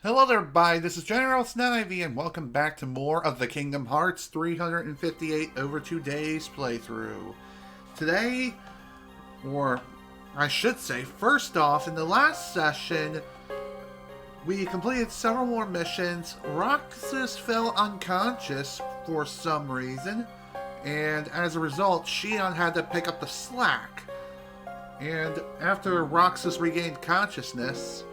Hello there, everybody. This is General Snivy, and welcome back to more of the Kingdom Hearts 358 over 2 days playthrough. Today, or I should say, first off, in the last session, we completed several more missions. Roxas fell unconscious for some reason, and as a result, Xion had to pick up the slack. And after Roxas regained consciousness,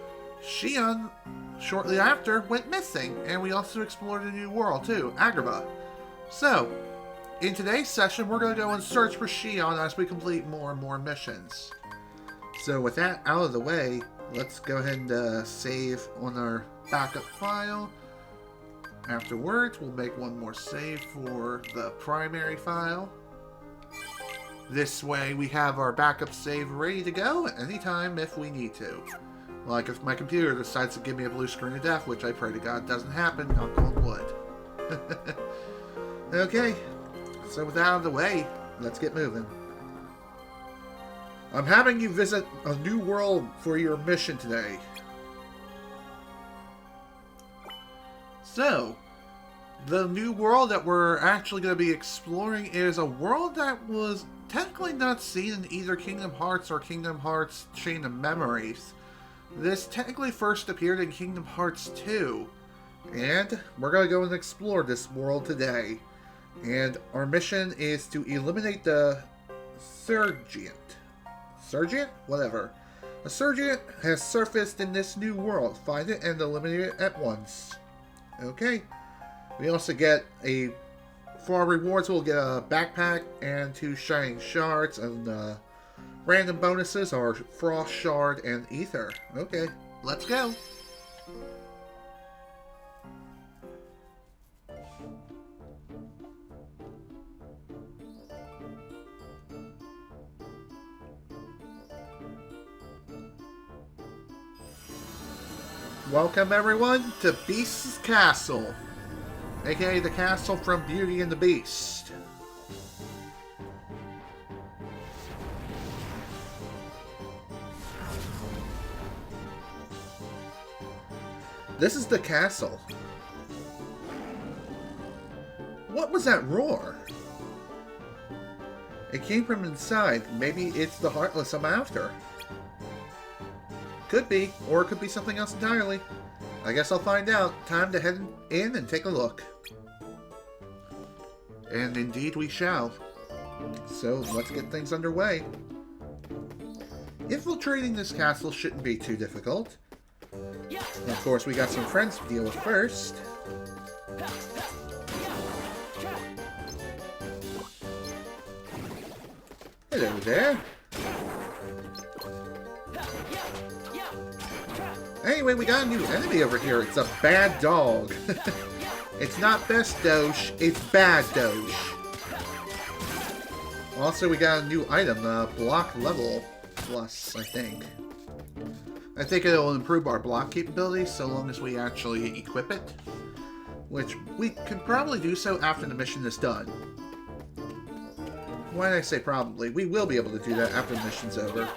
Xion, shortly after, went missing, and we also explored a new world too, Agrabah. So, in today's session, we're going to go and search for Xion as we complete more and more missions. So with that out of the way, let's go ahead and save on our backup file. Afterwards, we'll make one more save for the primary file. This way, we have our backup save ready to go at any time if we need to. Like if my computer decides to give me a blue screen of death, which I pray to God doesn't happen, knock on wood. Okay, so with that out of the way, let's get moving. I'm having you visit a new world for your mission today. So, the new world that we're actually going to be exploring is a world that was technically not seen in either Kingdom Hearts or Kingdom Hearts Chain of Memories. This technically first appeared in Kingdom Hearts 2, and we're going to go and explore this world today. And our mission is to eliminate the Surgient. Surgient? Whatever. A Surgient has surfaced in this new world. Find it and eliminate it at once. Okay. We also get for our rewards, we'll get a backpack and 2 shining shards, and random bonuses are Frost Shard and Ether. Okay, let's go. Welcome everyone to Beast's Castle, aka the castle from Beauty and the Beast. This is the castle. What was that roar? It came from inside. Maybe it's the Heartless I'm after. Could be, or it could be something else entirely. I guess I'll find out. Time to head in and take a look. And indeed we shall. So let's get things underway. Infiltrating this castle shouldn't be too difficult. Of course, we got some friends to deal with first. Hello there. Anyway, we got a new enemy over here. It's a bad dog. It's not best Doge, it's bad Doge. Also, we got a new item, block level plus, I think. I think it'll improve our block capabilities so long as we actually equip it. Which we can probably do so after the mission is done. Why did I say probably? We will be able to do that after the mission's over.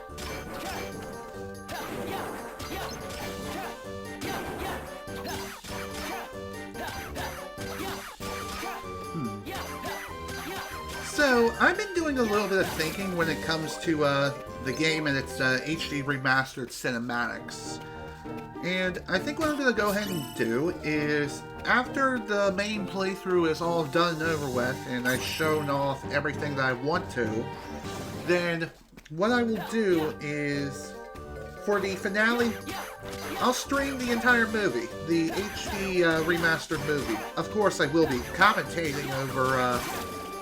So, I've been doing a little bit of thinking when it comes to the game and its HD remastered cinematics. And I think what I'm going to go ahead and do is, after the main playthrough is all done and over with, and I've shown off everything that I want to, then what I will do is, for the finale, I'll stream the entire movie, the HD remastered movie. Of course, I will be commentating over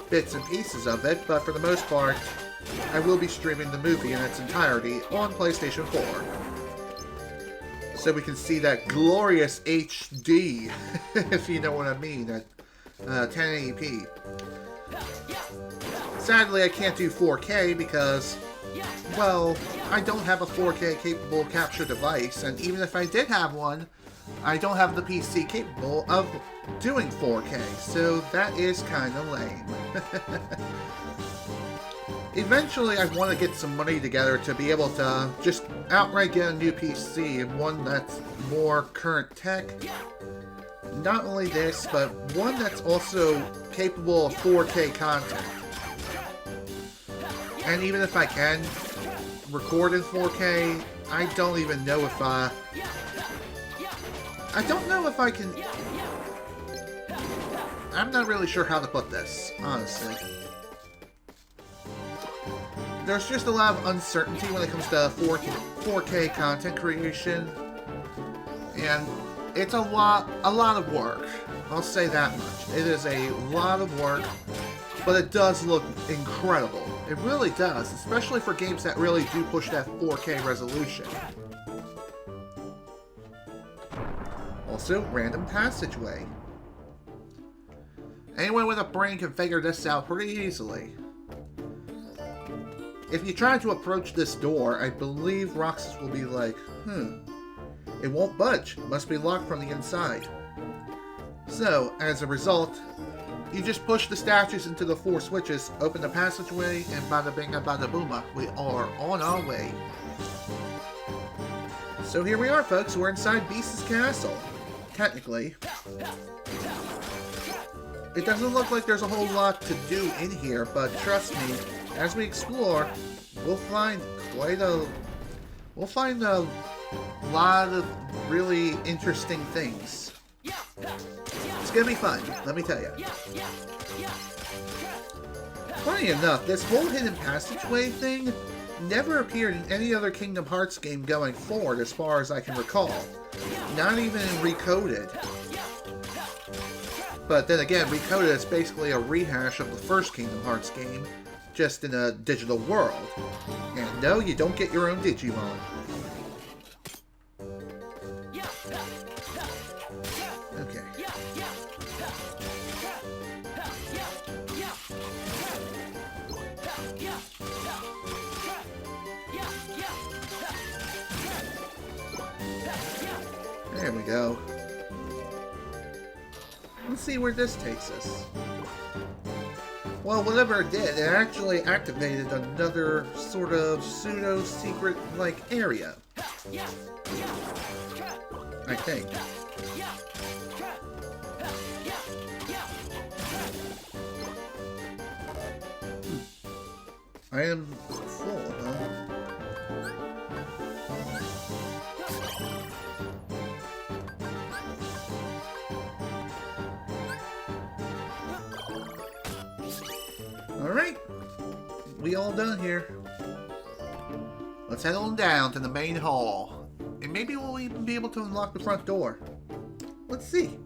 bits and pieces of it, but for the most part, I will be streaming the movie in its entirety on PlayStation 4. So we can see that glorious HD, if you know what I mean, at 1080p. Sadly, I can't do 4K because, well, I don't have a 4K capable capture device, and even if I did have one, I don't have the PC capable of doing 4K, so that is kind of lame. Eventually, I want to get some money together to be able to just outright get a new PC, one that's more current tech. Not only this, but one that's also capable of 4K content. And even if I can record in 4K, I don't even know if I don't know if I can... I'm not really sure how to put this, honestly. There's just a lot of uncertainty when it comes to 4K content creation. And it's a lot of work. I'll say that much. It is a lot of work, but it does look incredible. It really does, especially for games that really do push that 4K resolution. Also, random passageway. Anyone with a brain can figure this out pretty easily. If you try to approach this door, I believe Roxas will be like, it won't budge. It must be locked from the inside. So, as a result, you just push the statues into the 4 switches, open the passageway, and bada binga bada booma, we are on our way. So here we are, folks. We're inside Beast's castle. Technically. It doesn't look like there's a whole lot to do in here, but trust me, as we explore, we'll find a lot of really interesting things. It's gonna be fun, let me tell you. Funny enough, this whole hidden passageway thing never appeared in any other Kingdom Hearts game going forward, as far as I can recall. Not even in Recoded. But then again, Recoded is basically a rehash of the first Kingdom Hearts game, just in a digital world. And no, you don't get your own Digimon. Okay. There we go. Let's see where this takes us. Well, whatever it did, it actually activated another sort of pseudo-secret-like area. I think. I am full, huh? Alright, we all done here. Let's head on down to the main hall. And maybe we'll even be able to unlock the front door. Let's see.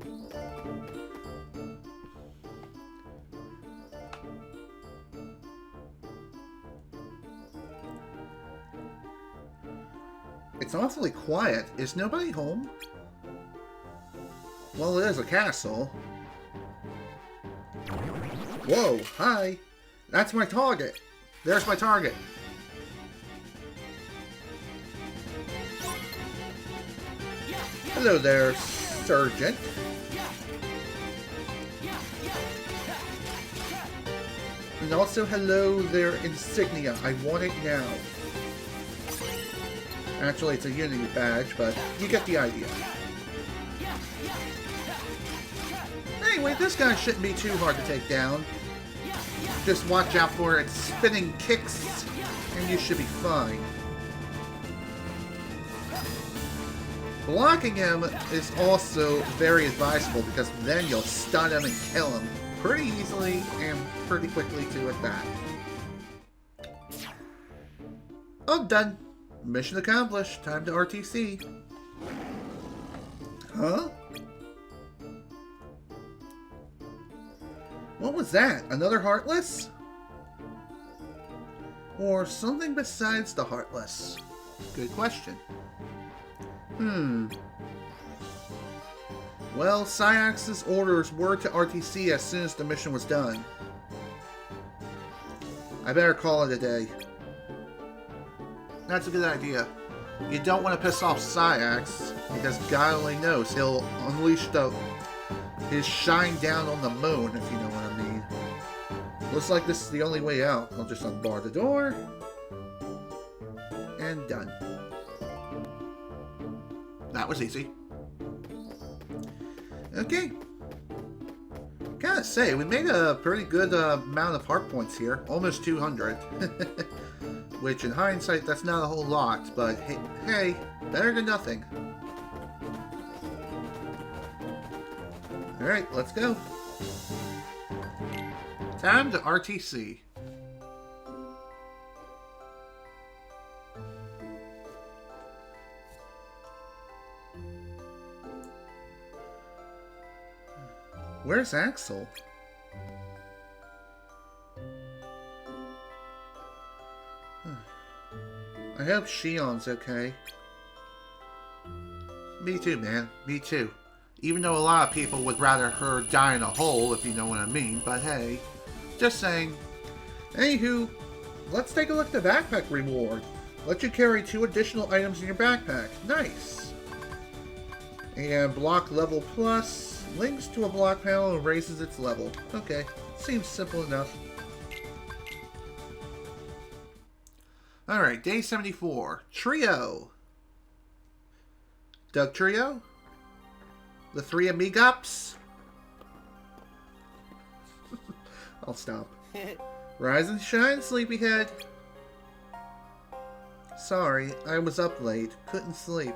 It's awfully quiet. Is nobody home? Well, it is a castle. Whoa, hi. That's my target. There's my target. Hello there, Sergeant. And also, hello there, Insignia. I want it now. Actually, it's a Unity badge, but you get the idea. Anyway, this guy shouldn't be too hard to take down. Just watch out for its spinning kicks, and you should be fine. Blocking him is also very advisable, because then you'll stun him and kill him pretty easily and pretty quickly too at that. Oh, done. Mission accomplished. Time to RTC. Huh? What was that? Another Heartless? Or something besides the Heartless? Good question. Well, Syax's orders were to RTC as soon as the mission was done. I better call it a day. That's a good idea. You don't want to piss off Syax, because God only knows he'll unleash his shine down on the moon, if you know what I mean. Looks like this is the only way out. I'll just unbar the door. And done. That was easy. Okay. Gotta say, we made a pretty good amount of heart points here. Almost 200. Which, in hindsight, that's not a whole lot. But, hey, better than nothing. Alright, let's go. Time to RTC. Where's Axel? I hope Xion's okay. Me too, man. Me too. Even though a lot of people would rather her die in a hole, if you know what I mean. But hey, just saying. Anywho, let's take a look at the backpack reward. Let you carry 2 additional items in your backpack. Nice. And block level plus. Links to a block panel and raises its level. Okay, seems simple enough. Alright, day 74. Trio. Doug Trio? The 3 amigops? I'll stop. Rise and shine, sleepyhead. Sorry, I was up late. Couldn't sleep.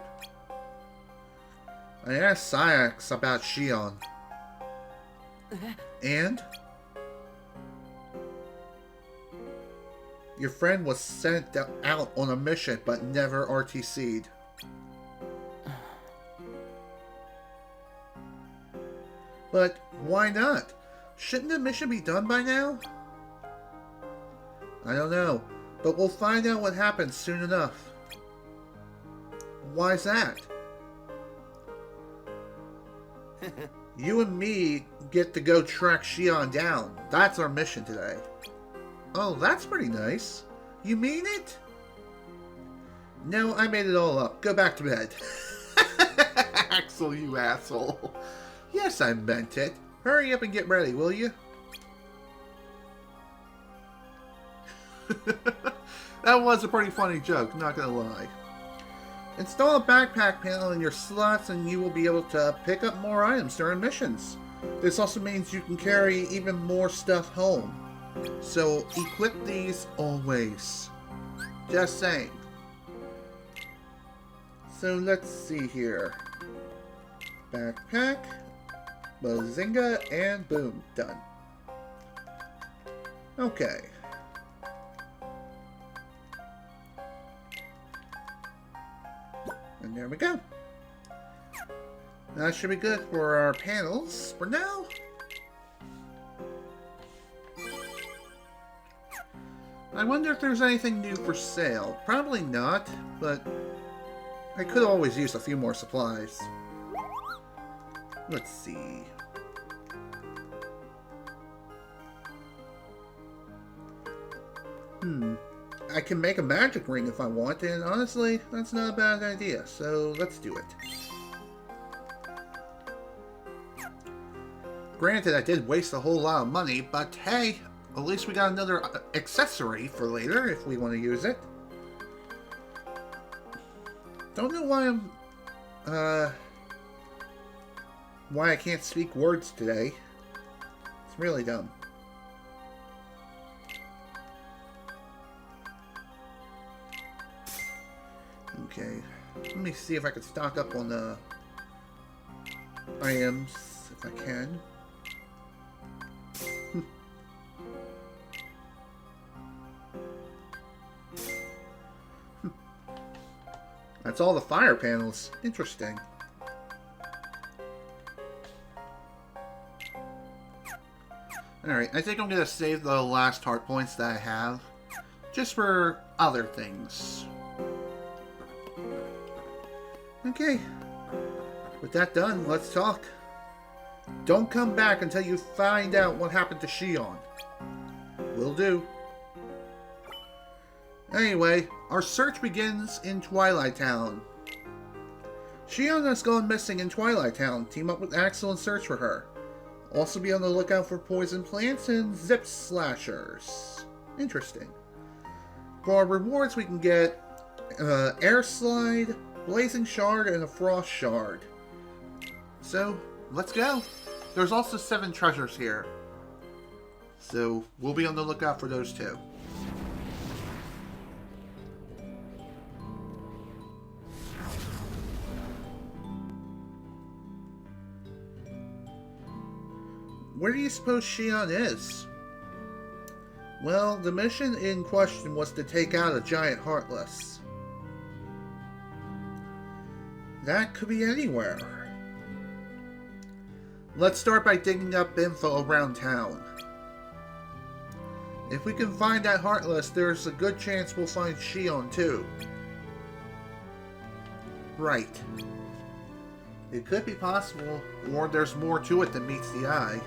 I asked Syax about Xion. And? Your friend was sent out on a mission, but never RTCed. But why not? Shouldn't the mission be done by now? I don't know, but we'll find out what happens soon enough. Why's that? You and me get to go track Xion down. That's our mission today. Oh, that's pretty nice. You mean it? No, I made it all up. Go back to bed. Axel, you asshole. Yes, I meant it. Hurry up and get ready, will you? That was a pretty funny joke, not gonna lie. Install a backpack panel in your slots and you will be able to pick up more items during missions. This also means you can carry even more stuff home. So equip these always. Just saying. So let's see here. Backpack, Bazinga, and boom, done. Okay. And there we go. That should be good for our panels for now. I wonder if there's anything new for sale. Probably not, but I could always use a few more supplies. Let's see. I can make a magic ring if I want, and honestly, that's not a bad idea, so let's do it. Granted, I did waste a whole lot of money, but hey, at least we got another accessory for later if we want to use it. Don't know why why I can't speak words today. It's really dumb. Okay, let me see if I can stock up on the items, if I can. That's all the fire panels. Interesting. Alright, I think I'm going to save the last heart points that I have, just for other things. Okay, with that done, let's talk. Don't come back until you find out what happened to Xion. Will do. Anyway, our search begins in Twighlight Town. Xion has gone missing in Twighlight Town. Team up with Axel and search for her. Also be on the lookout for poison plants and zip slashers. Interesting. For our rewards, we can get air slide, blazing shard, and a frost shard. So, let's go. There's also 7 treasures here. So, we'll be on the lookout for those too. Where do you suppose Xion is? Well, the mission in question was to take out a giant Heartless. That could be anywhere. Let's start by digging up info around town. If we can find that Heartless, there's a good chance we'll find Xion too. Right. It could be possible, or there's more to it than meets the eye.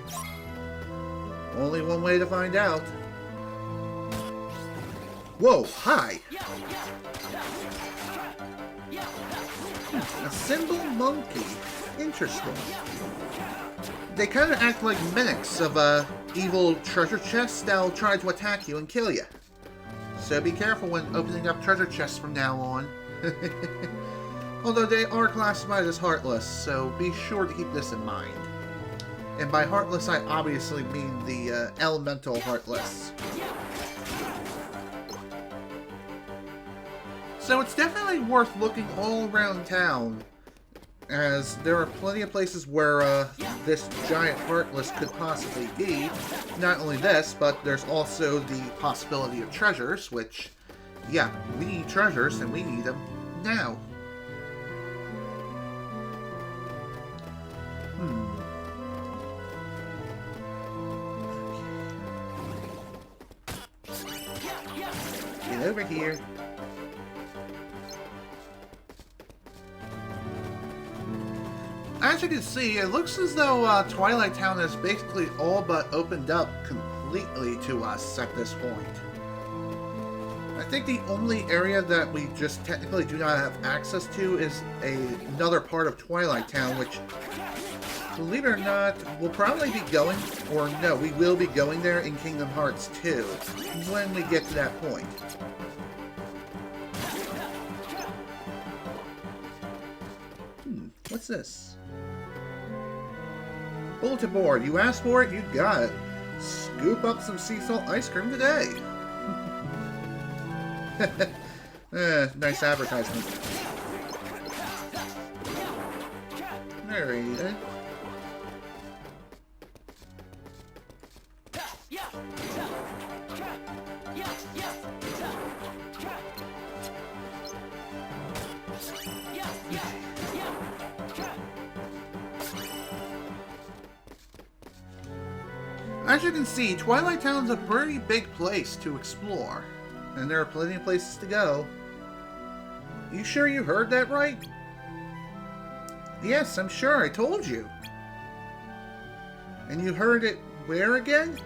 Only one way to find out. Whoa, hi! A symbol monkey. Interesting. They kind of act like mimics of evil treasure chests that'll try to attack you and kill you. So be careful when opening up treasure chests from now on. Although they are classified as Heartless, so be sure to keep this in mind. And by Heartless, I obviously mean the Elemental Heartless. So it's definitely worth looking all around town, as there are plenty of places where this giant Heartless could possibly be. Not only this, but there's also the possibility of treasures, which, yeah, we need treasures, and we need them now. Get over here. As you can see, it looks as though Twighlight Town is basically all but opened up completely to us at this point. I think the only area that we just technically do not have access to is another part of Twighlight Town, which, believe it or not, we'll probably be going, or no, we will be going there in Kingdom Hearts 2 when we get to that point. What's this? Bulletin board. You asked for it, you got it. Scoop up some sea salt ice cream today. Nice advertisement. There he is. As you can see, Twighlight Town's a pretty big place to explore, and there are plenty of places to go. You sure you heard that right? Yes, I'm sure, I told you. And you heard it where again?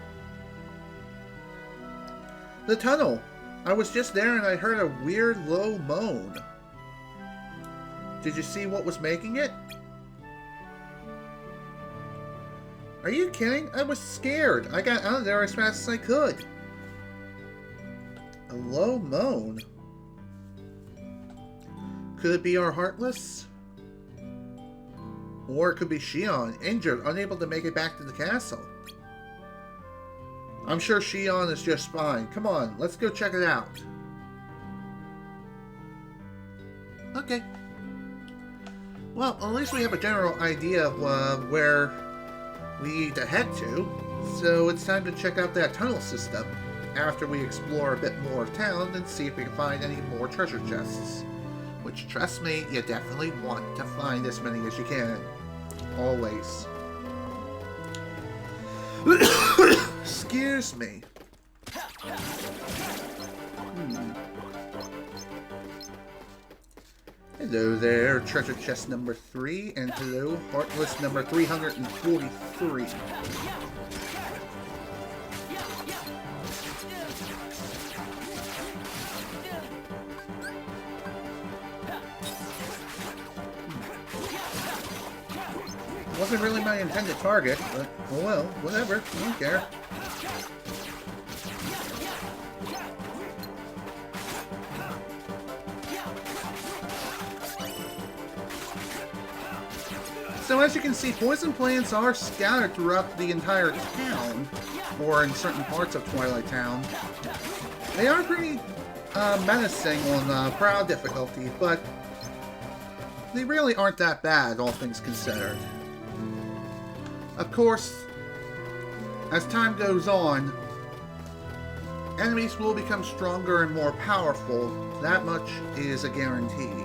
The tunnel. I was just there and I heard a weird low moan. Did you see what was making it? Are you kidding? I was scared. I got out of there as fast as I could. A low moan? Could it be our Heartless? Or it could be Xion, injured, unable to make it back to the castle. I'm sure Xion is just fine. Come on, let's go check it out. Okay. Well, at least we have a general idea of where we need to head to, so it's time to check out that tunnel system after we explore a bit more of town and see if we can find any more treasure chests. Which, trust me, you definitely want to find as many as you can. Always. Excuse me. Hello there, treasure chest number 3, and hello, Heartless number 343. Wasn't really my intended target, but oh well, whatever, I don't care. So as you can see, poison plants are scattered throughout the entire town, or in certain parts of Twighlight Town. They are pretty menacing on proud difficulty, but they really aren't that bad, all things considered. Of course, as time goes on, enemies will become stronger and more powerful. That much is a guarantee.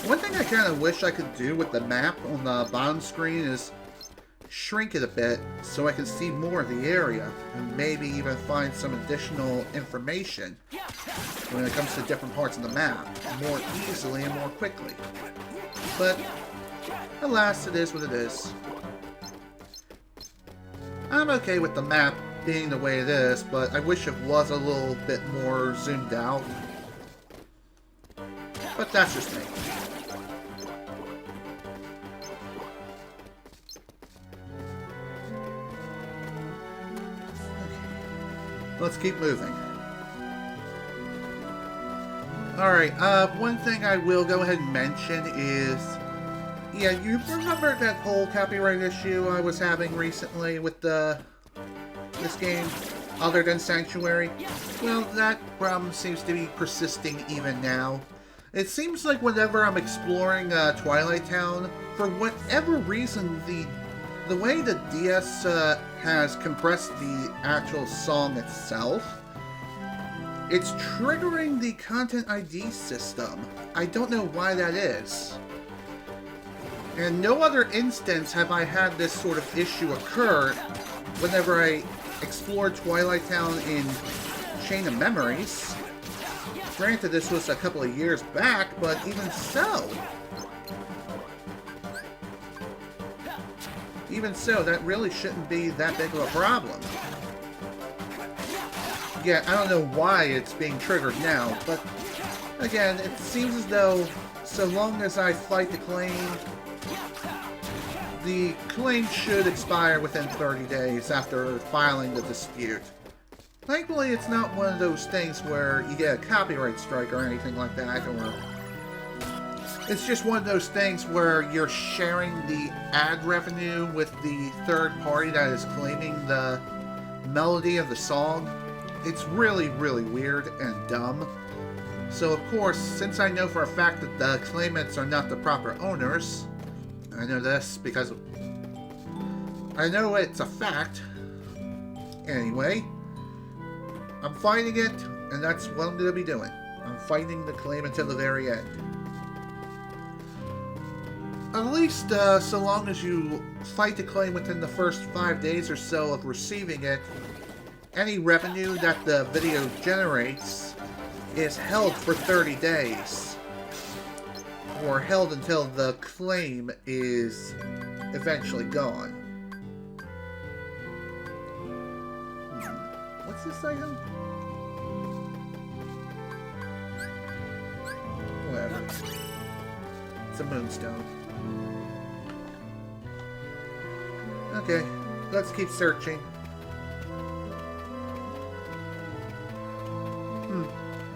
One thing I kind of wish I could do with the map on the bottom screen is shrink it a bit so I can see more of the area and maybe even find some additional information when it comes to different parts of the map more easily and more quickly. But alas, it is what it is. I'm okay with the map being the way it is, but I wish it was a little bit more zoomed out. But that's just me. Let's keep moving. Alright, one thing I will go ahead and mention is... Yeah, you remember that whole copyright issue I was having recently with this game, other than Sanctuary? Well, that problem seems to be persisting even now. It seems like whenever I'm exploring Twighlight Town, for whatever reason, the way the DS has compressed the actual song itself, it's triggering the content ID system. I don't know why that is. And no other instance have I had this sort of issue occur whenever I explored Twighlight Town in Chain of Memories. Granted, this was a couple of years back, but even so. Even so, that really shouldn't be that big of a problem. Yeah, I don't know why it's being triggered now, but again, it seems as though so long as I fight the claim should expire within 30 days after filing the dispute. Thankfully, it's not one of those things where you get a copyright strike or anything like that, or it's just one of those things where you're sharing the ad revenue with the third party that is claiming the melody of the song. It's really, really weird and dumb. So of course, since I know for a fact that the claimants are not the proper owners, I know this because I know it's a fact. Anyway, I'm fighting it, and that's what I'm going to be doing. I'm fighting the claim until the very end. At least, so long as you fight the claim within the first 5 days or so of receiving it, any revenue that the video generates is held for 30 days. Or held until the claim is eventually gone. What's this item? Whatever. It's a moonstone. Okay, let's keep searching.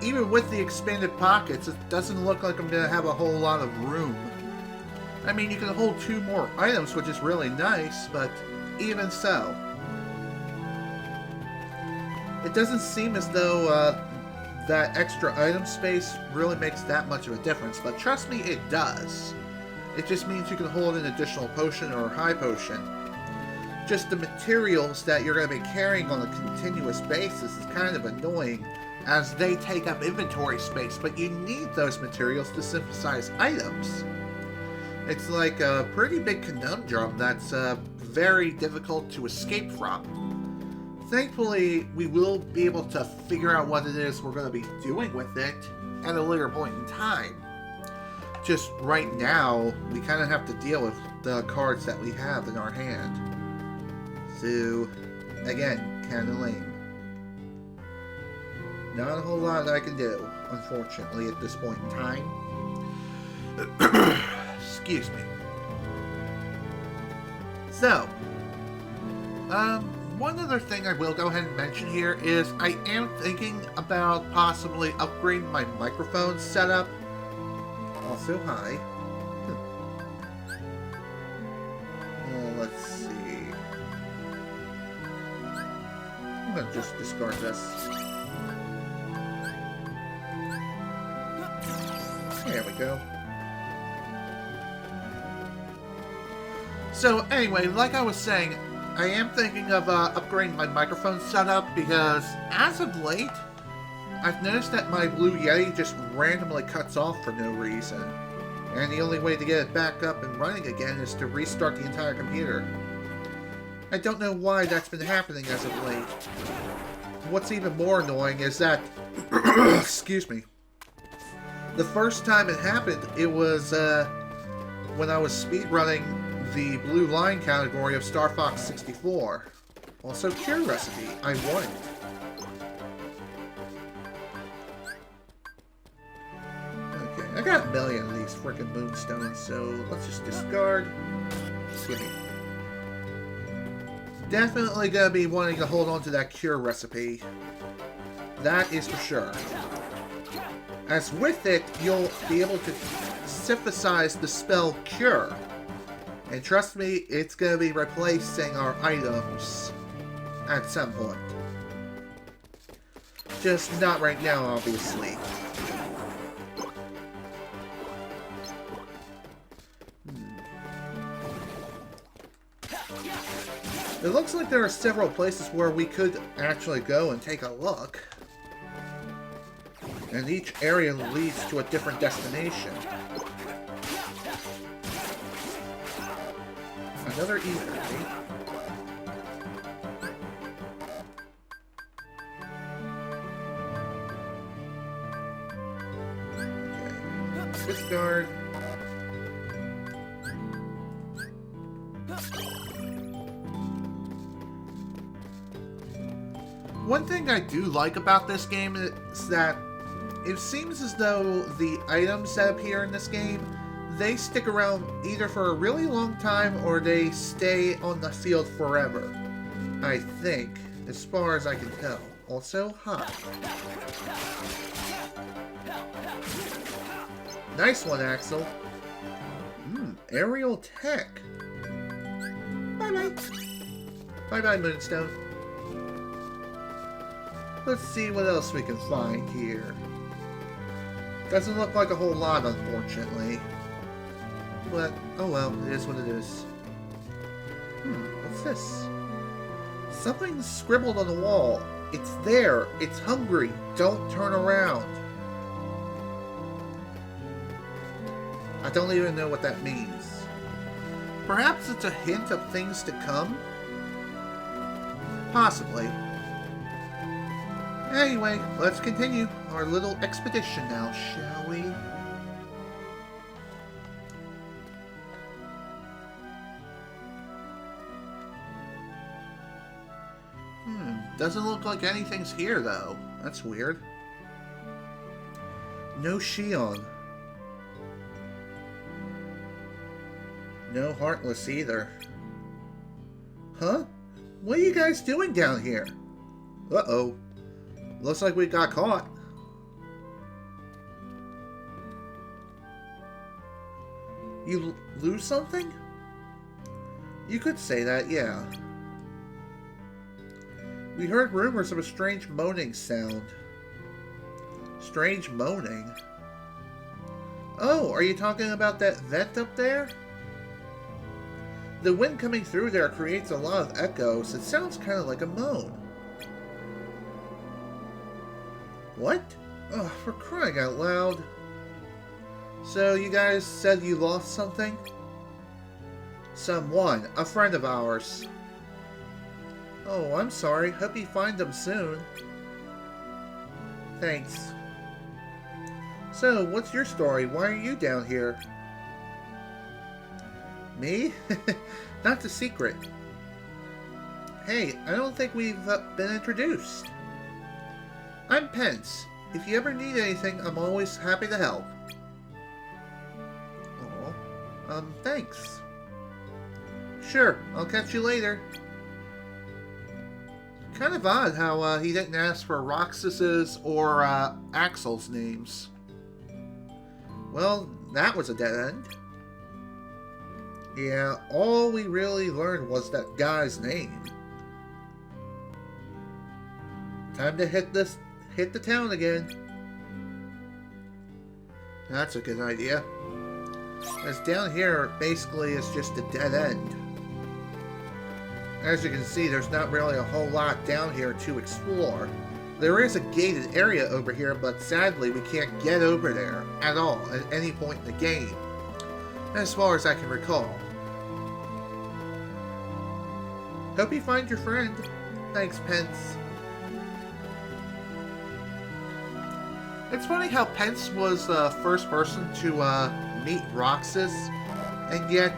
Even with the expanded pockets, it doesn't look like I'm going to have a whole lot of room. I mean, you can hold 2 more items, which is really nice, but even so. It doesn't seem as though that extra item space really makes that much of a difference, but trust me, it does. It just means you can hold an additional potion or high potion. Just the materials that you're going to be carrying on a continuous basis is kind of annoying, as they take up inventory space, but you need those materials to synthesize items. It's like a pretty big conundrum that's very difficult to escape from. Thankfully, we will be able to figure out what it is we're going to be doing with it at a later point in time. Just right now, we kind of have to deal with the cards that we have in our hand. So, again, kind of lame. Not a whole lot I can do, unfortunately, at this point in time. Excuse me. So, one other thing I will go ahead and mention here is I am thinking about possibly upgrading my microphone setup. Also, hi. Let's see. I'm gonna just discard this. There we go. So anyway, like I was saying, I am thinking of upgrading my microphone setup because as of late, I've noticed that my Blue Yeti just randomly cuts off for no reason. And the only way to get it back up and running again is to restart the entire computer. I don't know why that's been happening as of late. What's even more annoying is that, excuse me, the first time it happened, it was when I was speedrunning the Blue Line category of Star Fox 64. Also, Cure Recipe. I won. Okay, I got a million of these freaking moonstones, so let's just discard. Gimme. Definitely gonna be wanting to hold on to that Cure Recipe. That is for sure. As with it, you'll be able to synthesize the spell Cure. And trust me, it's going to be replacing our items at some point. Just not right now, obviously. It looks like there are several places where we could actually go and take a look. And each area leads to a different destination. Another ether, eh? Okay. Discard. One thing I do like about this game is that it seems as though the items that appear in this game, they stick around either for a really long time or they stay on the field forever. I think, as far as I can tell. Also, hi. Nice one, Axel. Aerial tech. Bye-bye. Bye-bye, Moonstone. Let's see what else we can find here. Doesn't look like a whole lot, unfortunately. But, oh well, it is what it is. What's this? Something's scribbled on the wall. It's there. It's hungry. Don't turn around. I don't even know what that means. Perhaps it's a hint of things to come? Possibly. Anyway, let's continue our little expedition now, shall we? Doesn't look like anything's here, though. That's weird. No Xion. No Heartless either. Huh? What are you guys doing down here? Uh-oh. Looks like we got caught. You lose something? You could say that, yeah. We heard rumors of a strange moaning sound. Strange moaning? Oh, are you talking about that vent up there? The wind coming through there creates a lot of echoes. It sounds kind of like a moan. What? Oh, for crying out loud. So, you guys said you lost something? Someone. A friend of ours. Oh, I'm sorry. Hope you find them soon. Thanks. So, what's your story? Why are you down here? Me? That's a secret. Hey, I don't think we've been introduced. I'm Pence. If you ever need anything, I'm always happy to help. Thanks. Sure, I'll catch you later. Kind of odd how he didn't ask for Roxas's or Axel's names. Well, that was a dead end. Yeah, all we really learned was that guy's name. Time to hit the town again. That's a good idea. As down here basically is just a dead end. As you can see, there's not really a whole lot down here to explore. There is a gated area over here, but sadly we can't get over there at all at any point in the game, as far as I can recall. Hope you find your friend. Thanks, Pence. It's funny how Pence was the first person to meet Roxas, and yet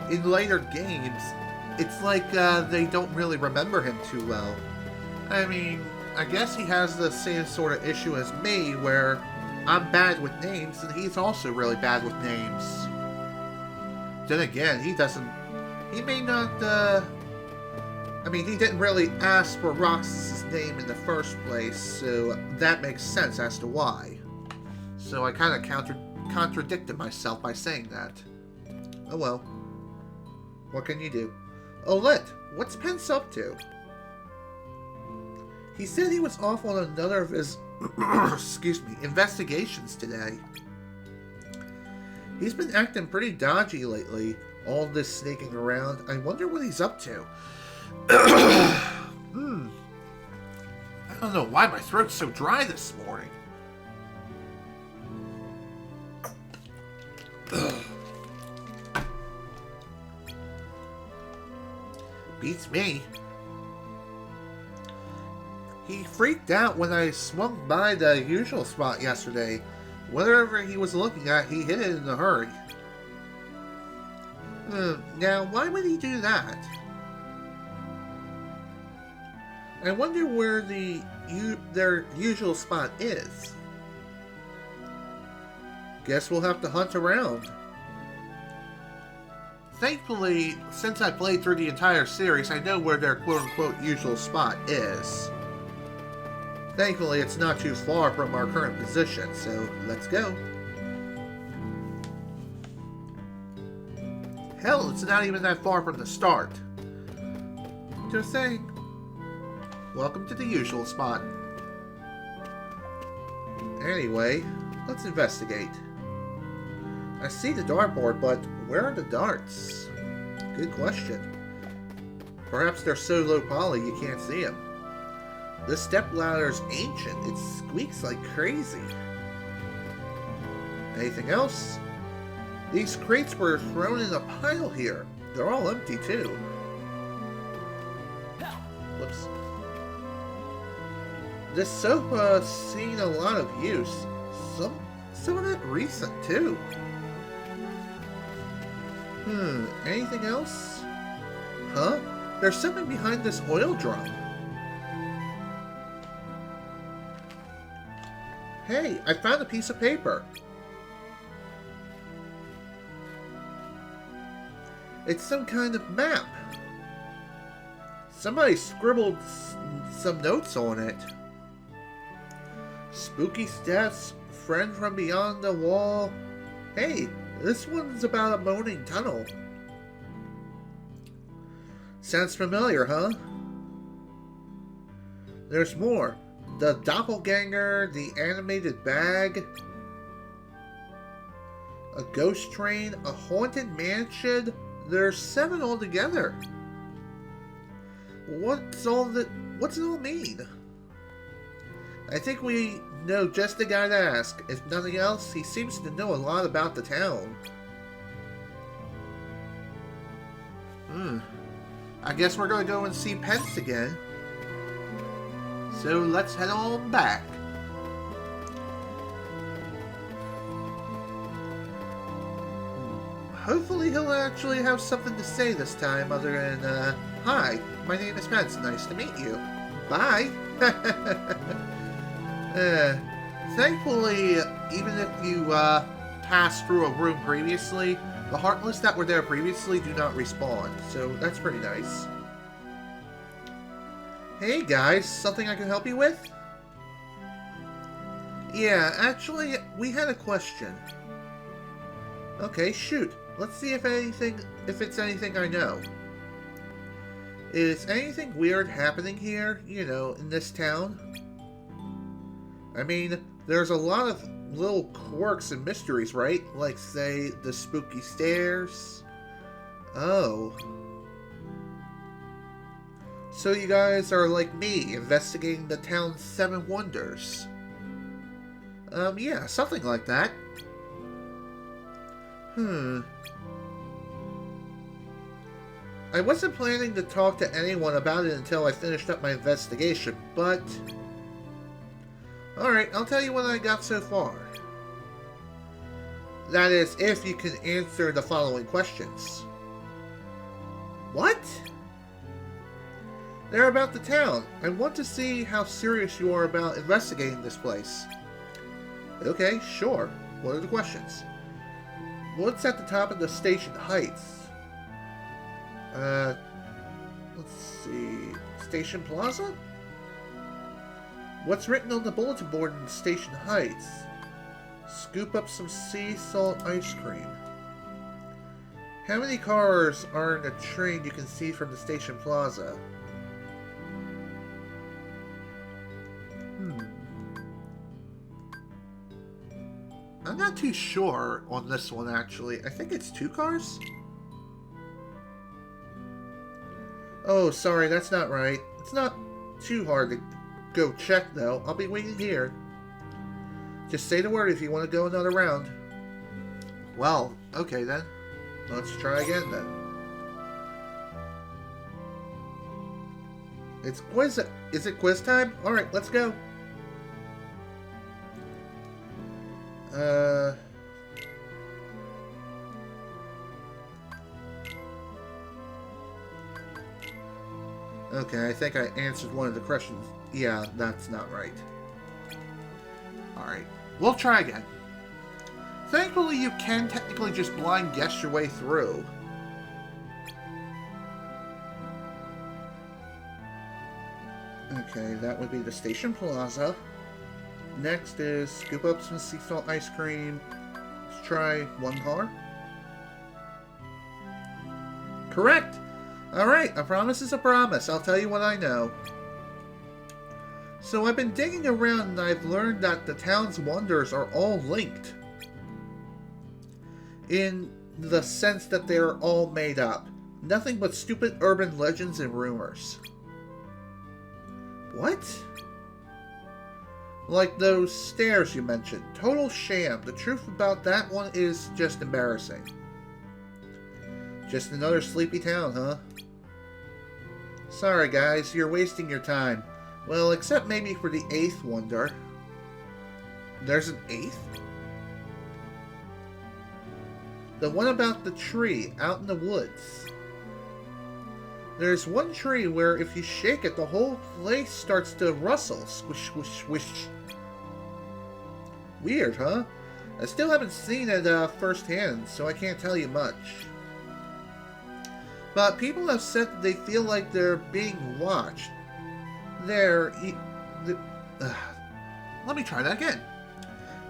in later games it's like they don't really remember him too well. I mean, I guess he has the same sort of issue as me, where I'm bad with names, and he's also really bad with names. Then again, he may not, I mean, he didn't really ask for Roxas' name in the first place, so that makes sense as to why. So I kind of contradicted myself by saying that. Oh well. What can you do? Olette, what's Pence up to? He said he was off on another of his excuse me, investigations today. He's been acting pretty dodgy lately, all this sneaking around. I wonder what he's up to. I don't know why my throat's so dry this morning. Beats me. He freaked out when I swung by the usual spot yesterday. Whatever he was looking at, he hit it in a hurry. Now, why would he do that? I wonder where their usual spot is. Guess we'll have to hunt around. Thankfully, since I played through the entire series, I know where their quote-unquote usual spot is. Thankfully, it's not too far from our current position, so let's go. Hell, it's not even that far from the start. Just saying. Welcome to the usual spot. Anyway, let's investigate. I see the dartboard, but where are the darts? Good question. Perhaps they're so low poly you can't see them. This stepladder's ancient. It squeaks like crazy. Anything else? These crates were thrown in a pile here. They're all empty too. Whoops. This sofa's seen a lot of use. Some of it recent too. Anything else? Huh? There's something behind this oil drum. Hey, I found a piece of paper. It's some kind of map. Somebody scribbled some notes on it. Spooky steps, friend from beyond the wall. Hey, this one's about a moaning tunnel. Sounds familiar, huh? There's more. The doppelganger, the animated bag, a ghost train, a haunted mansion. There's 7 altogether. What's it all mean? I think we know just the guy to ask. If nothing else, he seems to know a lot about the town. I guess we're going to go and see Pence again. So let's head on back. Hopefully he'll actually have something to say this time other than, hi, my name is Pence, nice to meet you. Bye. Thankfully, even if you passed through a room previously, The Heartless that were there previously do not respawn, so that's pretty nice. Hey guys, something I can help you with? Yeah, actually, we had a question. Okay, shoot. Let's see if it's anything I know. Is anything weird happening here, you know, in this town? I mean, there's a lot of little quirks and mysteries, right? Like, say, the spooky stairs. Oh. So you guys are like me, investigating the town's 7 wonders. Yeah, something like that. I wasn't planning to talk to anyone about it until I finished up my investigation, but... Alright, I'll tell you what I got so far. That is, if you can answer the following questions. What? They're about the town. I want to see how serious you are about investigating this place. Okay, sure. What are the questions? What's at the top of the station heights? Let's see. Station Plaza? What's written on the bulletin board in the station heights? Scoop up some sea salt ice cream. How many cars are in a train you can see from the station plaza? I'm not too sure on this one, actually. I think it's 2 cars? Oh, sorry, that's not right. It's not too hard to go check, though. I'll be waiting here. Just say the word if you want to go another round. Well, okay then. Let's try again, then. It's quiz... Is it quiz time? Alright, let's go. Okay, I think I answered one of the questions. Yeah, that's not right. Alright, we'll try again. Thankfully, you can technically just blind guess your way through. Okay, that would be the station plaza. Next is scoop up some sea salt ice cream. Let's try 1 car. Correct! Alright, a promise is a promise. I'll tell you what I know. So I've been digging around and I've learned that the town's wonders are all linked. In the sense that they are all made up. Nothing but stupid urban legends and rumors. What? Like those stairs you mentioned. Total sham. The truth about that one is just embarrassing. Just another sleepy town, huh? Sorry guys, you're wasting your time. Well, except maybe for the 8th wonder. There's an 8th? The one about the tree out in the woods. There's one tree where if you shake it, the whole place starts to rustle. Squish, squish, squish. Weird, huh? I still haven't seen it firsthand, so I can't tell you much. But people have said that they feel like they're being watched. Let me try that again.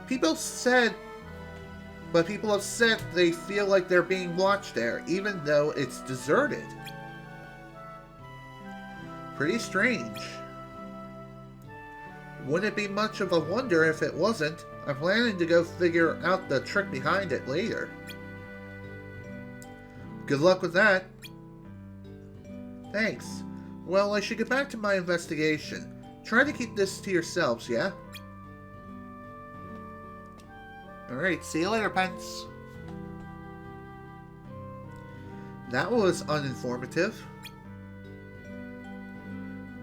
People have said they feel like they're being watched there, even though it's deserted. Pretty strange. Wouldn't it be much of a wonder if it wasn't? I'm planning to go figure out the trick behind it later. Good luck with that. Thanks. Well, I should get back to my investigation. Try to keep this to yourselves, yeah? Alright, see you later, Pence. That was uninformative.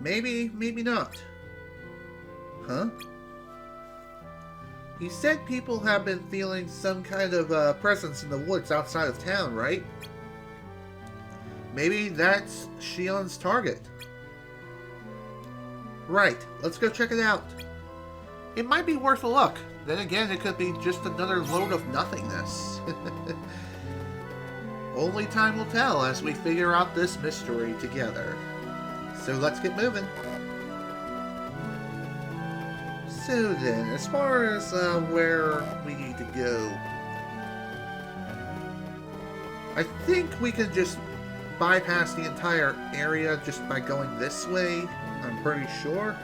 Maybe, maybe not. Huh? You said people have been feeling some kind of presence in the woods outside of town, right? Maybe that's Xion's target. Right, let's go check it out. It might be worth a look. Then again, it could be just another load of nothingness. Only time will tell as we figure out this mystery together. So let's get moving. So then, as far as where we need to go, I think we can just bypass the entire area just by going this way. I'm pretty sure.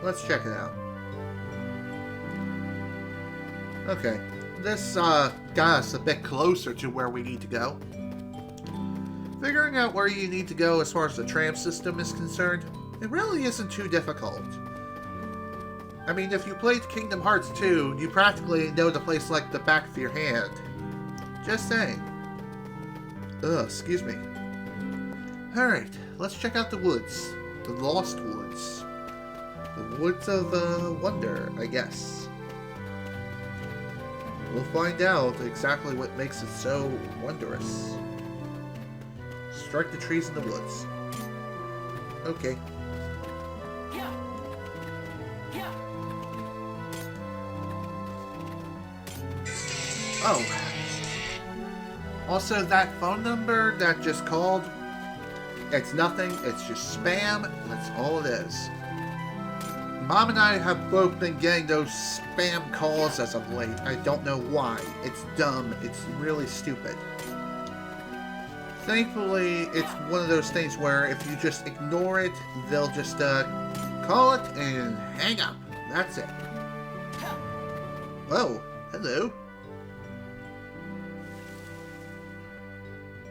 Let's check it out. Okay, this got us a bit closer to where we need to go. Figuring out where you need to go as far as the tram system is concerned, it really isn't too difficult. I mean, if you played Kingdom Hearts 2, you practically know the place like the back of your hand. Just saying. Ugh, excuse me. Alright, let's check out the woods. The Lost Woods. The Woods of Wonder, I guess. We'll find out exactly what makes it so wondrous. Strike the trees in the woods. Okay. Oh. Also, that phone number that just called, it's nothing, it's just spam, that's all it is. Mom and I have both been getting those spam calls as of late. I don't know why. It's dumb. It's really stupid. Thankfully, it's one of those things where if you just ignore it, they'll just call it and hang up. That's it. Whoa. Hello.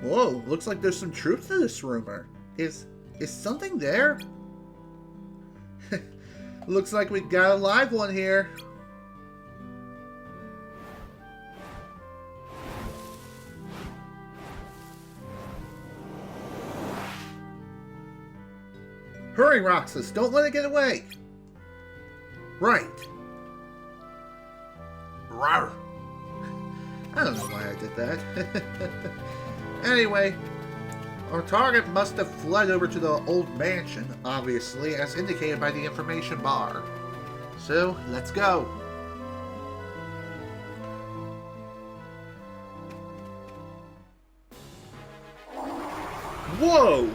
Whoa. Looks like there's some truth to this rumor. Is something there? Looks like we got a live one here. Hurry, Roxas! Don't let it get away! Right. Rawr. I don't know why I did that. Anyway, our target must have fled over to the old mansion, obviously, as indicated by the information bar. So, let's go. Whoa!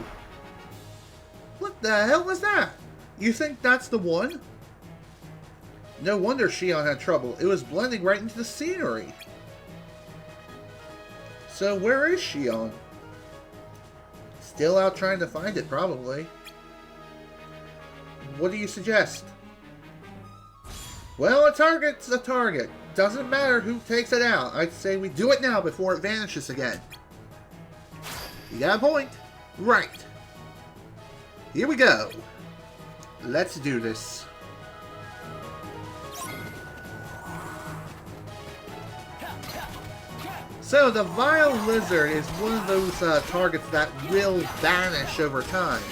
What the hell was that? You think that's the one? No wonder Xion had trouble. It was blending right into the scenery. So where is Xion? Still out trying to find it, probably. What do you suggest? Well, a target's a target. Doesn't matter who takes it out. I'd say we do it now before it vanishes again. You got a point. Right. Here we go. Let's do this. So, the Vile Lizard is one of those targets that will vanish over time.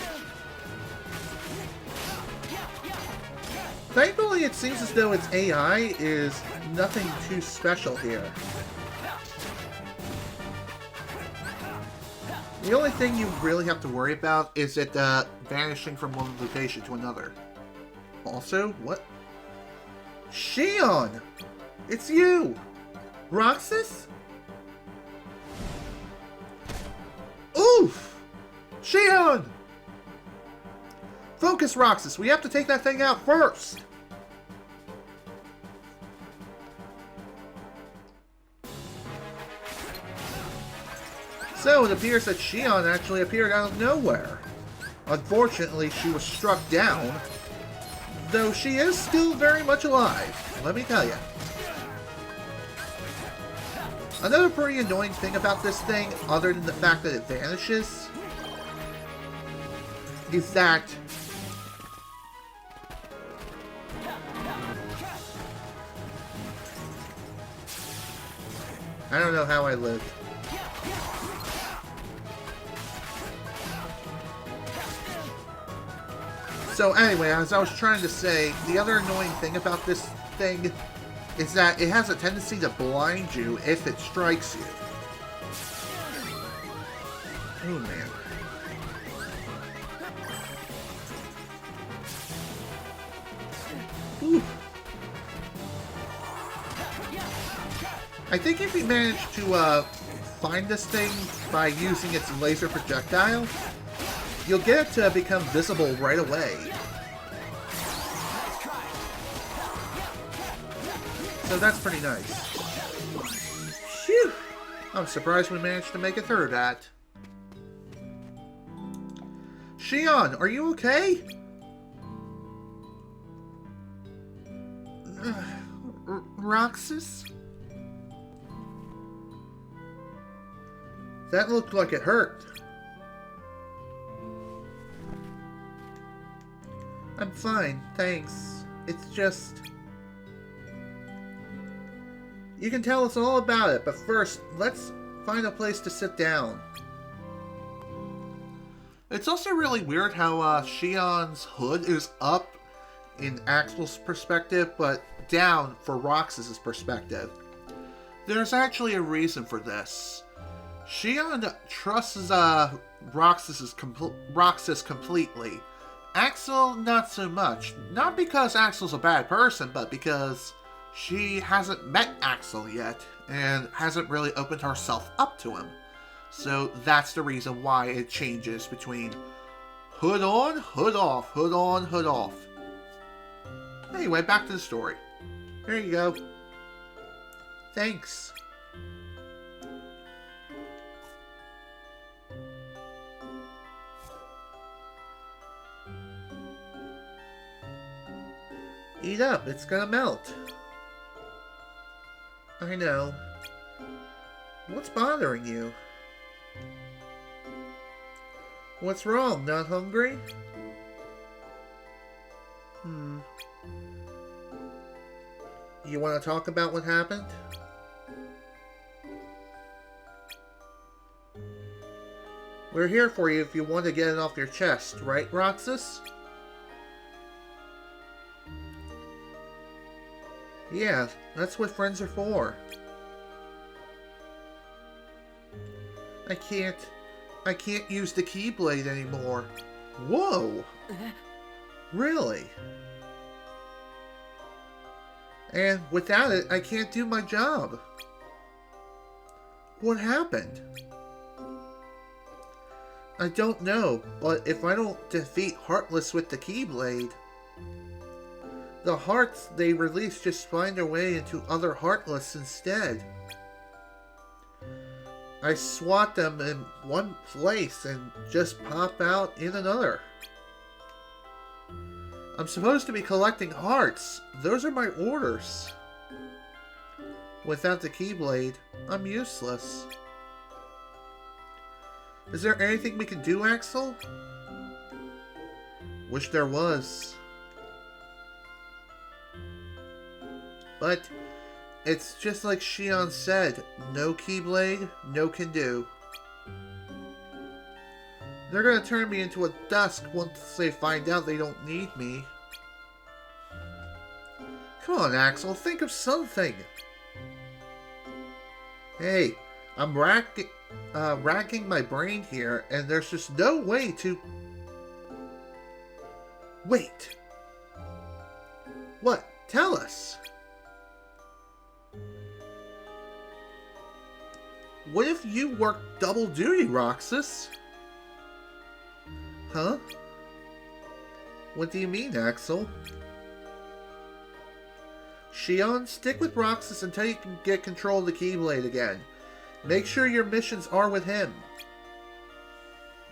Thankfully, it seems as though its AI is nothing too special here. The only thing you really have to worry about is it vanishing from one location to another. Also, what? Xion! It's you! Roxas? Oof! Xion! Focus, Roxas. We have to take that thing out first. So, it appears that Xion actually appeared out of nowhere. Unfortunately, she was struck down, though she is still very much alive, let me tell you. Another pretty annoying thing about this thing, other than the fact that it vanishes, is that I don't know how I lived. So anyway, as I was trying to say, the other annoying thing about this thing is that it has a tendency to blind you if it strikes you. Oh man. Ooh. I think if we manage to find this thing by using its laser projectile, you'll get it to become visible right away. So that's pretty nice. Phew! I'm surprised we managed to make it through that. Xion, are you okay? Roxas? That looked like it hurt. I'm fine, thanks. It's just... You can tell us all about it, but first, let's find a place to sit down. It's also really weird how Xion's hood is up in Axel's perspective, but down for Roxas' perspective. There's actually a reason for this. Xion trusts Roxas completely. Axel, not so much. Not because Axel's a bad person, but because she hasn't met Axel yet, and hasn't really opened herself up to him. So that's the reason why it changes between hood on, hood off, hood on, hood off. Anyway, back to the story. Here you go. Thanks. Eat up, it's gonna melt. I know. What's bothering you? What's wrong? Not hungry? You want to talk about what happened? We're here for you if you want to get it off your chest, right, Roxas? Yeah, that's what friends are for. I can't use the keyblade anymore. Whoa! Really? And without it, I can't do my job. What happened? I don't know, but if I don't defeat Heartless with the keyblade, the hearts they release just find their way into other Heartless instead. I swat them in one place and just pop out in another. I'm supposed to be collecting hearts. Those are my orders. Without the keyblade, I'm useless. Is there anything we can do, Axel? Wish there was. But it's just like Xion said, no keyblade, no can do. They're gonna turn me into a Dusk once they find out they don't need me. Come on, Axel, think of something. Hey, I'm racking my brain here, and there's just no way to... Wait. What? Tell us. What if you work double duty, Roxas? Huh? What do you mean, Axel? Xion, stick with Roxas until you can get control of the keyblade again. Make sure your missions are with him.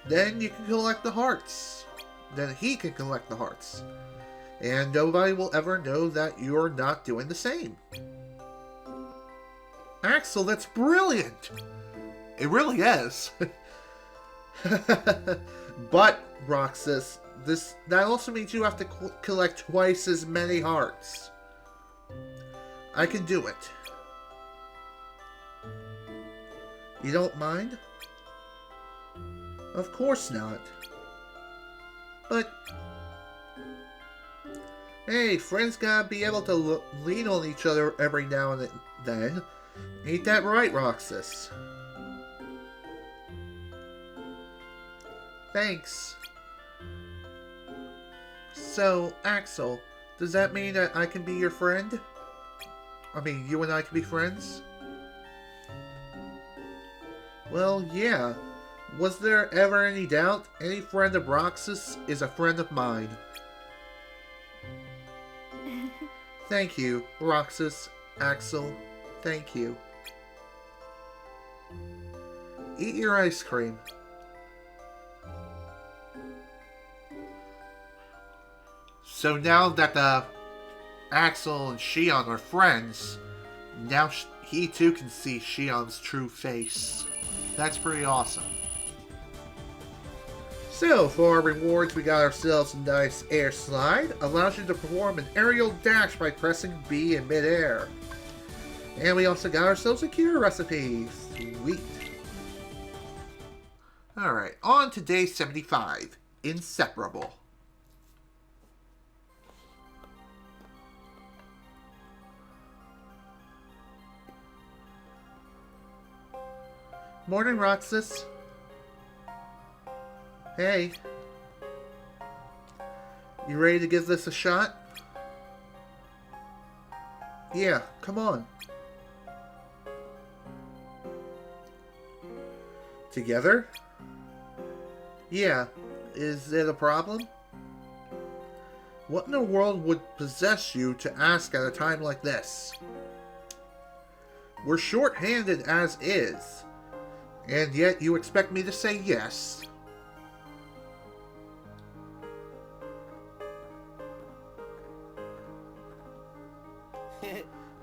Then you can collect the hearts. Then he can collect the hearts. And nobody will ever know that you're not doing the same. Axel, that's brilliant! It really is. But, Roxas, that also means you have to collect twice as many hearts. I can do it. You don't mind? Of course not. But... Hey, friends gotta be able to lean on each other every now and then. Ain't that right, Roxas? Thanks. So, Axel, does that mean that I can be your friend? I mean, you and I can be friends? Well, yeah. Was there ever any doubt? Any friend of Roxas is a friend of mine. Thank you, Roxas, Axel. Thank you. Eat your ice cream. So now that Axel and Xion are friends, now he too can see Xion's true face. That's pretty awesome. So, for our rewards, we got ourselves a nice air slide. Allows you to perform an aerial dash by pressing B in midair. And we also got ourselves a cure recipe. Sweet. Alright, on to day 75. Inseparable. Morning, Roxas. Hey. You ready to give this a shot? Yeah, come on. Together? Yeah. Is it a problem? What in the world would possess you to ask at a time like this? We're short-handed as is. And yet you expect me to say yes?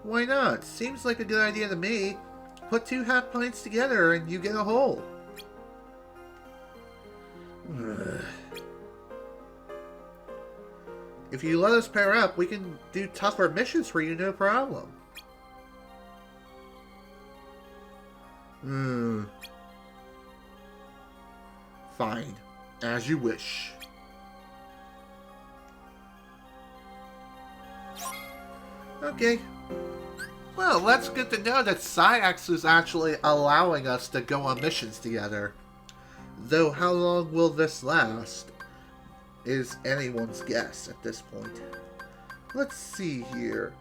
Why not? Seems like a good idea to me. Put two half pints together and you get a whole. If you let us pair up, we can do tougher missions for you, no problem. Fine. As you wish. Okay. Well, that's good to know that Axel is actually allowing us to go on missions together. Though how long will this last is anyone's guess at this point. Let's see here.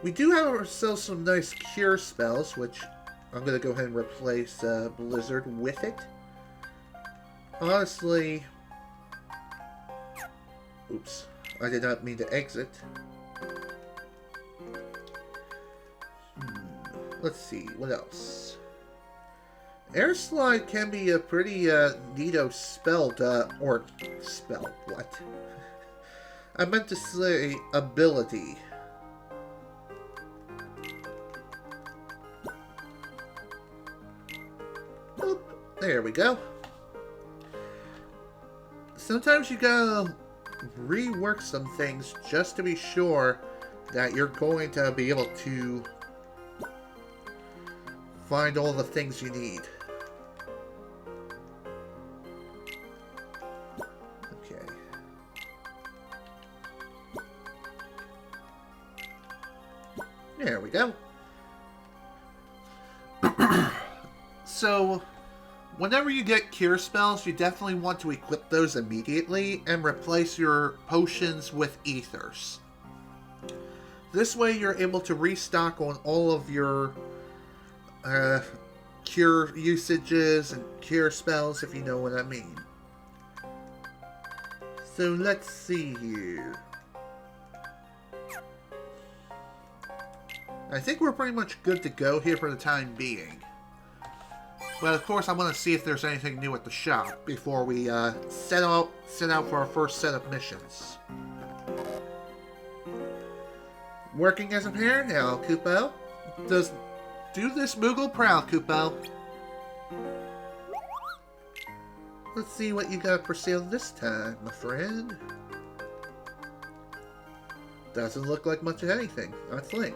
We do have ourselves some nice cure spells, which I'm going to go ahead and replace Blizzard with it. Honestly... Oops. I did not mean to exit. Let's see, what else? Air Slide can be a pretty neato spelled, or spell, what? I meant to say ability. Boop. There we go. Sometimes you gotta rework some things just to be sure that you're going to be able to find all the things you need. Okay. There we go. So, whenever you get cure spells, you definitely want to equip those immediately and replace your potions with ethers. This way you're able to restock on all of your cure usages and cure spells, if you know what I mean. So let's see here. I think we're pretty much good to go here for the time being. But of course I want to see if there's anything new at the shop before we set out for our first set of missions. Working as a pair now, Kupo. Do this Moogle proud, Kupo. Let's see what you got for sale this time, my friend. Doesn't look like much of anything. Not fling.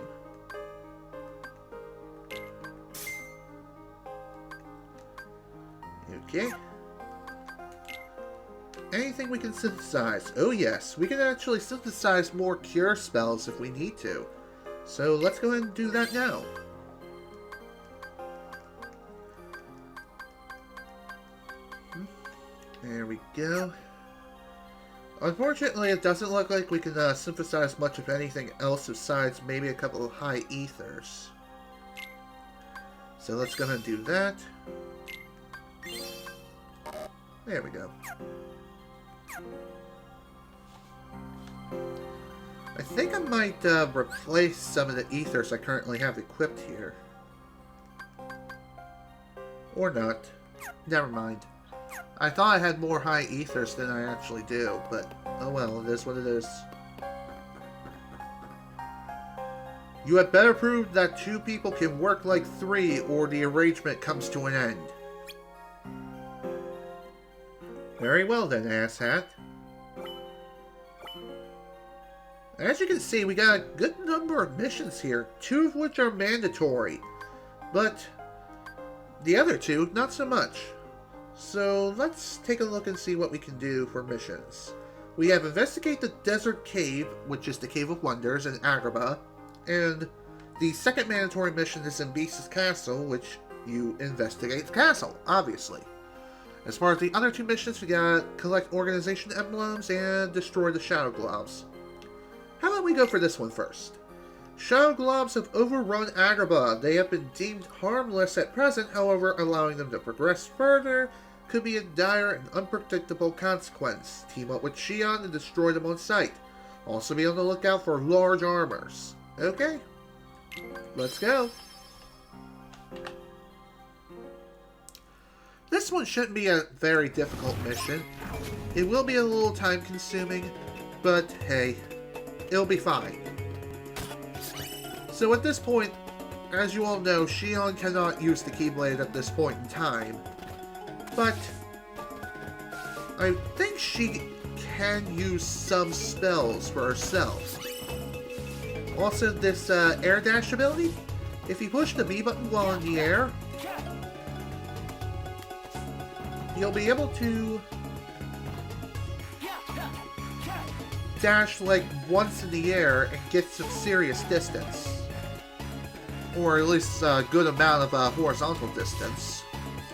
Okay. Anything we can synthesize? Oh yes, we can actually synthesize more cure spells if we need to. So let's go ahead and do that now. There we go. Unfortunately, it doesn't look like we can synthesize much of anything else besides maybe a couple of high ethers. So let's go ahead and do that. There we go. I think I might replace some of the ethers I currently have equipped here. Or not. Never mind. I thought I had more high ethers than I actually do, but oh well, it is what it is. You had better prove that 2 people can work like 3, or the arrangement comes to an end. Very well then, asshat. As you can see, we got a good number of missions here, 2 of which are mandatory, but the other 2, not so much. So let's take a look and see what we can do for missions. We have Investigate the Desert Cave, which is the Cave of Wonders in Agrabah, and the second mandatory mission is in Beast's Castle, which you investigate the castle, obviously. As far as the other 2 missions, we got Collect Organization Emblems and Destroy the Shadow Globs. How about we go for this one first? Shadow Globs have overrun Agrabah. They have been deemed harmless at present, however, allowing them to progress further could be a dire and unpredictable consequence. Team up with Xion and destroy them on sight. Also be on the lookout for large armors. Okay, let's go. This one shouldn't be a very difficult mission. It will be a little time consuming, but hey, it'll be fine. So at this point, as you all know, Xion cannot use the keyblade at this point in time, but I think she can use some spells for herself. Also, this air dash ability, if you push the B button while in the air, you'll be able to dash like once in the air and get some serious distance. Or at least a good amount of horizontal distance.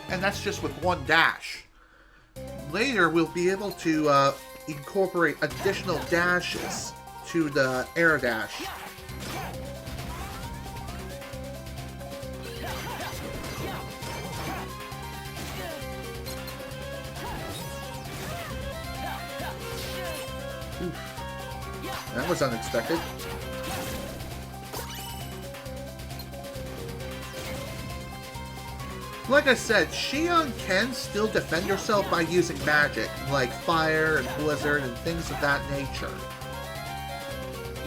And that's just with one dash. Later, we'll be able to incorporate additional dashes to the air dash. Oof. That was unexpected. Like I said, Xion can still defend herself by using magic, like fire and blizzard and things of that nature.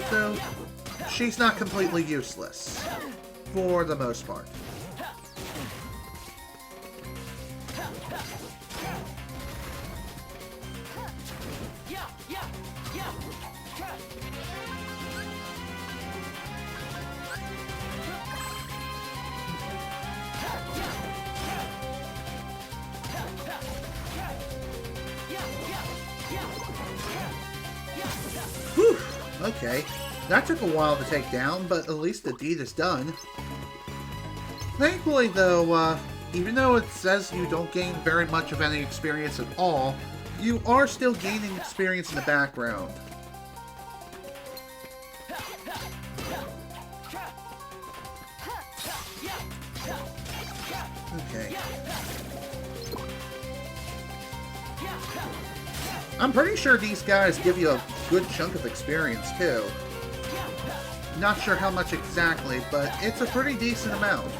So, she's not completely useless, for the most part. Whew, okay. That took a while to take down, but at least the deed is done. Thankfully, though, even though it says you don't gain very much of any experience at all, you are still gaining experience in the background. Okay. I'm pretty sure these guys give you a good chunk of experience, too. Not sure how much exactly, but it's a pretty decent amount.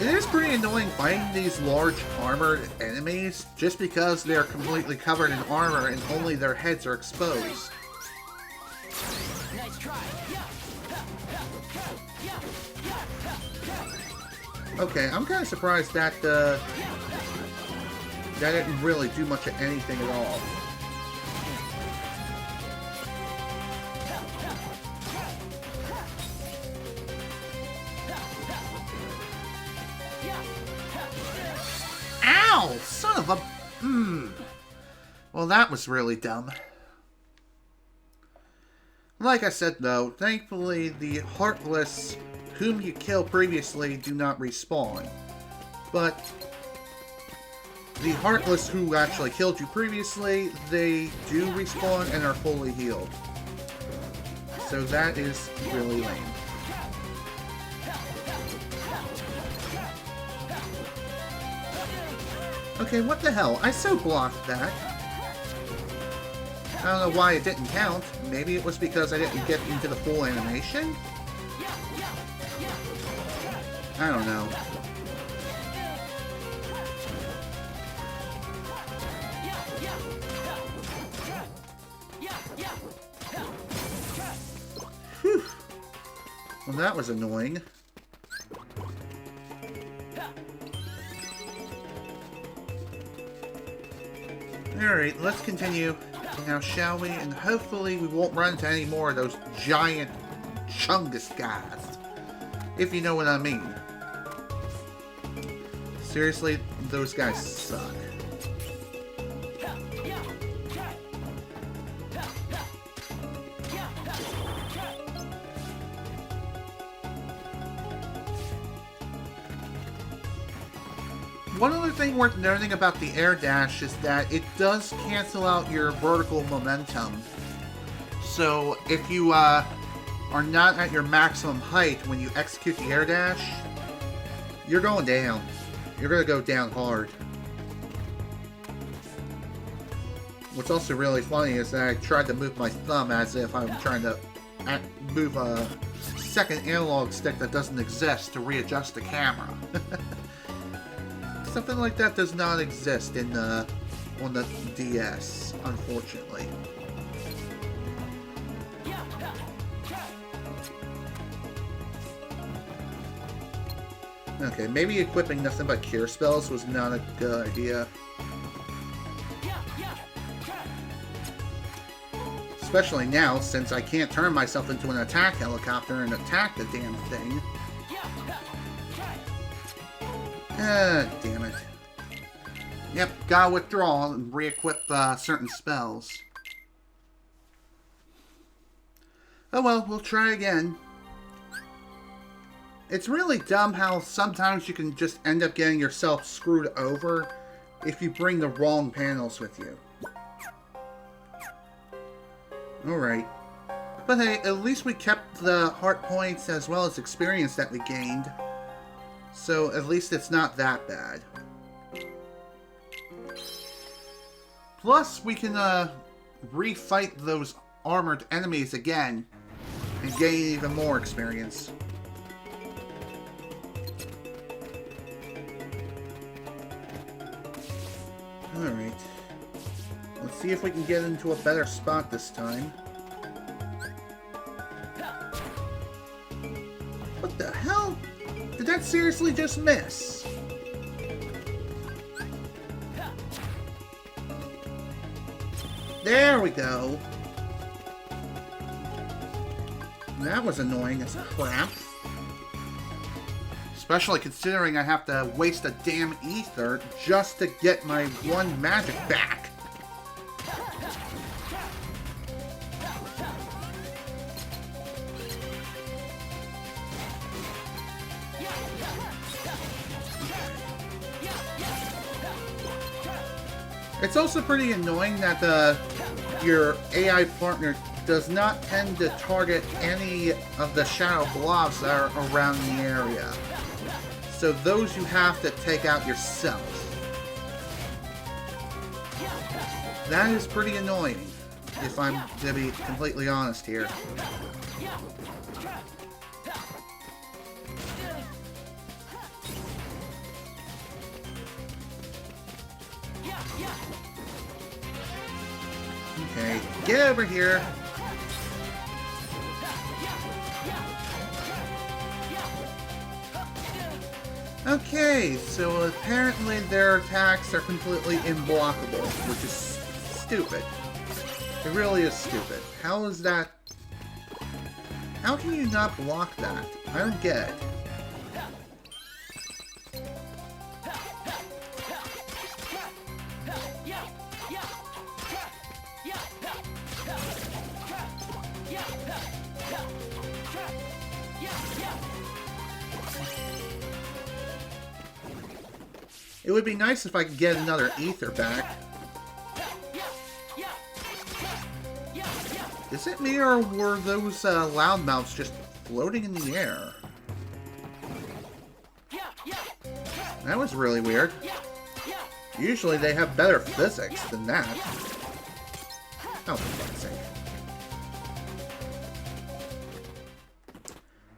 It is pretty annoying fighting these large armored enemies just because they're completely covered in armor and only their heads are exposed. Nice try. Okay, I'm kind of surprised that that didn't really do much of anything at all. Ow! Son of a... Well, that was really dumb. Like I said, though, thankfully the Heartless whom you killed previously do not respawn. But the Heartless who actually killed you previously, they do respawn and are fully healed. so that is really lame. Okay, what the hell? I so blocked that. I don't know why it didn't count. Maybe it was because I didn't get into the full animation? I don't know. Whew. Well, that was annoying. Alright, let's continue now, shall we? And hopefully we won't run into any more of those giant Chungus guys. If you know what I mean. Seriously, those guys suck. One other thing worth noting about the air dash is that it does cancel out your vertical momentum. So if you are not at your maximum height when you execute the air dash, you're going down. You're going to go down hard. What's also really funny is that I tried to move my thumb as if I'm trying to move a second analog stick that doesn't exist to readjust the camera. Something like that does not exist in on the DS, unfortunately. Okay, maybe equipping nothing but cure spells was not a good idea. Especially now, since I can't turn myself into an attack helicopter and attack the damn thing. Damn it. Yep, gotta withdraw and re-equip certain spells. Oh well, we'll try again. It's really dumb how sometimes you can just end up getting yourself screwed over if you bring the wrong panels with you. Alright. But hey, at least we kept the heart points as well as experience that we gained. So at least it's not that bad. Plus, we can refight those armored enemies again and gain even more experience. Alright. Let's see if we can get into a better spot this time. What the hell? Did that seriously just miss? There we go. That was annoying as crap. Especially considering I have to waste a damn ether just to get my one magic back. It's also pretty annoying that your AI partner does not tend to target any of the shadow blobs that are around the area. So those you have to take out yourself. That is pretty annoying, if I'm to be completely honest here. Okay, get over here. Okay, so apparently their attacks are completely imblockable, which is stupid. It really is stupid. How is that? How can you not block that? I don't get it. It would be nice if I could get another ether back. Is it me, or were those loudmouths just floating in the air? That was really weird. Usually they have better physics than that. Oh, for fuck's sake.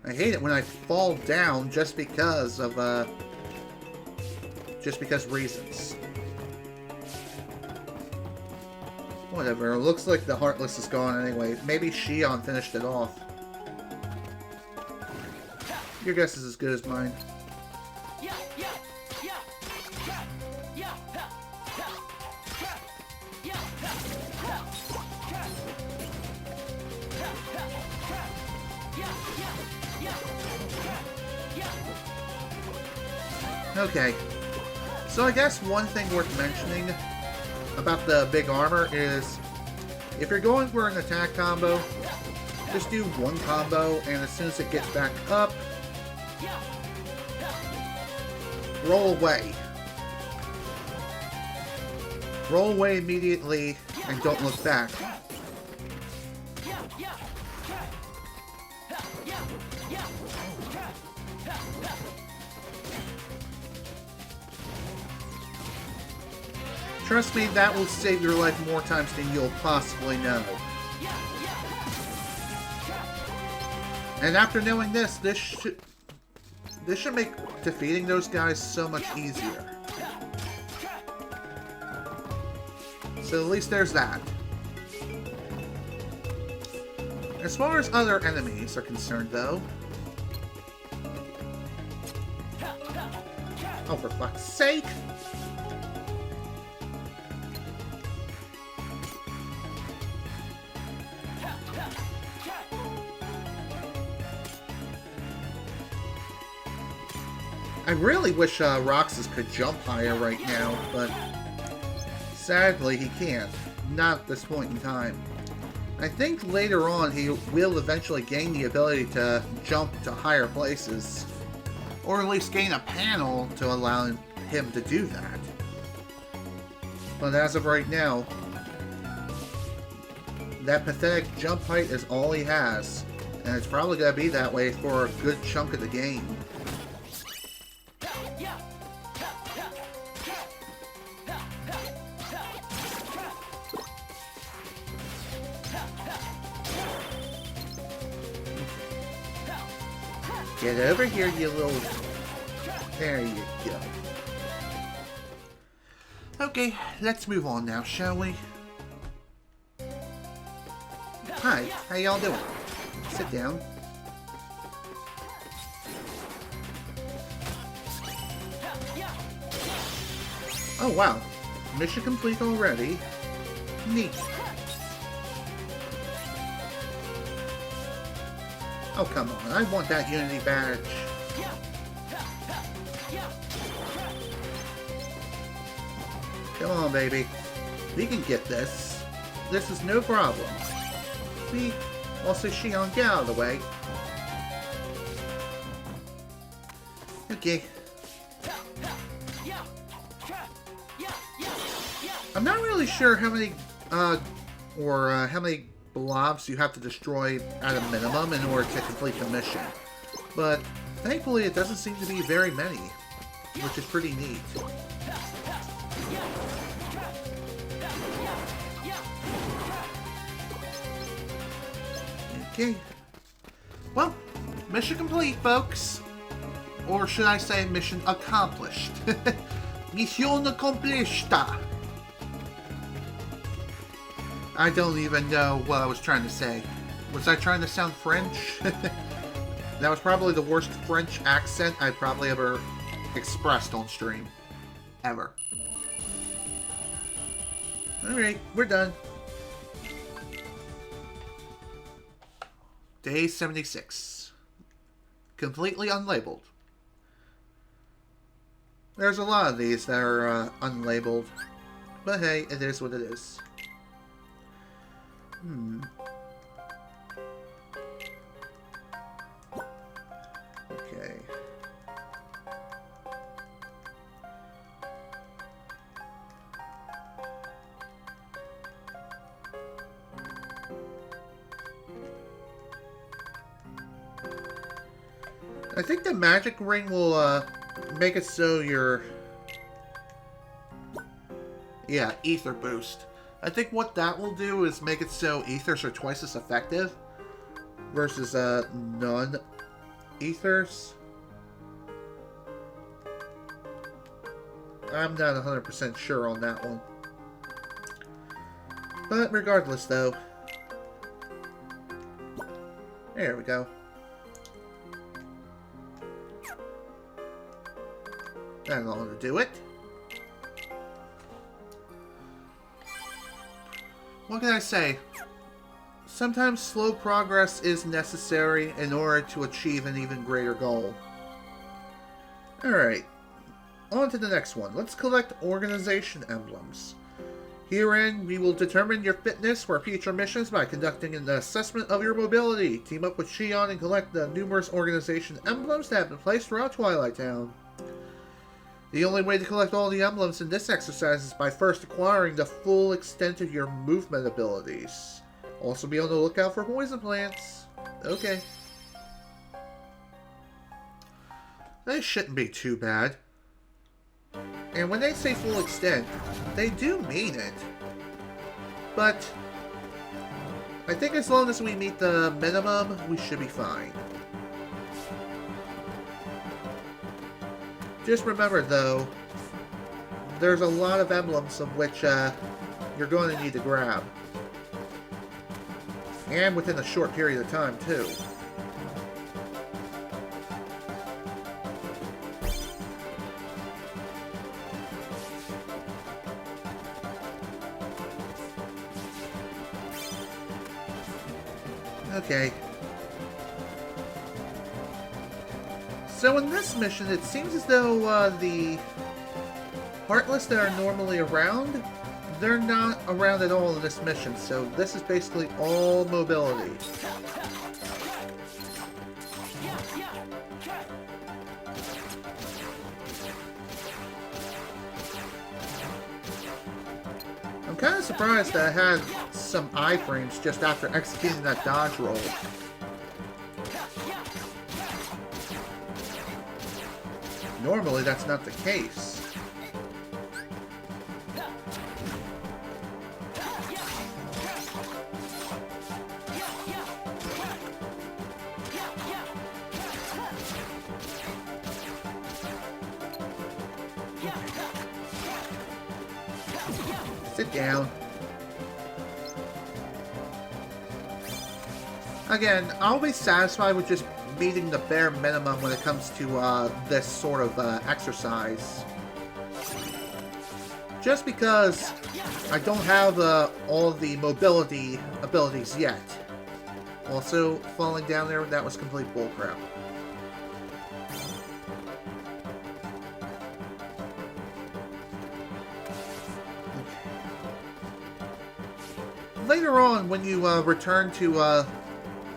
I hate it when I fall down just because of, reasons. Whatever, it looks like the Heartless is gone anyway. Maybe Xion finished it off. Your guess is as good as mine. Okay, so I guess one thing worth mentioning about the big armor is if you're going for an attack combo, just do one combo, and as soon as it gets back up, roll away. Roll away immediately and don't look back. Trust me, that will save your life more times than you'll possibly know. And after knowing this, this should make defeating those guys so much easier. So at least there's that. As far as other enemies are concerned, though... Oh, for fuck's sake! I really wish Roxas could jump higher right now, but sadly he can't. Not at this point in time. I think later on he will eventually gain the ability to jump to higher places. Or at least gain a panel to allow him to do that. But as of right now, that pathetic jump height is all he has. And it's probably going to be that way for a good chunk of the game. Get over here, you little... There you go. Okay, let's move on now, shall we? Hi, how y'all doing? Sit down. Oh, wow. Mission complete already. Neat. Oh, come on. I want that Unity badge. Come on, baby. We can get this. This is no problem. See? Also, Xion, get out of the way. Okay. I'm not really sure how many, how many blobs you have to destroy at a minimum in order to complete the mission. But thankfully it doesn't seem to be very many, which is pretty neat. Okay. Well, mission complete, folks. Or should I say mission accomplished. Mission accomplished. I don't even know what I was trying to say. Was I trying to sound French? That was probably the worst French accent I've probably ever expressed on stream. Ever. Alright, we're done. Day 76. Completely unlabeled. There's a lot of these that are unlabeled. But hey, it is what it is. Okay. I think the magic ring will make it so you're... Yeah, ether boost. I think what that will do is make it so ethers are twice as effective versus non-ethers. I'm not 100% sure on that one. But regardless, though. There we go. That'll ought to do it. What can I say? Sometimes slow progress is necessary in order to achieve an even greater goal. Alright. On to the next one. Let's collect organization emblems. Herein, we will determine your fitness for future missions by conducting an assessment of your mobility. Team up with Xion and collect the numerous organization emblems that have been placed throughout Twighlight Town. The only way to collect all the emblems in this exercise is by first acquiring the full extent of your movement abilities. Also be on the lookout for poison plants. Okay. They shouldn't be too bad. And when they say full extent, they do mean it. But I think as long as we meet the minimum, we should be fine. Just remember, though, there's a lot of emblems of which you're going to need to grab. And within a short period of time, too. Okay. So in this mission, it seems as though the Heartless that are normally around, they're not around at all in this mission. So this is basically all mobility. I'm kind of surprised that I had some iframes just after executing that dodge roll. Normally, that's not the case. Sit down. Again, I'll be satisfied with just meeting the bare minimum when it comes to this sort of exercise. Just because I don't have all of the mobility abilities yet. Also, falling down there, that was complete bullcrap. Later on, when you return to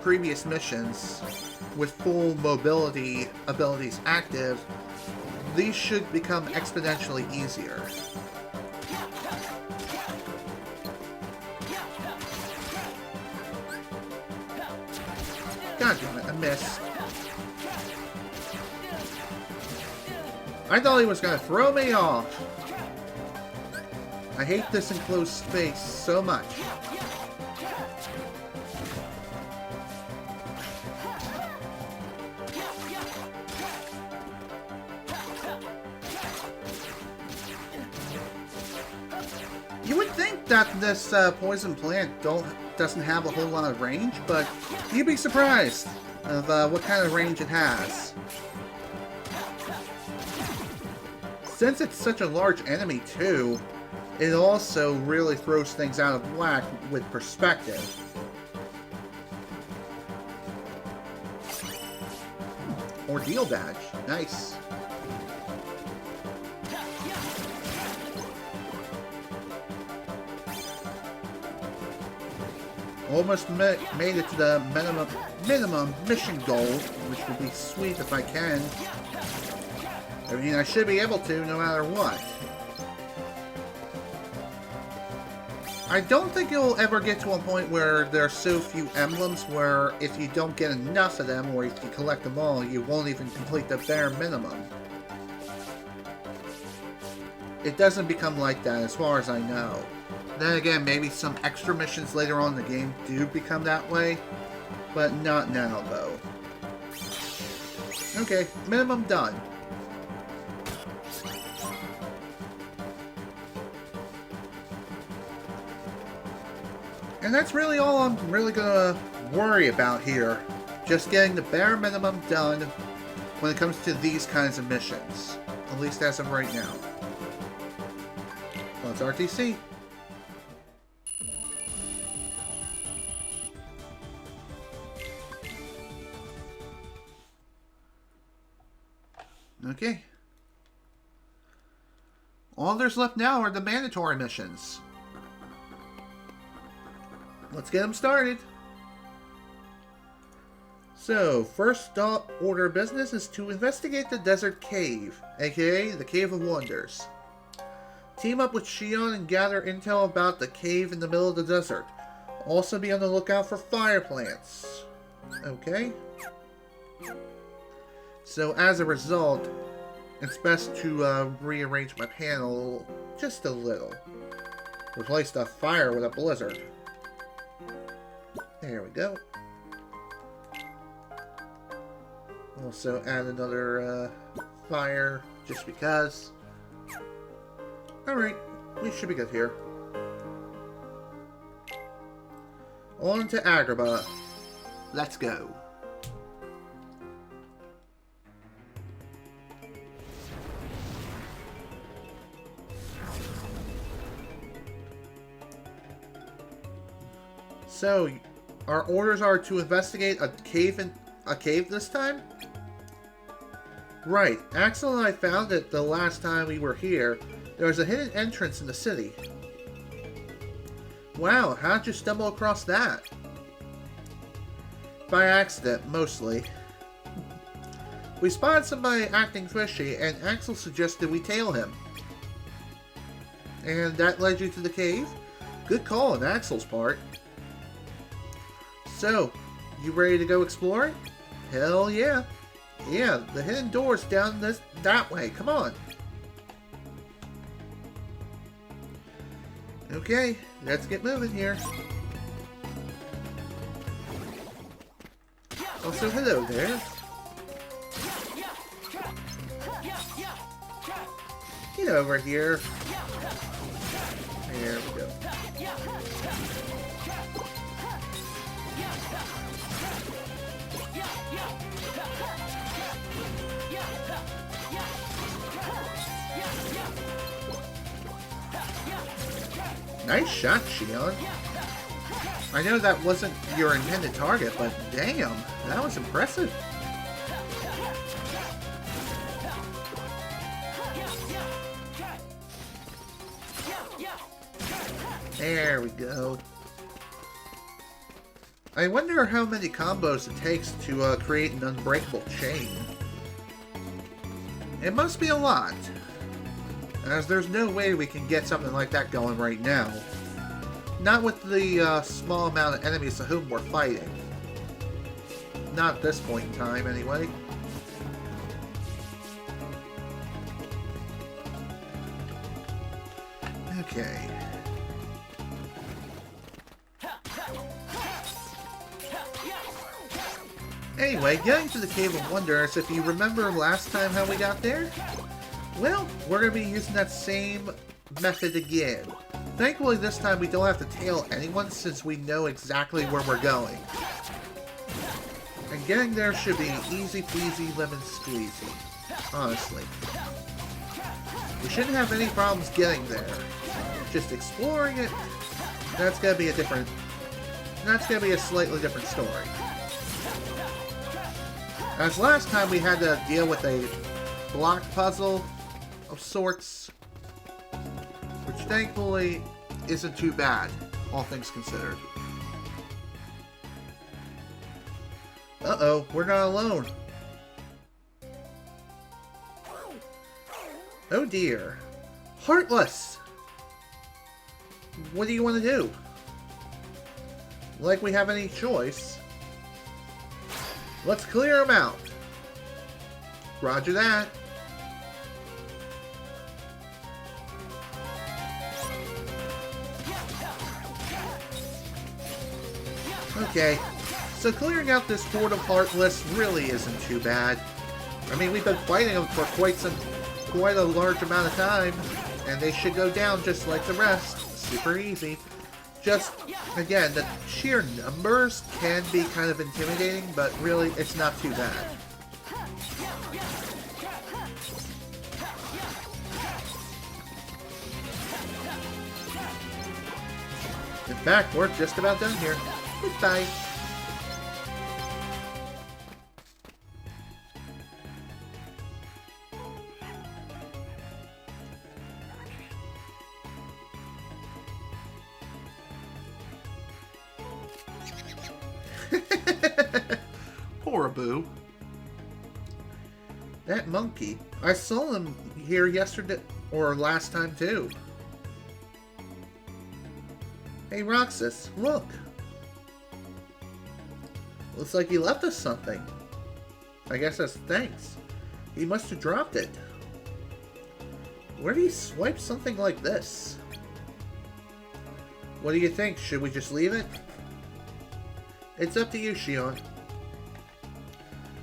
previous missions with full mobility abilities active, these should become exponentially easier. God damn it, I missed. I thought he was going to throw me off. I hate this enclosed space so much. You would think that this poison plant doesn't have a whole lot of range, but you'd be surprised of what kind of range it has. Since it's such a large enemy too, it also really throws things out of whack with perspective. Ordeal badge. Nice. Almost made it to the minimum mission goal, which would be sweet if I can. I mean, I should be able to, no matter what. I don't think you'll ever get to a point where there are so few emblems where if you don't get enough of them, or if you collect them all, you won't even complete the bare minimum. It doesn't become like that as far as I know. Then again, maybe some extra missions later on in the game do become that way, but not now though. Okay, minimum done. And that's really all I'm really gonna worry about here. Just getting the bare minimum done when it comes to these kinds of missions. At least as of right now. Well, it's RTC. Okay. All there's left now are the mandatory missions. Let's get them started. So, first order of business is to investigate the desert cave, aka the Cave of Wonders. Team up with Xion and gather intel about the cave in the middle of the desert. Also be on the lookout for fire plants. Okay. So as a result, it's best to rearrange my panel just a little. Replace the fire with a blizzard. There we go. Also add another fire, just because. Alright, we should be good here. On to Agrabah. Let's go. So, our orders are to investigate a cave this time? Right. Axel and I found it the last time we were here. There was a hidden entrance in the city. Wow, how'd you stumble across that? By accident, mostly. We spotted somebody acting fishy, and Axel suggested we tail him. And that led you to the cave? Good call on Axel's part. So, you ready to go explore it? Hell yeah. Yeah, the hidden door's down that way. Come on. Okay, let's get moving here. Also, hello there. Get over here. There we go. Nice shot, Xion. I know that wasn't your intended target, but damn, that was impressive. There we go. I wonder how many combos it takes to create an unbreakable chain. It must be a lot, as there's no way we can get something like that going right now. Not with the small amount of enemies to whom we're fighting. Not at this point in time, anyway. Okay. Anyway, getting to the Cave of Wonders, if you remember last time how we got there, well, we're going to be using that same method again. Thankfully, this time we don't have to tail anyone since we know exactly where we're going. And getting there should be easy peasy lemon squeezy, honestly. We shouldn't have any problems getting there. Just exploring it, that's going to be a slightly different story. As last time we had to deal with a block puzzle of sorts, which thankfully isn't too bad, all things considered. Uh-oh, we're not alone. Oh dear. Heartless! what do you want to do? Like we have any choice. Let's clear them out. Roger that. Okay, so clearing out this Horde of Heartless really isn't too bad. I mean, we've been fighting them for quite a large amount of time, and they should go down just like the rest. Super easy. Just, again, the sheer numbers can be kind of intimidating, but really, it's not too bad. In fact, we're just about done here. Goodbye. Poor Boo. That monkey. I saw him here yesterday, or last time too. Hey Roxas, look. Looks like he left us something. I guess that's thanks. He must have dropped it. Where did he swipe something like this? What do you think? Should we just leave it? It's up to you, Xion.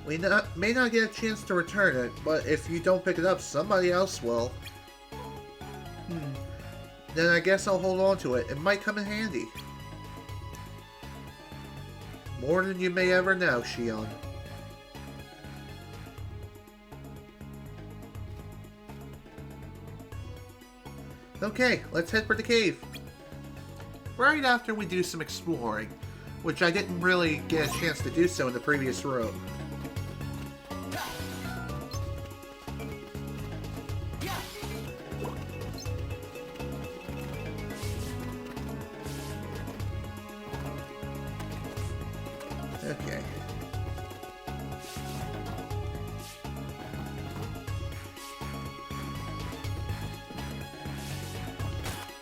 We may not get a chance to return it, but if you don't pick it up, somebody else will. Then I guess I'll hold on to it. It might come in handy. More than you may ever know, Xion. Okay, let's head for the cave. Right after we do some exploring, which I didn't really get a chance to do so in the previous room. Okay.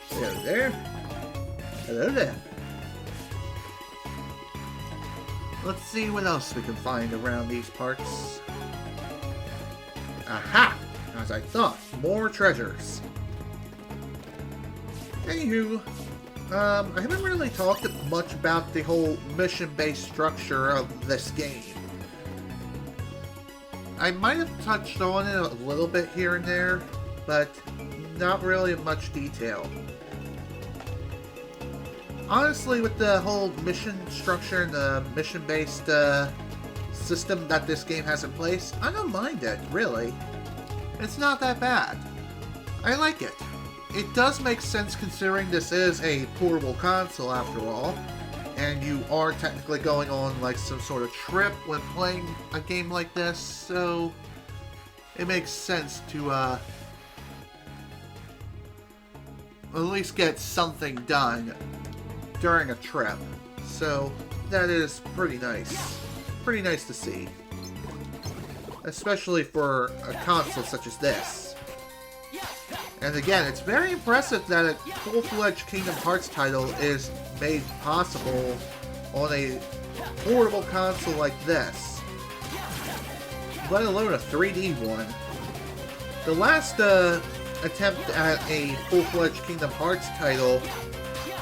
Hello there. Hello there. Let's see what else we can find around these parts. Aha! As I thought, more treasures. Anywho, I haven't really talked much about the whole mission-based structure of this game. I might have touched on it a little bit here and there, but not really in much detail. Honestly, with the whole mission structure and the mission-based system that this game has in place, I don't mind it, really. It's not that bad. I like it. It does make sense considering this is a portable console after all, and you are technically going on like some sort of trip when playing a game like this, so it makes sense to at least get something done during a trip. So that is pretty nice. Pretty nice to see. Especially for a console such as this. And again, it's very impressive that a full-fledged Kingdom Hearts title is made possible on a portable console like this. Let alone a 3D one. The last attempt at a full-fledged Kingdom Hearts title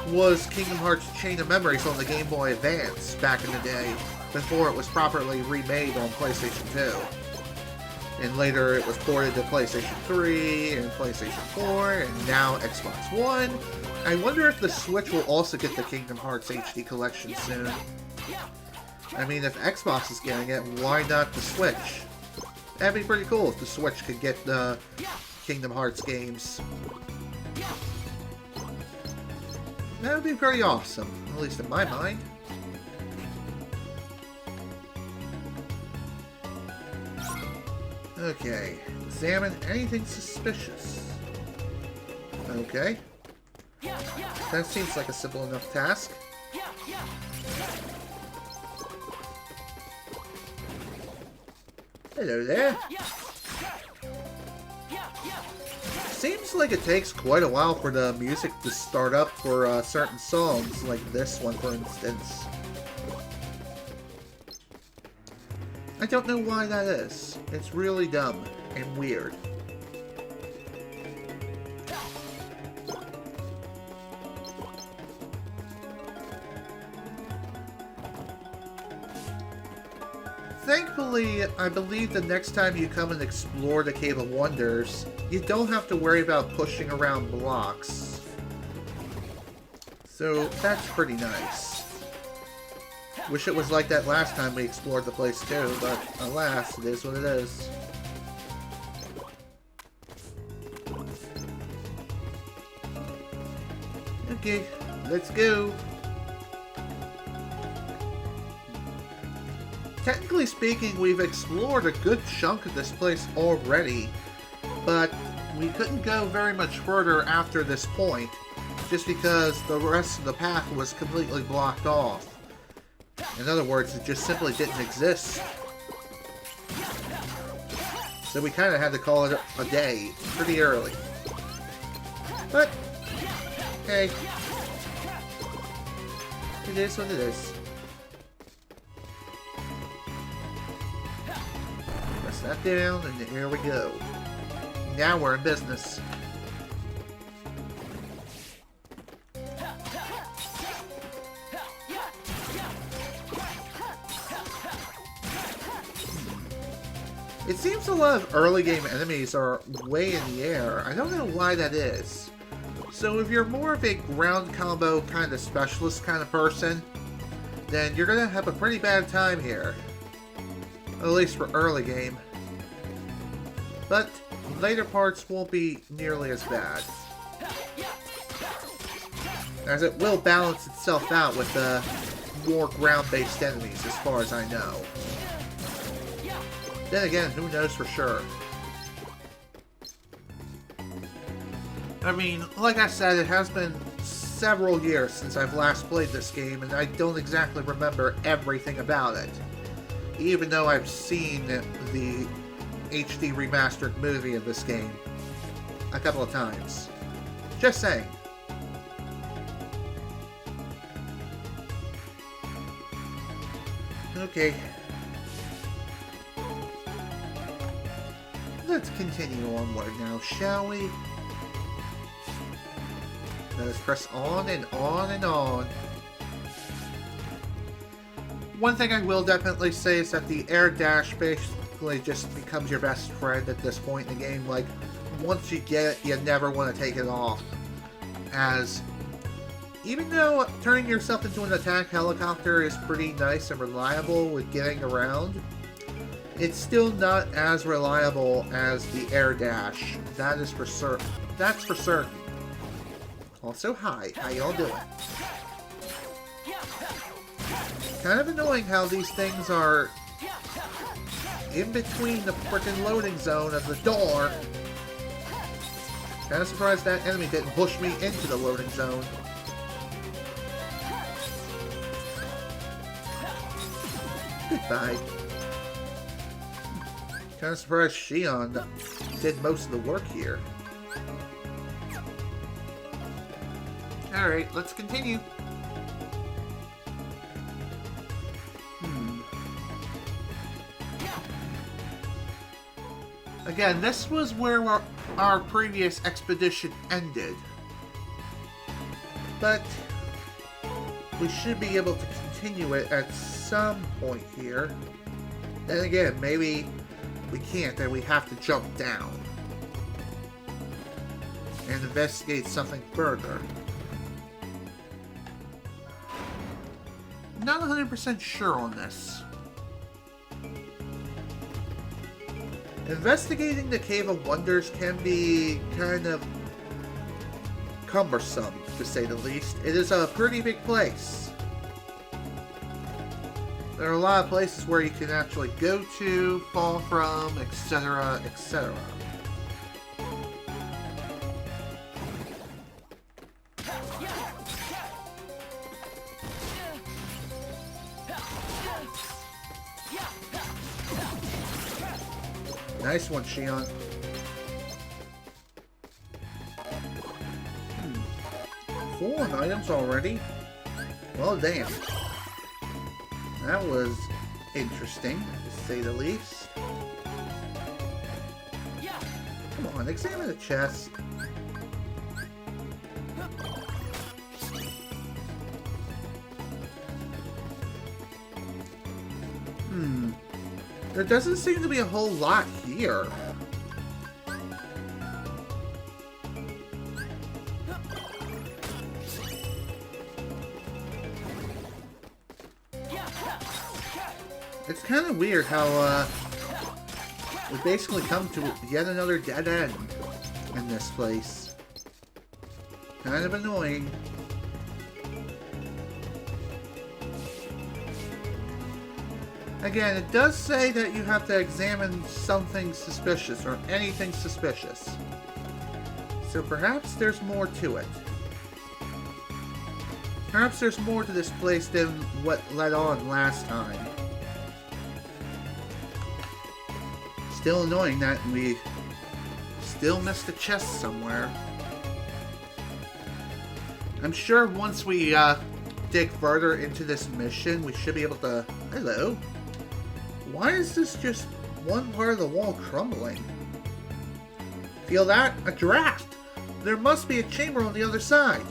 was Kingdom Hearts Chain of Memories on the Game Boy Advance back in the day, before it was properly remade on PlayStation 2. And later it was ported to PlayStation 3 and PlayStation 4 and now Xbox One. I wonder if the Switch will also get the Kingdom Hearts HD collection soon. I mean, if Xbox is getting it, why not the Switch? That'd be pretty cool if the Switch could get the Kingdom Hearts games. That would be pretty awesome, at least in my mind. Okay, examine anything suspicious. Okay. That seems like a simple enough task. Hello there. seems like it takes quite a while for the music to start up for certain songs, like this one for instance. I don't know why that is. It's really dumb and weird. Thankfully, I believe the next time you come and explore the Cave of Wonders, you don't have to worry about pushing around blocks. So that's pretty nice. Wish it was like that last time we explored the place too, but alas, it is what it is. Okay, let's go. Technically speaking, we've explored a good chunk of this place already, but we couldn't go very much further after this point, just because the rest of the path was completely blocked off. In other words, it just simply didn't exist. So we kind of had to call it a day pretty early. But, hey, it is what it is. Press that down, and here we go. Now we're in business. It seems a lot of early game enemies are way in the air. I don't know why that is. So if you're more of a ground combo kind of specialist kind of person, then you're gonna have a pretty bad time here. At least for early game. But later parts won't be nearly as bad, as it will balance itself out with the more ground-based enemies as far as I know. Then again, who knows for sure. I mean, like I said, it has been several years since I've last played this game, and I don't exactly remember everything about it. Even though I've seen the HD remastered movie of this game a couple of times. Just saying. Okay. Let's continue onward now, shall we? Let's press on and on and on. One thing I will definitely say is that the air dash basically just becomes your best friend at this point in the game. Like, once you get it, you never want to take it off. As, even though turning yourself into an attack helicopter is pretty nice and reliable with getting around, it's still not as reliable as the air dash. That is for certain. That's for certain. Also, hi. How y'all doing? Kind of annoying how these things are in between the frickin' loading zone of the door. Kind of surprised that enemy didn't push me into the loading zone. Goodbye. Kind of surprised Xion did most of the work here. Alright, let's continue. Again, this was where our previous expedition ended. But we should be able to continue it at some point here. Then again, maybe we can't, and we have to jump down and investigate something further. Not 100% sure on this. Investigating the Cave of Wonders can be kind of cumbersome, to say the least. It is a pretty big place. There are a lot of places where you can actually go to, fall from, etc., etc. Nice one, Xion. full on items already? Well, damn. That was interesting, to say the least. Come on, examine the chest. There doesn't seem to be a whole lot here. It's kind of weird how, we basically come to yet another dead end in this place. Kind of annoying. Again, it does say that you have to examine something suspicious, or anything suspicious. So perhaps there's more to it. Perhaps there's more to this place than what led on last time. Still annoying that we still missed a chest somewhere. I'm sure once we dig further into this mission, we should be able to... Hello? Why is this just one part of the wall crumbling? Feel that? A draft! There must be a chamber on the other side.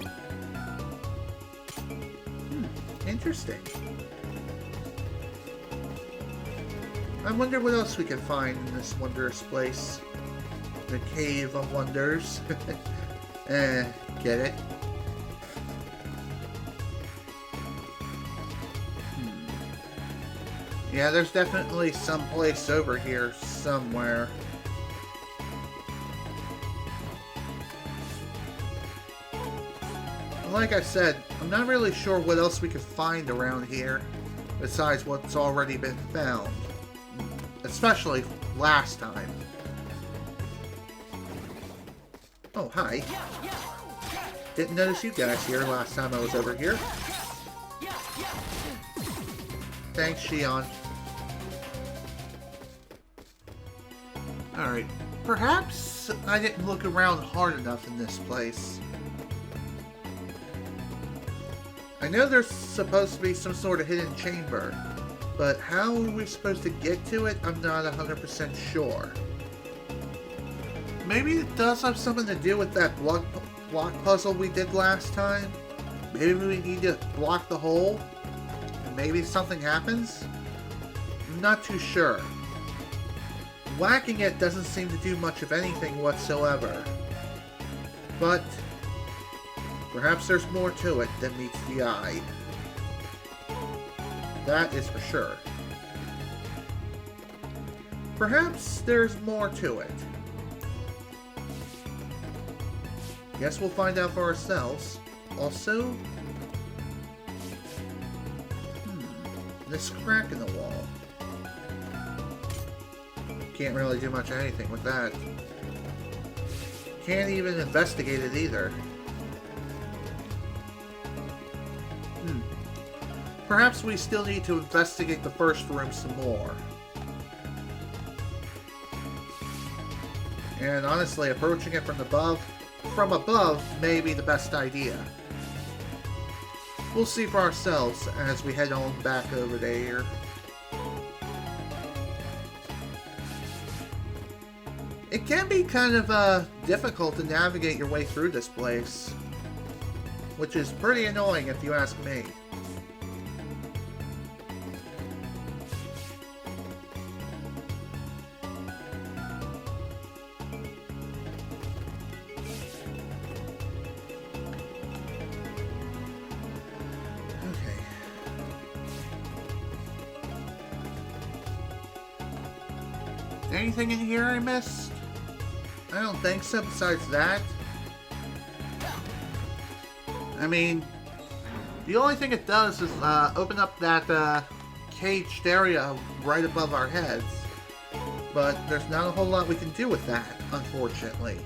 Interesting. I wonder what else we can find in this wondrous place. The Cave of Wonders. Get it? Yeah, there's definitely some place over here somewhere. Like I said, I'm not really sure what else we could find around here besides what's already been found. Especially last time. Oh, hi. Didn't notice you guys here last time I was over here. Thanks, Xion. Alright, perhaps I didn't look around hard enough in this place. I know there's supposed to be some sort of hidden chamber, but how are we supposed to get to it, I'm not 100% sure. Maybe it does have something to do with that block puzzle we did last time? Maybe we need to block the hole? And maybe something happens? I'm not too sure. Whacking it doesn't seem to do much of anything whatsoever. But perhaps there's more to it than meets the eye. That is for sure. Perhaps there's more to it. Guess we'll find out for ourselves. Also, this crack in the wall. Can't really do much of anything with that. Can't even investigate it either. Perhaps we still need to investigate the first room some more. And honestly, approaching it from above may be the best idea. We'll see for ourselves as we head on back over there. It can be kind of difficult to navigate your way through this place, which is pretty annoying if you ask me. Anything in here I missed? I don't think so, besides that. I mean, the only thing it does is open up that caged area right above our heads. But there's not a whole lot we can do with that, unfortunately.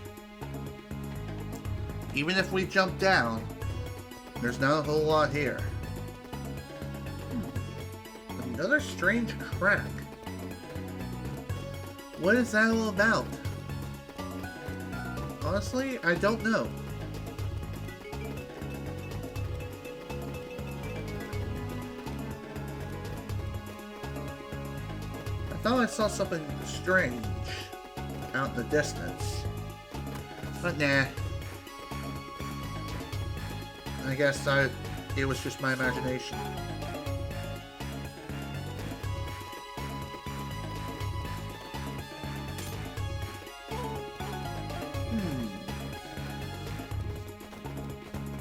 Even if we jump down, there's not a whole lot here. Another strange crack. What is that all about? Honestly, I don't know. thought I saw something strange out in the distance. But nah. I guess it was just my imagination.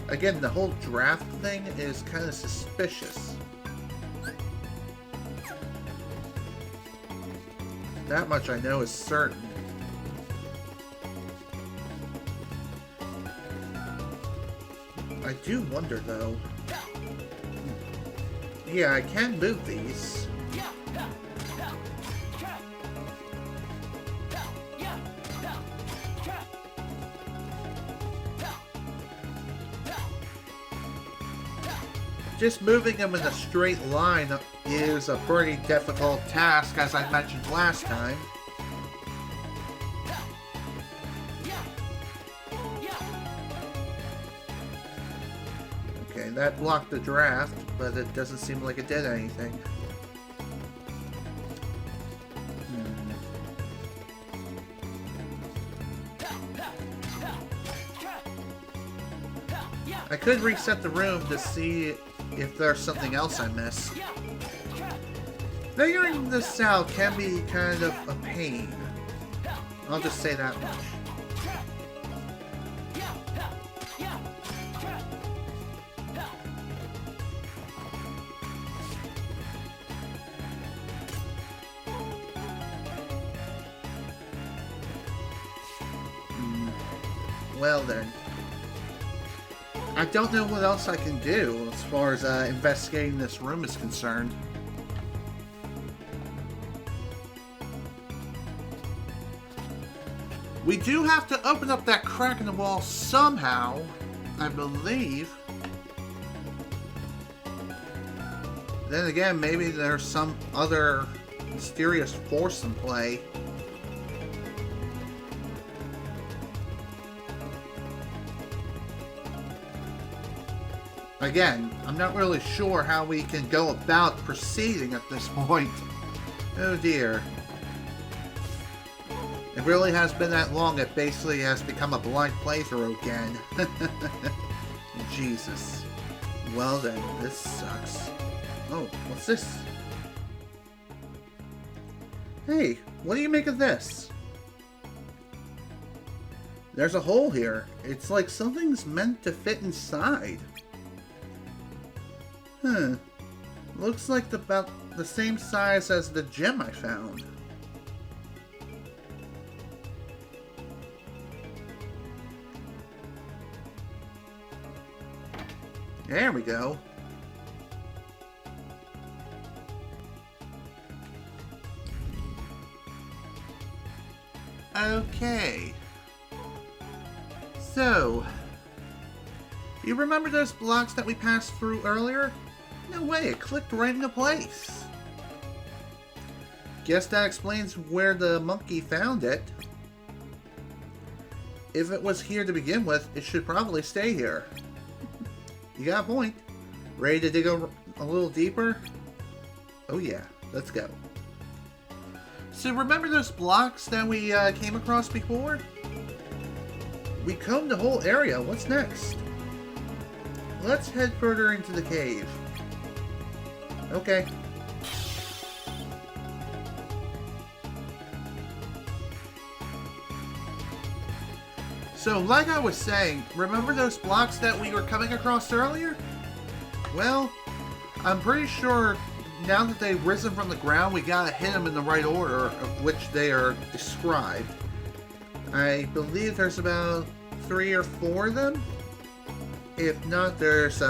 Again, the whole draft thing is kind of suspicious. That much I know is certain. I do wonder, though. Yeah, I can move these. Just moving them in a straight line is a pretty difficult task, as I mentioned last time. Okay, that blocked the draft, but it doesn't seem like it did anything. I could reset the room to see if there's something else I missed. Figuring this out can be kind of a pain. I'll just say that much. Well then. I don't know what else I can do as far as investigating this room is concerned. We do have to open up that crack in the wall somehow, I believe. Then again, maybe there's some other mysterious force in play. Again, I'm not really sure how we can go about proceeding at this point. Oh dear. It really has been that long, it basically has become a blind playthrough again. Jesus. Well then, this sucks. Oh, what's this? Hey, what do you make of this? There's a hole here. It's like something's meant to fit inside. Huh. Looks like about the same size as the gem I found. There we go. Okay. So, you remember those blocks that we passed through earlier? No way, it clicked right into place. Guess that explains where the monkey found it. If it was here to begin with, it should probably stay here. You got a point. Ready to dig a little deeper? Oh yeah, let's go. So remember those blocks that we came across before? We combed the whole area. What's next? Let's head further into the cave. Okay. So, like I was saying, remember those blocks that we were coming across earlier? Well, I'm pretty sure now that they've risen from the ground, we gotta hit them in the right order of which they are described. I believe there's about 3 or 4 of them. If not, there's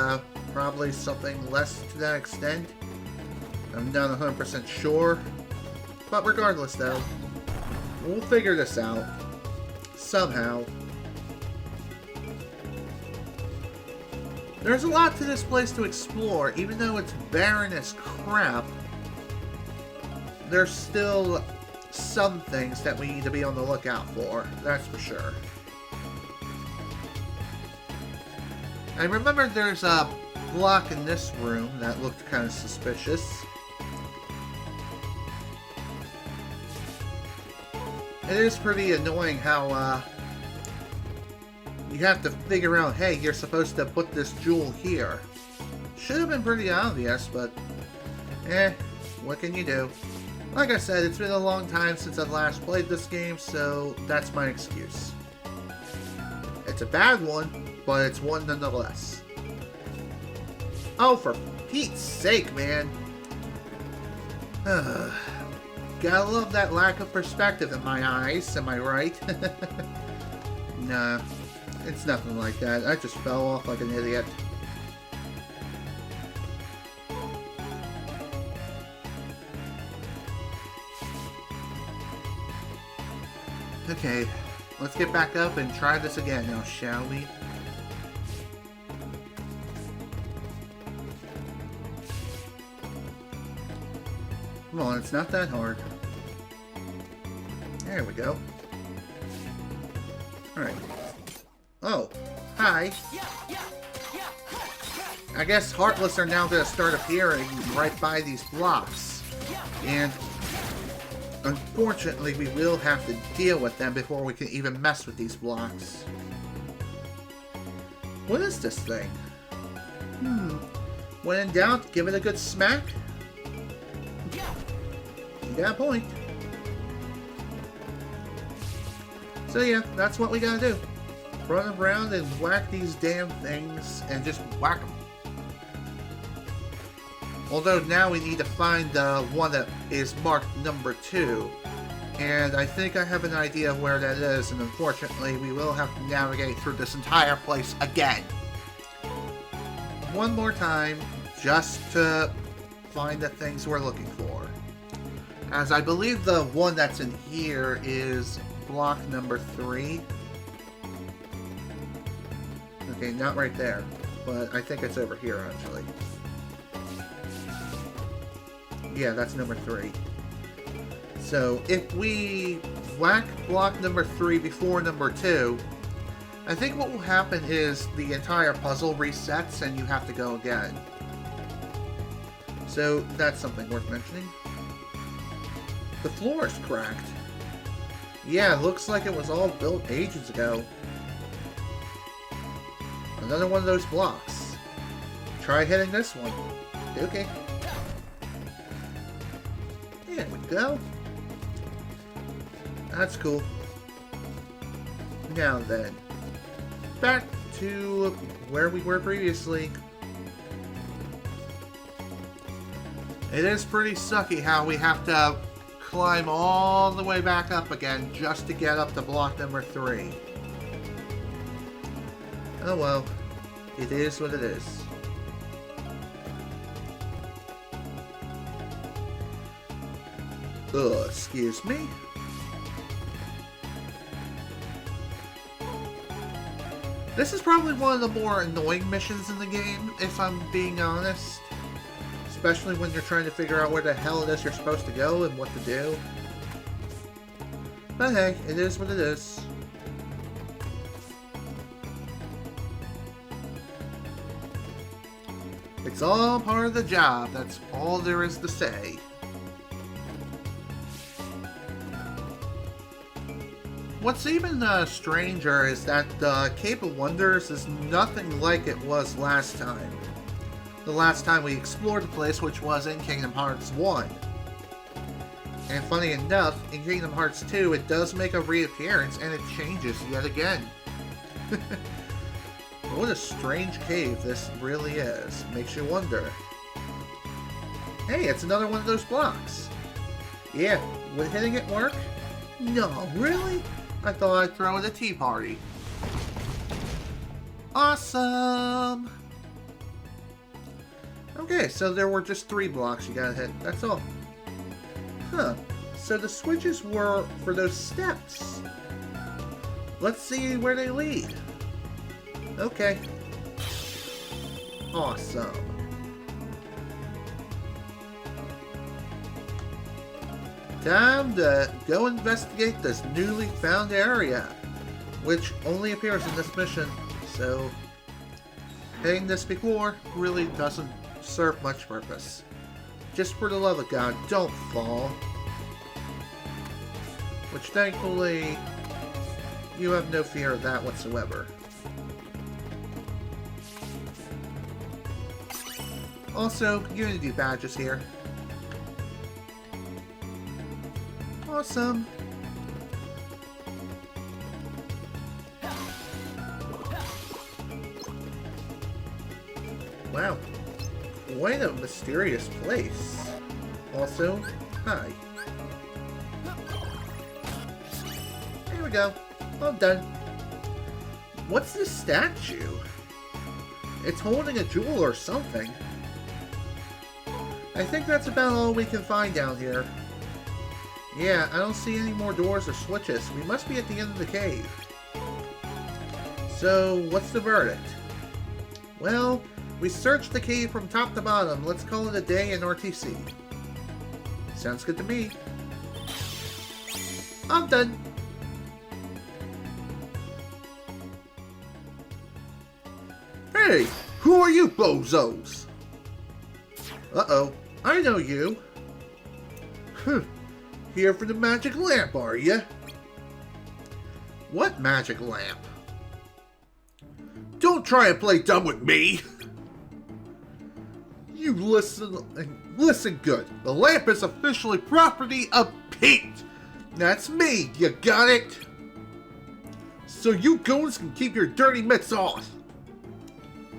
probably something less to that extent. I'm not 100% sure. But regardless though, we'll figure this out. Somehow. There's a lot to this place to explore, even though it's barren as crap. There's still some things that we need to be on the lookout for, that's for sure. I remember there's a block in this room that looked kind of suspicious. It is pretty annoying how, you have to figure out, hey, you're supposed to put this jewel here. Should have been pretty obvious, but, what can you do? Like I said, it's been a long time since I last played this game, so that's my excuse. It's a bad one, but it's one nonetheless. Oh, for Pete's sake, man. Gotta love that lack of perspective in my eyes, am I right? Nah, it's nothing like that. I just fell off like an idiot. Okay, let's get back up and try this again now, shall we? Come on, it's not that hard. There we go. Alright. Oh, hi. I guess Heartless are now going to start appearing right by these blocks. And unfortunately, we will have to deal with them before we can even mess with these blocks. What is this thing? When in doubt, give it a good smack. You got a point. So yeah, that's what we gotta do. Run around and whack these damn things and just whack them. Although now we need to find the one that is marked number 2. And I think I have an idea of where that is, and unfortunately we will have to navigate through this entire place again. One more time, just to find the things we're looking for. As I believe the one that's in here is block number 3. Okay, not right there, but I think it's over here actually. Yeah, that's number 3. So if we whack block number 3 before number 2, I think what will happen is the entire puzzle resets and you have to go again. So that's something worth mentioning. The floor is cracked. Yeah, looks like it was all built ages ago. Another one of those blocks. Try hitting this one. Okay. There we go. That's cool. Now then, back to where we were previously. It is pretty sucky how we have to climb all the way back up again just to get up to block number 3. Oh well, it is what it is. Ugh, excuse me. This is probably one of the more annoying missions in the game, if I'm being honest. Especially when you're trying to figure out where the hell it is you're supposed to go and what to do. But hey, it is what it is. It's all part of the job, that's all there is to say. What's even stranger is that Cape of Wonders is nothing like it was last time. The last time we explored the place, which was in Kingdom Hearts 1. And funny enough, in Kingdom Hearts 2, it does make a reappearance, and it changes yet again. What a strange cave this really is. Makes you wonder. Hey, it's another one of those blocks. Yeah, would hitting it work? No, really? I thought I'd throw it a tea party. Awesome! Okay, so there were just 3 blocks you gotta hit. That's all. Huh. So the switches were for those steps. Let's see where they lead. Okay. Awesome. Time to go investigate this newly found area, which only appears in this mission, so hitting this before really doesn't serve much purpose. Just for the love of God, don't fall. Which thankfully, you have no fear of that whatsoever. Also, Unity badges here. Awesome. Wow. What a mysterious place. Also, hi. There we go. All done. What's this statue? It's holding a jewel or something. I think that's about all we can find down here. Yeah, I don't see any more doors or switches. We must be at the end of the cave. So, what's the verdict? Well, we searched the cave from top to bottom. Let's call it a day in RTC. Sounds good to me. I'm done. Hey, who are you bozos? Uh-oh, I know you. Here for the magic lamp, are you? What magic lamp? Don't try and play dumb with me! You listen good. The lamp is officially property of Pete! That's me, you got it? So you goons can keep your dirty mitts off!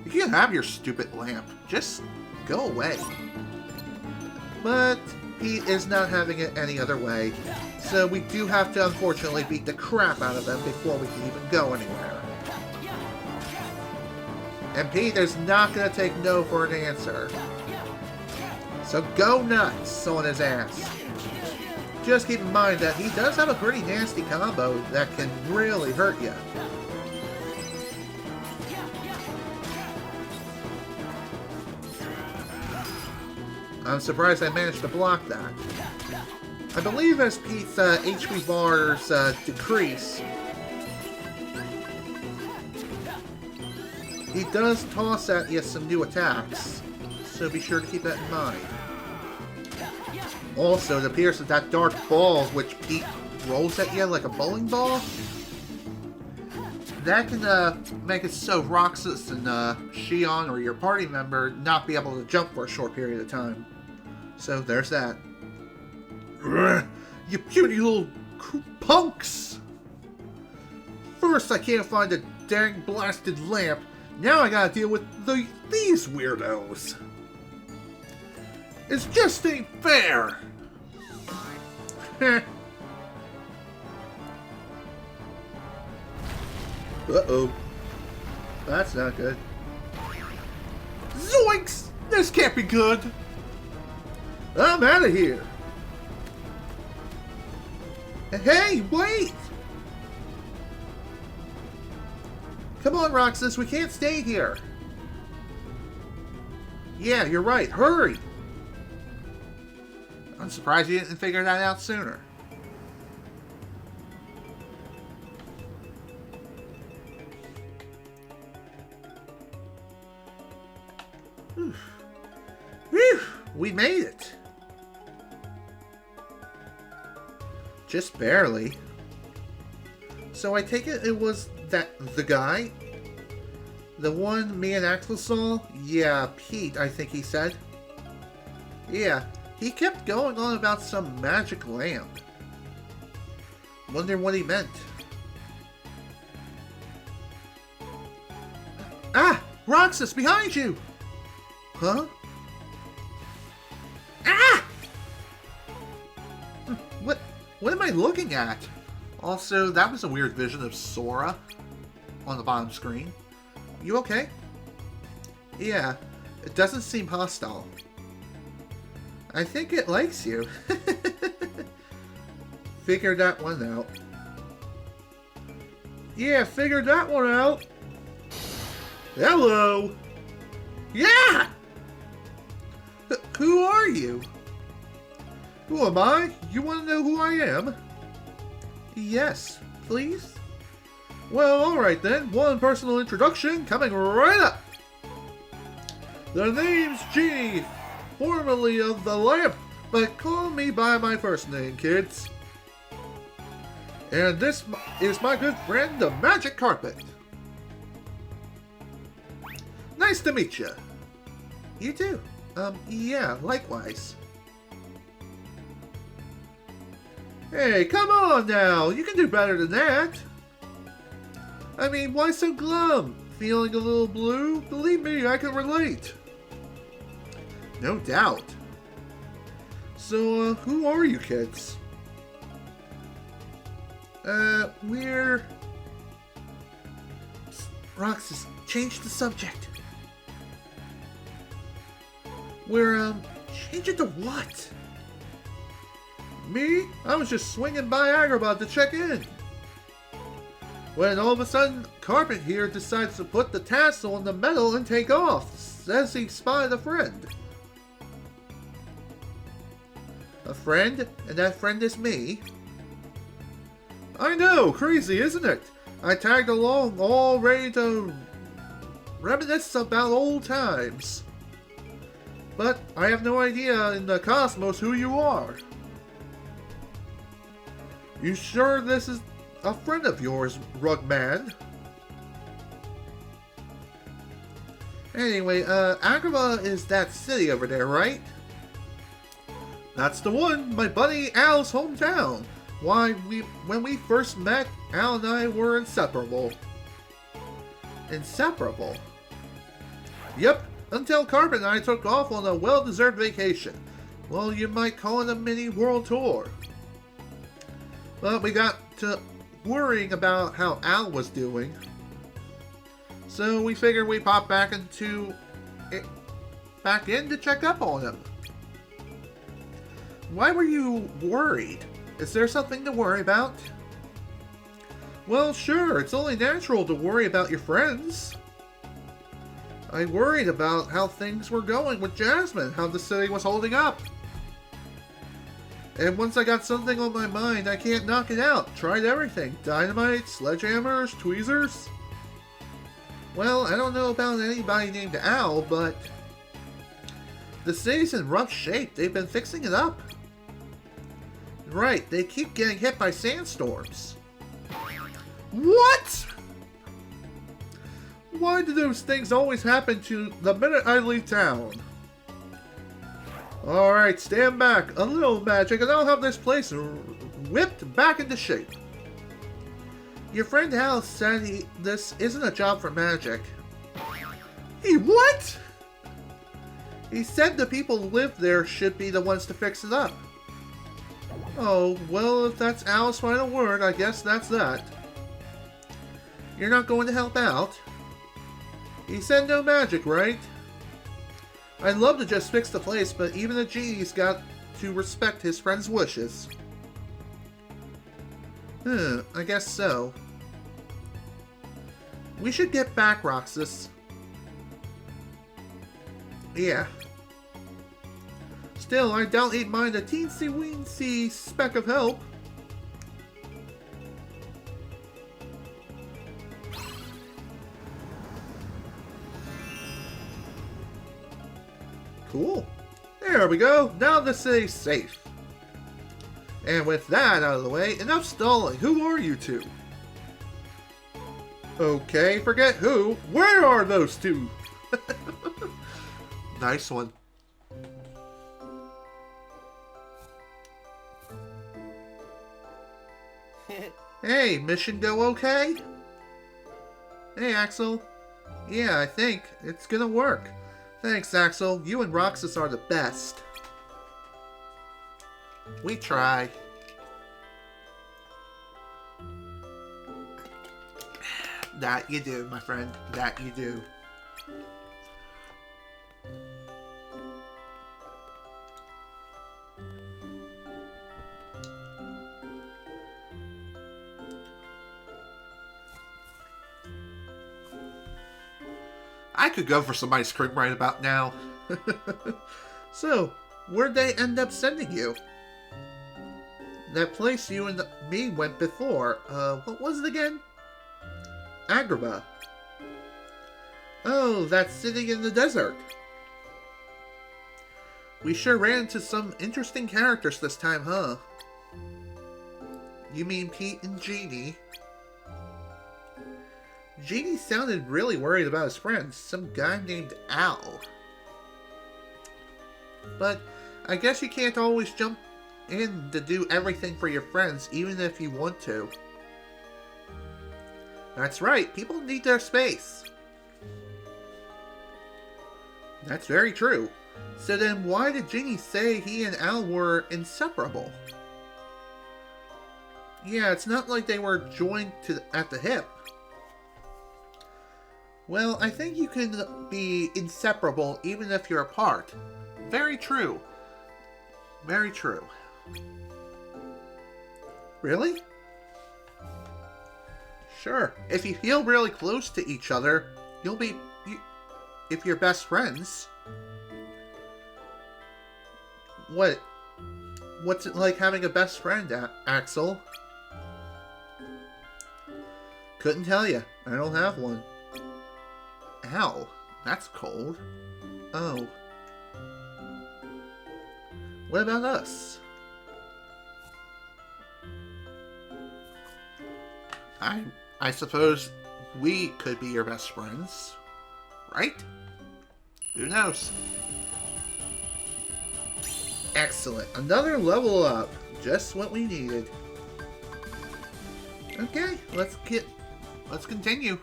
You can't have your stupid lamp. Just go away. But Pete is not having it any other way, so we do have to unfortunately beat the crap out of them before we can even go anywhere. And Pete is not going to take no for an answer. So go nuts on his ass. Just keep in mind that he does have a pretty nasty combo that can really hurt you. I'm surprised I managed to block that. I believe as Pete's HP bars decrease, he does toss at you some new attacks, so be sure to keep that in mind. Also, it appears that dark ball which Pete rolls at you like a bowling ball, that can make it so Roxas and Xion or your party member not be able to jump for a short period of time. So there's that. You puny little punks! First I can't find a dang blasted lamp, now I gotta deal with these weirdos. It just ain't fair! Uh-oh. That's not good. Zoinks! This can't be good! I'm out of here! Hey, wait! Come on, Roxas, we can't stay here. Yeah, you're right. Hurry! I'm surprised you didn't figure that out sooner. Whew. Whew. We made it. Just barely. So I take it was the guy? The one me and Axel saw? Yeah, Pete, I think he said. Yeah, he kept going on about some magic lamp. Wonder what he meant. Ah! Roxas, behind you! Huh? Ah! What am I looking at? Also, that was a weird vision of Sora on the bottom screen. You okay? Yeah, it doesn't seem hostile. I think it likes you. Figured that one out. Yeah, figured that one out. Hello! Yeah! Who are you? Who am I? You want to know who I am? Yes, please? Well, alright then. One personal introduction coming right up. The name's Genie, formerly of the Lamp, but call me by my first name, kids. And this is my good friend, the Magic Carpet. Nice to meet you. You too. Yeah, likewise. Hey, come on now! You can do better than that! I mean, why so glum? Feeling a little blue? Believe me, I can relate. No doubt. So, who are you kids? We're... Roxas, change the subject. We're, change it to what? Me? I was just swinging by Agrabah to check in. When all of a sudden, Carpet here decides to put the tassel in the metal and take off. Says he spied a friend. A friend? And that friend is me? I know, crazy, isn't it? I tagged along all ready to reminisce about old times. But I have no idea in the cosmos who you are. You sure this is a friend of yours, Rugman? Anyway, Agrabah is that city over there, right? That's the one, my buddy Al's hometown. Why, when we first met, Al and I were inseparable. Inseparable? Yep, until Carpet and I took off on a well-deserved vacation. Well, you might call it a mini world tour. But we got to worrying about how Al was doing. So we figured we'd pop back in to check up on him. Why were you worried? Is there something to worry about? Well, sure, it's only natural to worry about your friends. I worried about how things were going with Jasmine, how the city was holding up. And once I got something on my mind, I can't knock it out. Tried everything. Dynamite, sledgehammers, tweezers. Well, I don't know about anybody named Al, but the city's in rough shape. They've been fixing it up. Right, they keep getting hit by sandstorms. What? Why do those things always happen to the minute I leave town? Alright, stand back. A little magic and I'll have this place whipped back into shape. Your friend Al said this isn't a job for magic. He what? He said the people who live there should be the ones to fix it up. Oh, well, if that's Al's final word, I guess that's that. You're not going to help out? He said no magic, right? I'd love to just fix the place, but even a genie's got to respect his friend's wishes. I guess so. We should get back, Roxas. Yeah. Still, I doubt he'd mind a teensy-weensy speck of help. Cool. There we go. Now the city's safe. And with that out of the way, enough stalling. Who are you two? Okay, forget who. Where are those two? Nice one. Hey, mission go okay? Hey, Axel. Yeah, I think it's gonna work. Thanks, Axel. You and Roxas are the best. We try. That you do, my friend. That you do. I could go for some ice cream right about now. So, where'd they end up sending you? That place you and me went before. What was it again? Agrabah. Oh, that city in the desert. We sure ran into some interesting characters this time, huh? You mean Pete and Jeannie? Jeannie sounded really worried about his friends, some guy named Al. But I guess you can't always jump in to do everything for your friends, even if you want to. That's right, people need their space. That's very true. So then why did Jeannie say he and Al were inseparable? Yeah, it's not like they were joined at the hip. Well, I think you can be inseparable even if you're apart. Very true. Very true. Really? Sure. If you feel really close to each other, if you're best friends. What's it like having a best friend, Axel? Couldn't tell you. I don't have one. Ow, that's cold. Oh. What about us? I suppose we could be your best friends, right? Who knows? Excellent. Another level up. Just what we needed. Okay, let's continue.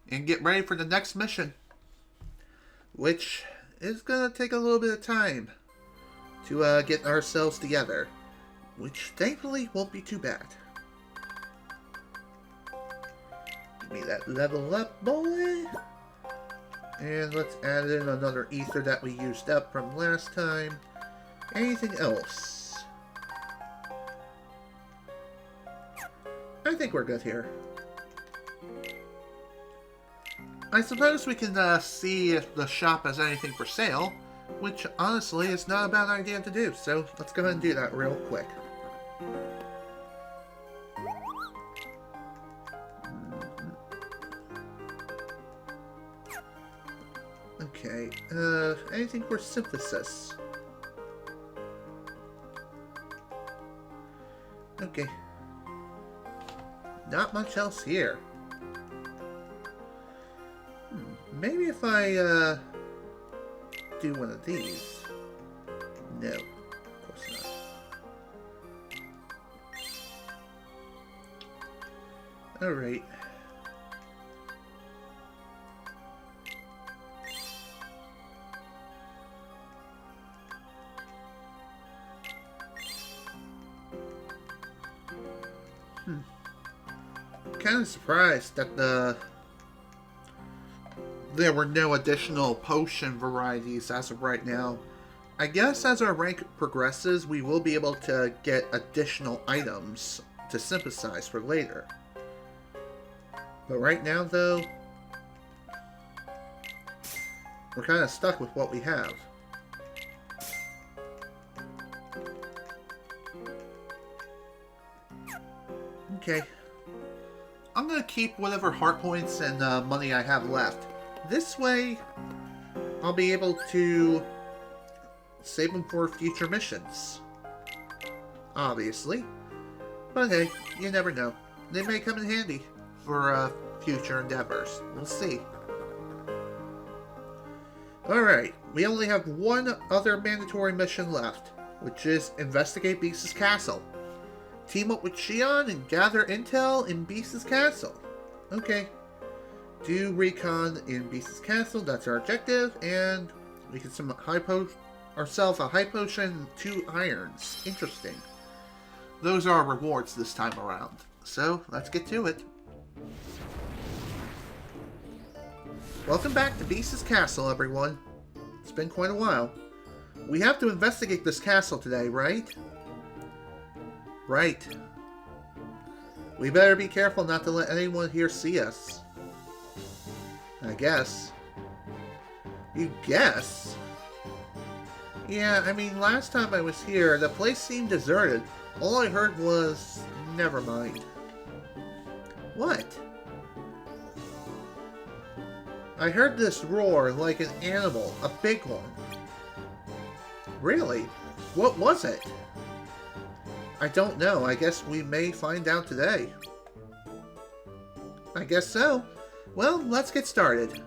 And get ready for the next mission. Which is gonna take a little bit of time to get ourselves together. Which thankfully won't be too bad. Give me that level up, boy. And let's add in another ether that we used up from last time. Anything else? I think we're good here. I suppose we can see if the shop has anything for sale, which honestly is not a bad idea to do, so let's go ahead and do that real quick. Okay, anything for synthesis? Okay. Not much else here. Maybe if I, do one of these. No, of course not. Alright. Kind of surprised that there were no additional potion varieties as of right now. I guess as our rank progresses, we will be able to get additional items to synthesize for later. But right now, though, we're kind of stuck with what we have. Okay. I'm going to keep whatever heart points and money I have left. This way, I'll be able to save them for future missions. Obviously. But hey, you never know. They may come in handy for future endeavors. We'll see. Alright, we only have one other mandatory mission left, which is investigate Beast's Castle. Team up with Xion and gather intel in Beast's Castle. Okay. Do recon in Beast's Castle, that's our objective, and we can summon ourselves a high potion and 2 irons. Interesting. Those are our rewards this time around. So, let's get to it. Welcome back to Beast's Castle, everyone. It's been quite a while. We have to investigate this castle today, right? Right. We better be careful not to let anyone here see us. I guess. You guess? Yeah, I mean, last time I was here, the place seemed deserted. All I heard was, never mind. What? I heard this roar like an animal, a big one. Really? What was it? I don't know. I guess we may find out today. I guess so. Well, let's get started.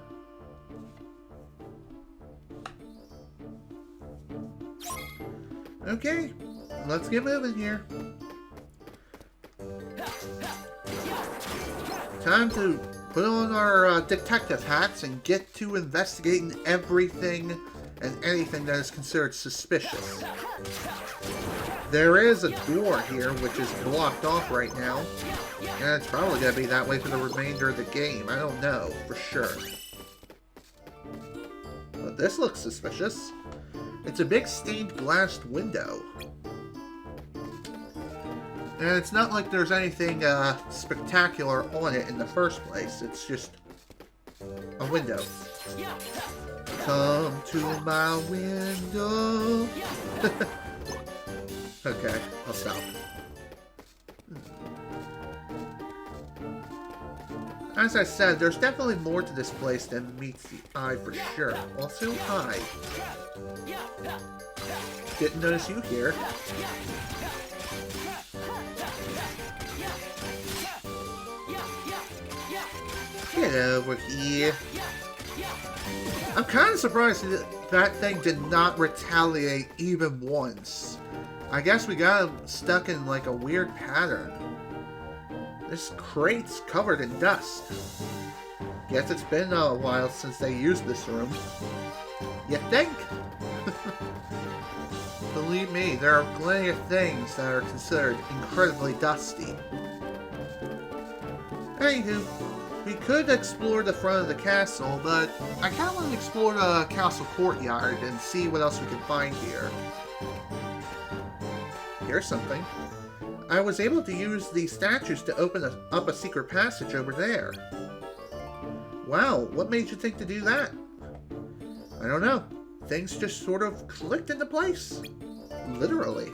Okay, let's get moving here. Time to put on our detective hats and get to investigating everything and anything that is considered suspicious. There is a door here which is blocked off right now, and it's probably going to be that way for the remainder of the game. I don't know for sure. But this looks suspicious. It's a big stained glass window. And it's not like there's anything spectacular on it in the first place. It's just a window. Come to my window. Okay, I'll stop. As I said, there's definitely more to this place than meets the eye for sure. Also, hi. Didn't notice you here. Get over here. I'm kind of surprised that thing did not retaliate even once. I guess we got him stuck in like a weird pattern. This crate's covered in dust. Guess it's been a while since they used this room. You think? Believe me, there are plenty of things that are considered incredibly dusty. Anywho, we could explore the front of the castle, but I kind of want to explore the castle courtyard and see what else we can find here. Here's something. I was able to use these statues to open up a secret passage over there. Wow, what made you think to do that? I don't know. Things just sort of clicked into place. Literally.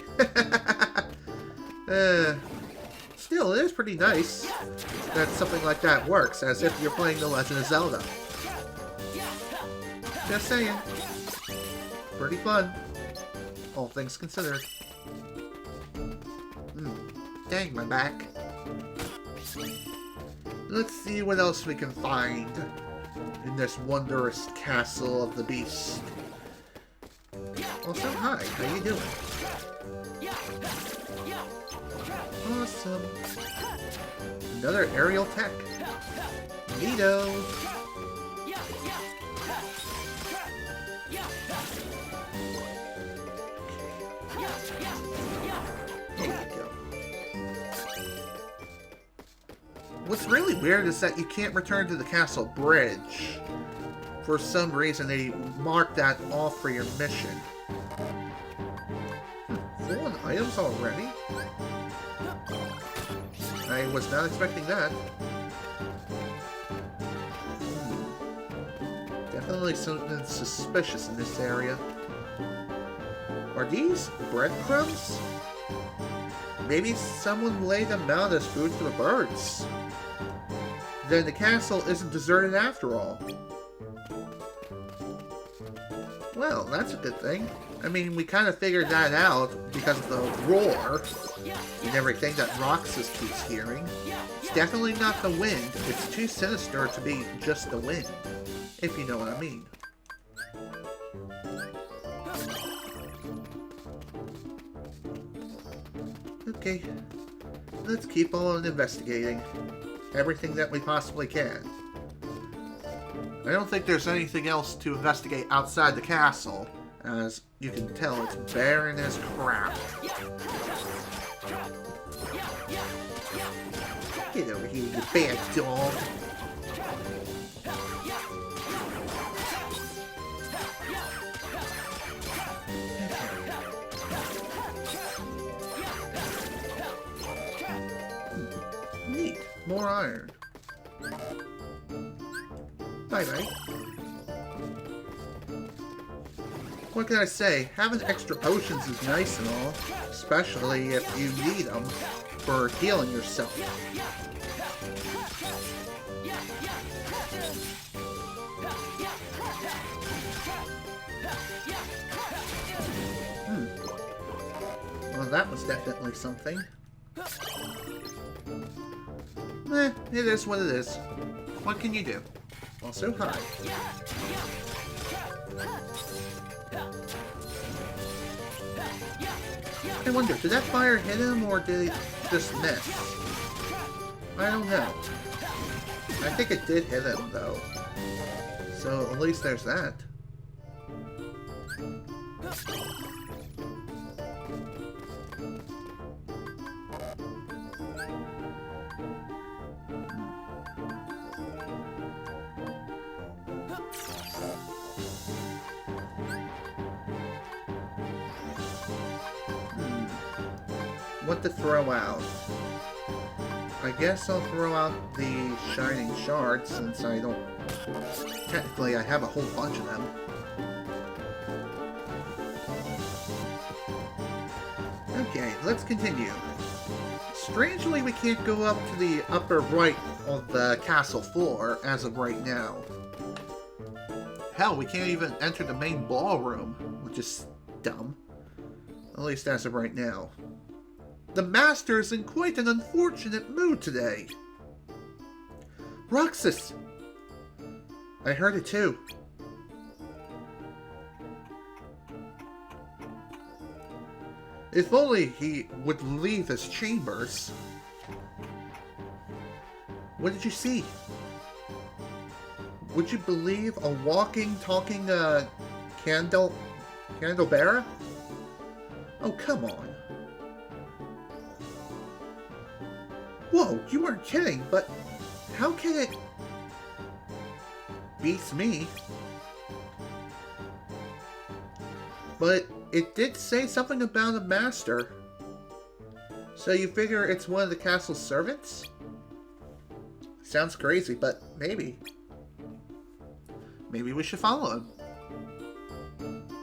Still, it is pretty nice that something like that works, as if you're playing The Legend of Zelda. Just saying. Pretty fun. All things considered. Dang, my back. Let's see what else we can find in this wondrous castle of the beast. Also, hi, how you doing? Awesome. Another aerial tech. Neato. There you go. What's really weird is that you can't return to the castle bridge. For some reason, they marked that off for your mission. Full on items already? I was not expecting that. Definitely something suspicious in this area. Are these breadcrumbs? Maybe someone laid them out as food for the birds. Then the castle isn't deserted after all. Well, that's a good thing. I mean, we kind of figured that out because of the roar and everything that Roxas keeps hearing. It's definitely not the wind. It's too sinister to be just the wind, if you know what I mean. Okay, let's keep on investigating everything that we possibly can. I don't think there's anything else to investigate outside the castle. As you can tell, it's barren as crap. Get over here, you bad dog. Neat. More iron. Bye-bye. What can I say? Having extra potions is nice and all, especially if you need them for healing yourself. Well, that was definitely something. Eh, it is what it is. What can you do? Also, hi. I wonder, did that fire hit him or did it just miss? I don't know. I think it did hit him though. So at least there's that. What to throw out? I guess I'll throw out the shining shards since I don't... Technically, I have a whole bunch of them. Okay, let's continue. Strangely, we can't go up to the upper right of the castle floor as of right now. Hell, we can't even enter the main ballroom, which is dumb. At least as of right now. The Master is in quite an unfortunate mood today. Roxas! I heard it too. If only he would leave his chambers. What did you see? Would you believe a walking, talking, candle bearer? Oh, come on. Whoa, you weren't kidding, but how can it... Beats me. But it did say something about a master. So you figure it's one of the castle's servants? Sounds crazy, but maybe. Maybe we should follow him.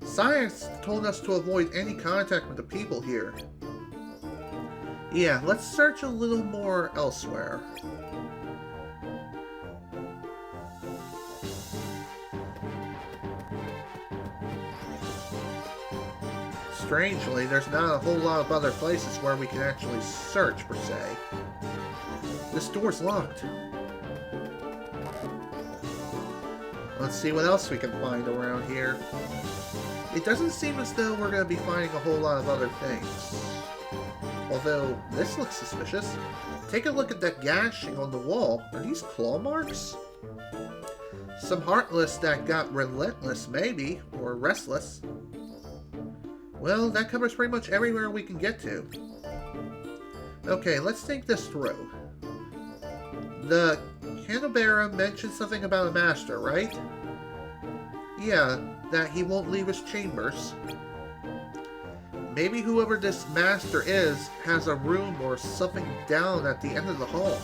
Science told us to avoid any contact with the people here. Yeah, let's search a little more elsewhere. Strangely, there's not a whole lot of other places where we can actually search, per se. This door's locked. Let's see what else we can find around here. It doesn't seem as though we're going to be finding a whole lot of other things. Although, this looks suspicious. Take a look at that gashing on the wall. Are these claw marks? Some heartless that got relentless, maybe. Or restless. Well, that covers pretty much everywhere we can get to. Okay, let's think this through. The Candlebearer mentioned something about a master, right? Yeah, that he won't leave his chambers. Maybe whoever this master is has a room or something down at the end of the hall.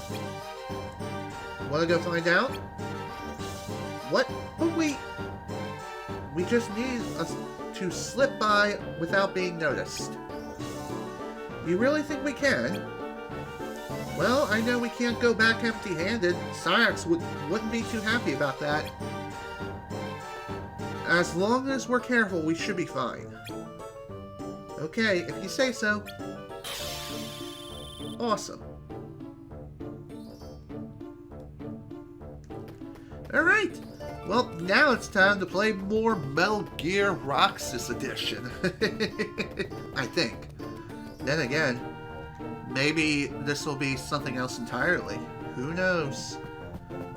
Wanna go find out? What? But we just need us to slip by without being noticed. You really think we can? Well, I know we can't go back empty-handed. Science wouldn't be too happy about that. As long as we're careful, we should be fine. Okay, if you say so. Awesome. Alright. Well, now it's time to play more Metal Gear Roxas Edition. I think. Then again, maybe this will be something else entirely. Who knows?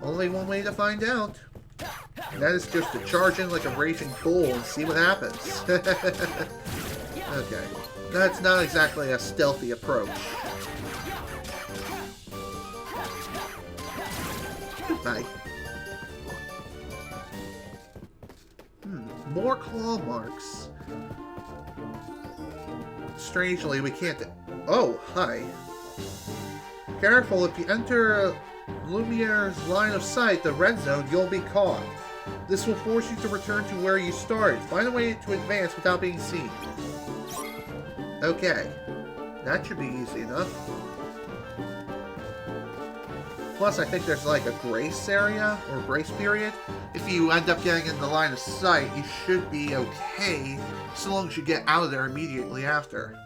Only one way to find out. And that is just to charge in like a raging bull and see what happens. Okay. That's not exactly a stealthy approach. Goodbye. More claw marks. Strangely, we can't... Oh, hi. Careful, if you enter Lumiere's line of sight, the red zone, you'll be caught. This will force you to return to where you started. Find a way to advance without being seen. Okay. That should be easy enough. Plus, I think there's like a grace area or grace period. If you end up getting in the line of sight, you should be okay, so long as you get out of there immediately after.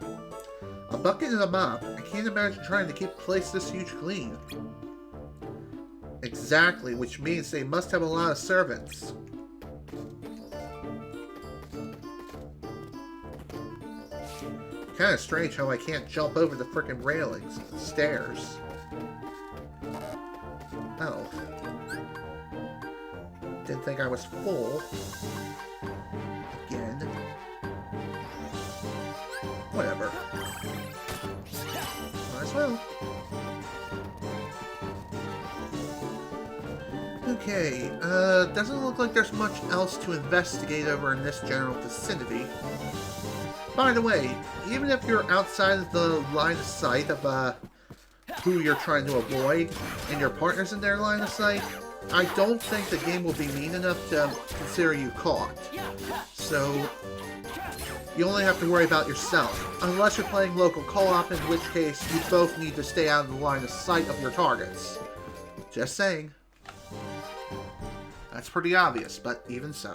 A bucket and a mop. I can't imagine trying to keep a place this huge clean. Exactly, which means they must have a lot of servants. Kinda strange how I can't jump over the frickin' railings and the stairs. Oh. Didn't think I was full. Again. Whatever. Might as well. Okay, doesn't look like there's much else to investigate over in this general vicinity. By the way, even if you're outside of the line of sight of, who you're trying to avoid, and your partner's in their line of sight, I don't think the game will be mean enough to consider you caught. So, you only have to worry about yourself, unless you're playing local co-op, in which case you both need to stay out of the line of sight of your targets. Just saying. That's pretty obvious, but even so.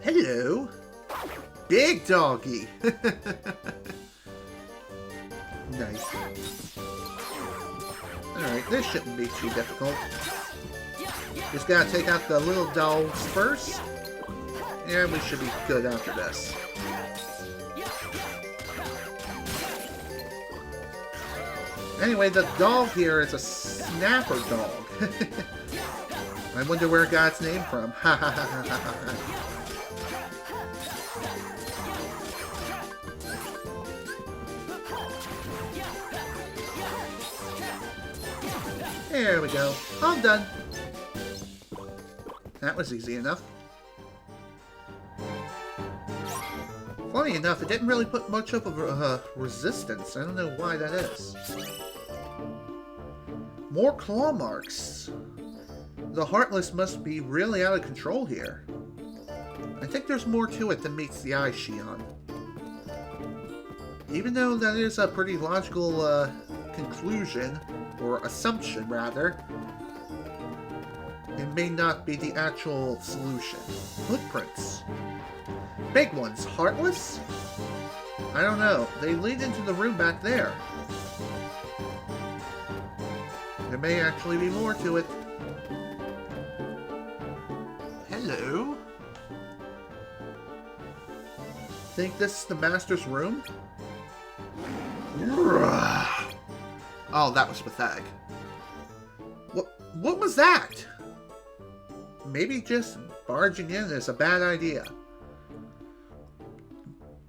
Hello! Big doggy! Nice. Alright, this shouldn't be too difficult. Just gotta take out the little dogs first. And we should be good after this. Anyway, the dog here is a snapper dog. I wonder where it got its name from. Ha ha ha ha ha ha. There we go. I'm done. That was easy enough. Funny enough, it didn't really put much of a resistance. I don't know why that is. More claw marks. The Heartless must be really out of control here. I think there's more to it than meets the eye, Xion. Even though that is a pretty logical conclusion, or assumption rather, it may not be the actual solution. Footprints. Big ones. Heartless? I don't know. They lead into the room back there. There may actually be more to it. Hello? Think this is the Master's room? Oh, that was pathetic. What was that? Maybe just barging in is a bad idea.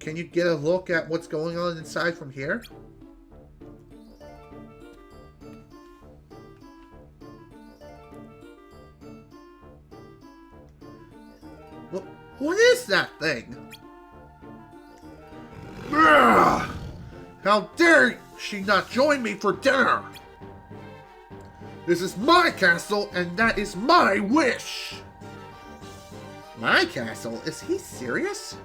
Can you get a look at what's going on inside from here? What is that thing? Ugh! How dare she not join me for dinner? This is my castle, and that is my wish! My castle? Is he serious?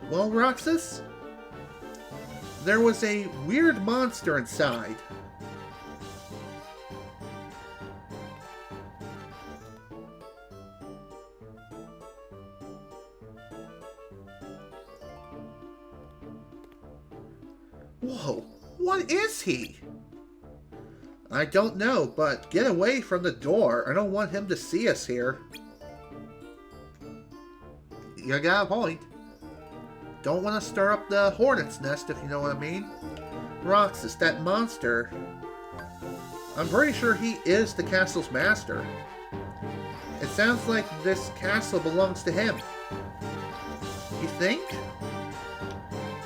Well, Roxas, there was a weird monster inside. Whoa, what is he? I don't know, but get away from the door. I don't want him to see us here. You got a point. Don't want to stir up the hornet's nest, if you know what I mean. Roxas, that monster, I'm pretty sure he is the castle's master. It sounds like this castle belongs to him. You think?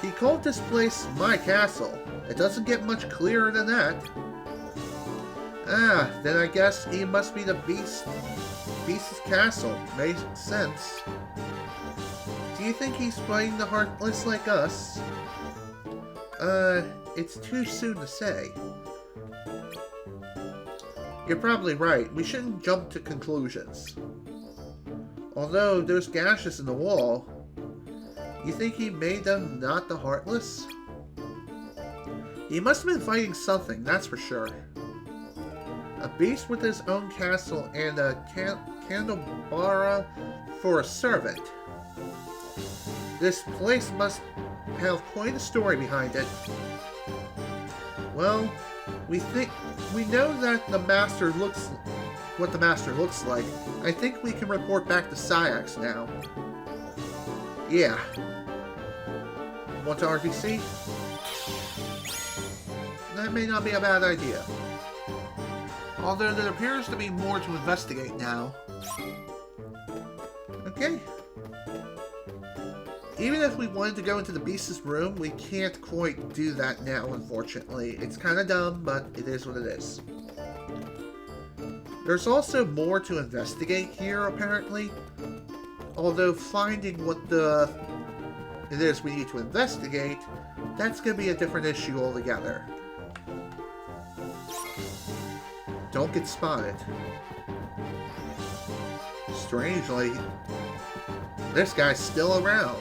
He called this place my castle. It doesn't get much clearer than that. Ah, then I guess he must be the Beast's castle. Makes sense. Do you think he's fighting the Heartless like us? It's too soon to say. You're probably right. We shouldn't jump to conclusions. Although there's gashes in the wall, You think he made them not the Heartless? He must have been fighting something, that's for sure. A beast with his own castle and a candelabra for a servant. This place must have quite a story behind it. Well, we know that the master looks what the master looks like. I think we can report back to Syax now. Yeah. Want to RTC? That may not be a bad idea. Although there appears to be more to investigate now. Okay. Even if we wanted to go into the beast's room, we can't quite do that now, unfortunately. It's kind of dumb, but it is what it is. There's also more to investigate here, apparently. Although finding what it is we need to investigate, that's going to be a different issue altogether. Don't get spotted. Strangely, this guy's still around.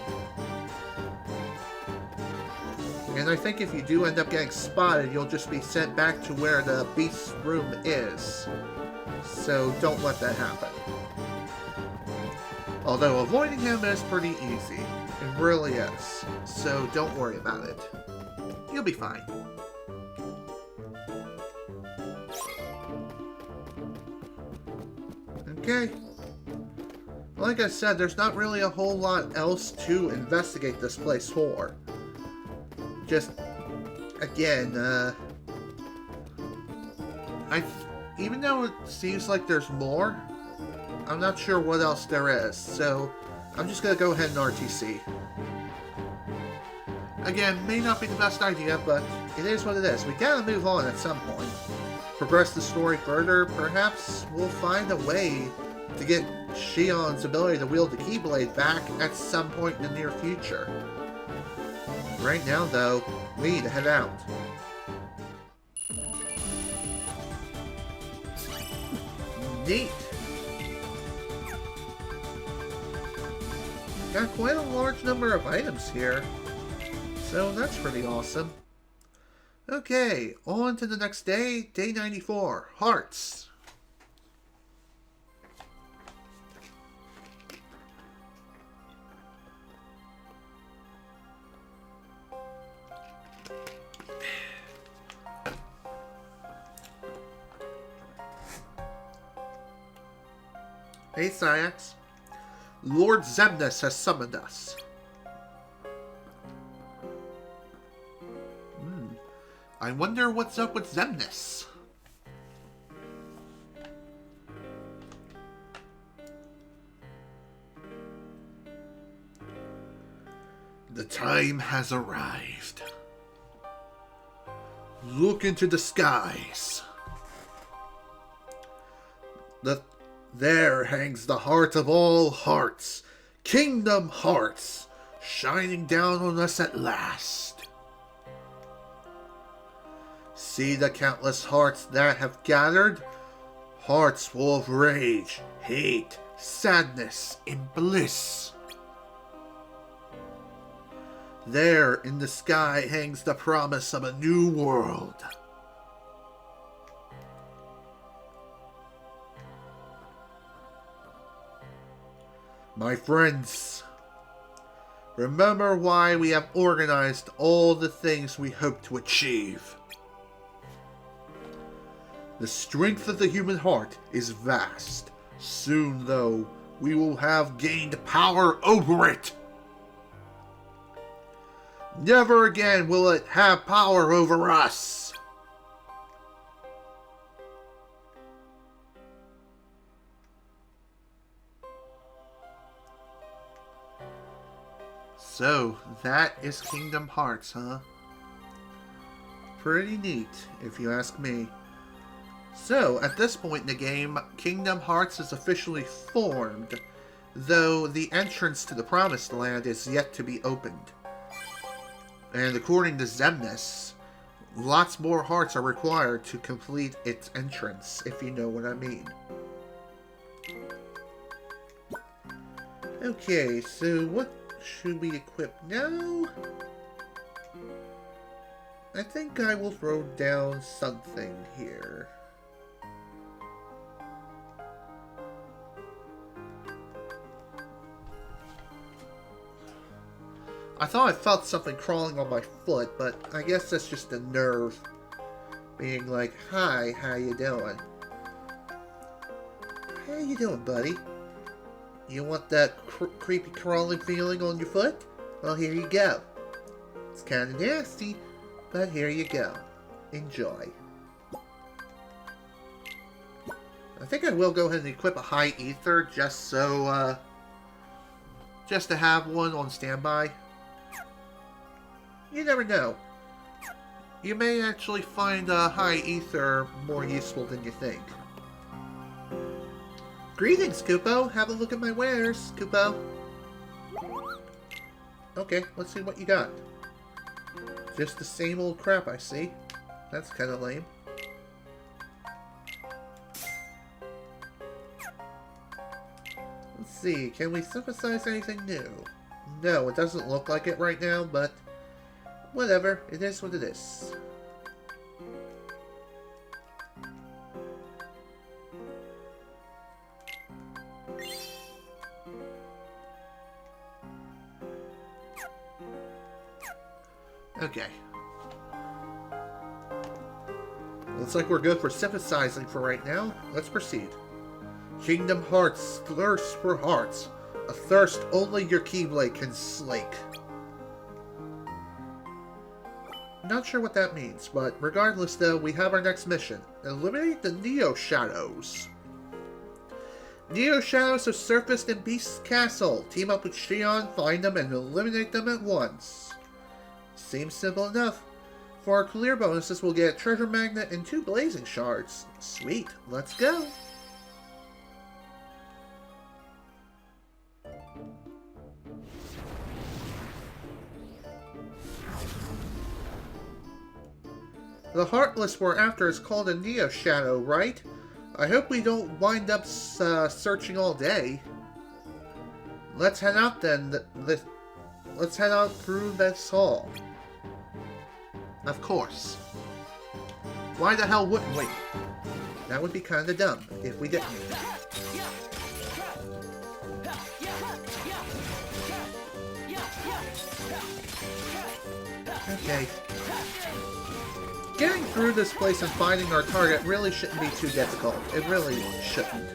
And I think if you do end up getting spotted, you'll just be sent back to where the beast's room is. So don't let that happen. Although avoiding him is pretty easy. It really is. So don't worry about it. You'll be fine. Okay. Like I said, there's not really a whole lot else to investigate this place for. Just, again, even though it seems like there's more, I'm not sure what else there is, so I'm just going to go ahead and RTC. Again, may not be the best idea, but it is what it is. We gotta move on at some point. Progress the story further, perhaps we'll find a way to get Xion's ability to wield the keyblade back at some point in the near future. Right now, though, we need to head out. Neat! Got quite a large number of items here, so that's pretty awesome. Okay, on to the next day, day 94, Hearts. Hey, Syax. Lord Xemnas has summoned us. I wonder what's up with Xemnas. The time has arrived. Look into the skies. There hangs the heart of all hearts, Kingdom Hearts, shining down on us at last. See the countless hearts that have gathered, hearts full of rage, hate, sadness, and bliss. There in the sky hangs the promise of a new world. My friends, remember why we have organized all the things we hope to achieve. The strength of the human heart is vast. Soon, though, we will have gained power over it. Never again will it have power over us. So, that is Kingdom Hearts, huh? Pretty neat, if you ask me. So, at this point in the game, Kingdom Hearts is officially formed, though the entrance to the Promised Land is yet to be opened. And according to Xemnas, lots more hearts are required to complete its entrance, if you know what I mean. Okay, so what should we equip now? I think I will throw down something here. I thought I felt something crawling on my foot, but I guess that's just a nerve being like, "Hi, how you doing? How you doing, buddy? You want that creepy crawling feeling on your foot? Well, here you go. It's kind of nasty, but here you go. Enjoy." I think I will go ahead and equip a high ether just so, just to have one on standby. You never know. You may actually find high ether more useful than you think. Greetings, Kupo. Have a look at my wares, Kupo. Okay, let's see what you got. Just the same old crap, I see. That's kind of lame. Let's see, can we synthesize anything new? No, it doesn't look like it right now, but whatever, it is what it is. Okay. Looks like we're good for synthesizing for right now. Let's proceed. Kingdom Hearts thirst for hearts. A thirst only your keyblade can slake. Not sure what that means, but regardless though, we have our next mission. Eliminate the Neo Shadows. Neo Shadows have surfaced in Beast's castle. Team up with Xion, find them, and eliminate them at once. Seems simple enough. For our clear bonuses, we'll get a treasure magnet and 2 blazing shards. Sweet, let's go. The Heartless we're after is called a Neo Shadow, right? I hope we don't wind up searching all day. Let's head out then. Let's head out through this hall. Of course. Why the hell wouldn't we? That would be kinda dumb if we didn't. Okay. Getting through this place and finding our target really shouldn't be too difficult. It really shouldn't.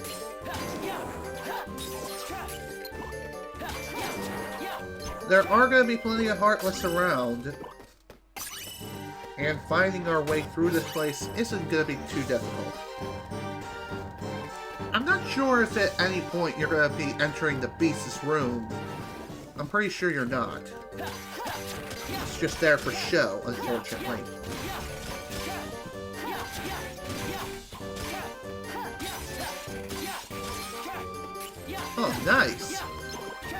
There are going to be plenty of Heartless around, and finding our way through this place isn't going to be too difficult. I'm not sure if at any point you're going to be entering the Beast's room. I'm pretty sure you're not. It's just there for show, unfortunately. Oh, nice.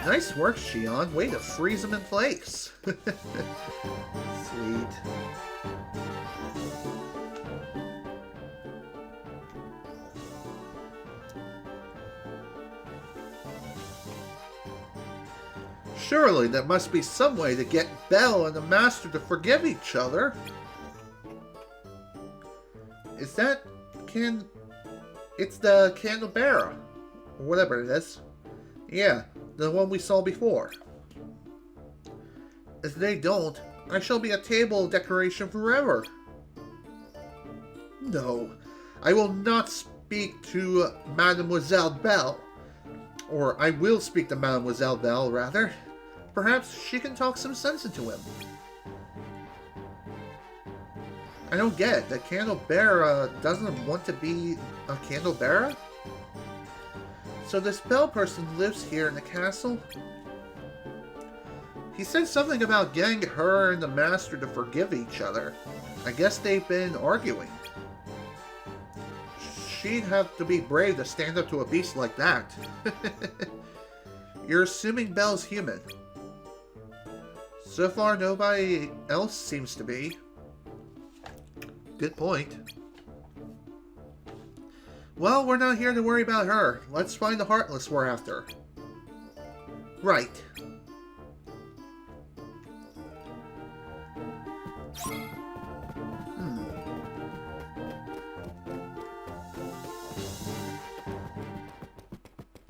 Nice work, Xion. Way to freeze him in place. Sweet. Surely there must be some way to get Belle and the Master to forgive each other. Is that It's the Candelabra. Or whatever it is. Yeah, the one we saw before. If they don't, I shall be a table decoration forever. No, I will not speak to Mademoiselle Belle. Or I will speak to Mademoiselle Belle, rather. Perhaps she can talk some sense into him. I don't get it. The Candelabra doesn't want to be a Candelabra? So this Belle person lives here in the castle? He said something about getting her and the Master to forgive each other. I guess they've been arguing. She'd have to be brave to stand up to a beast like that. You're assuming Belle's human. So far, nobody else seems to be. Good point. Well, we're not here to worry about her. Let's find the Heartless we're after. Right.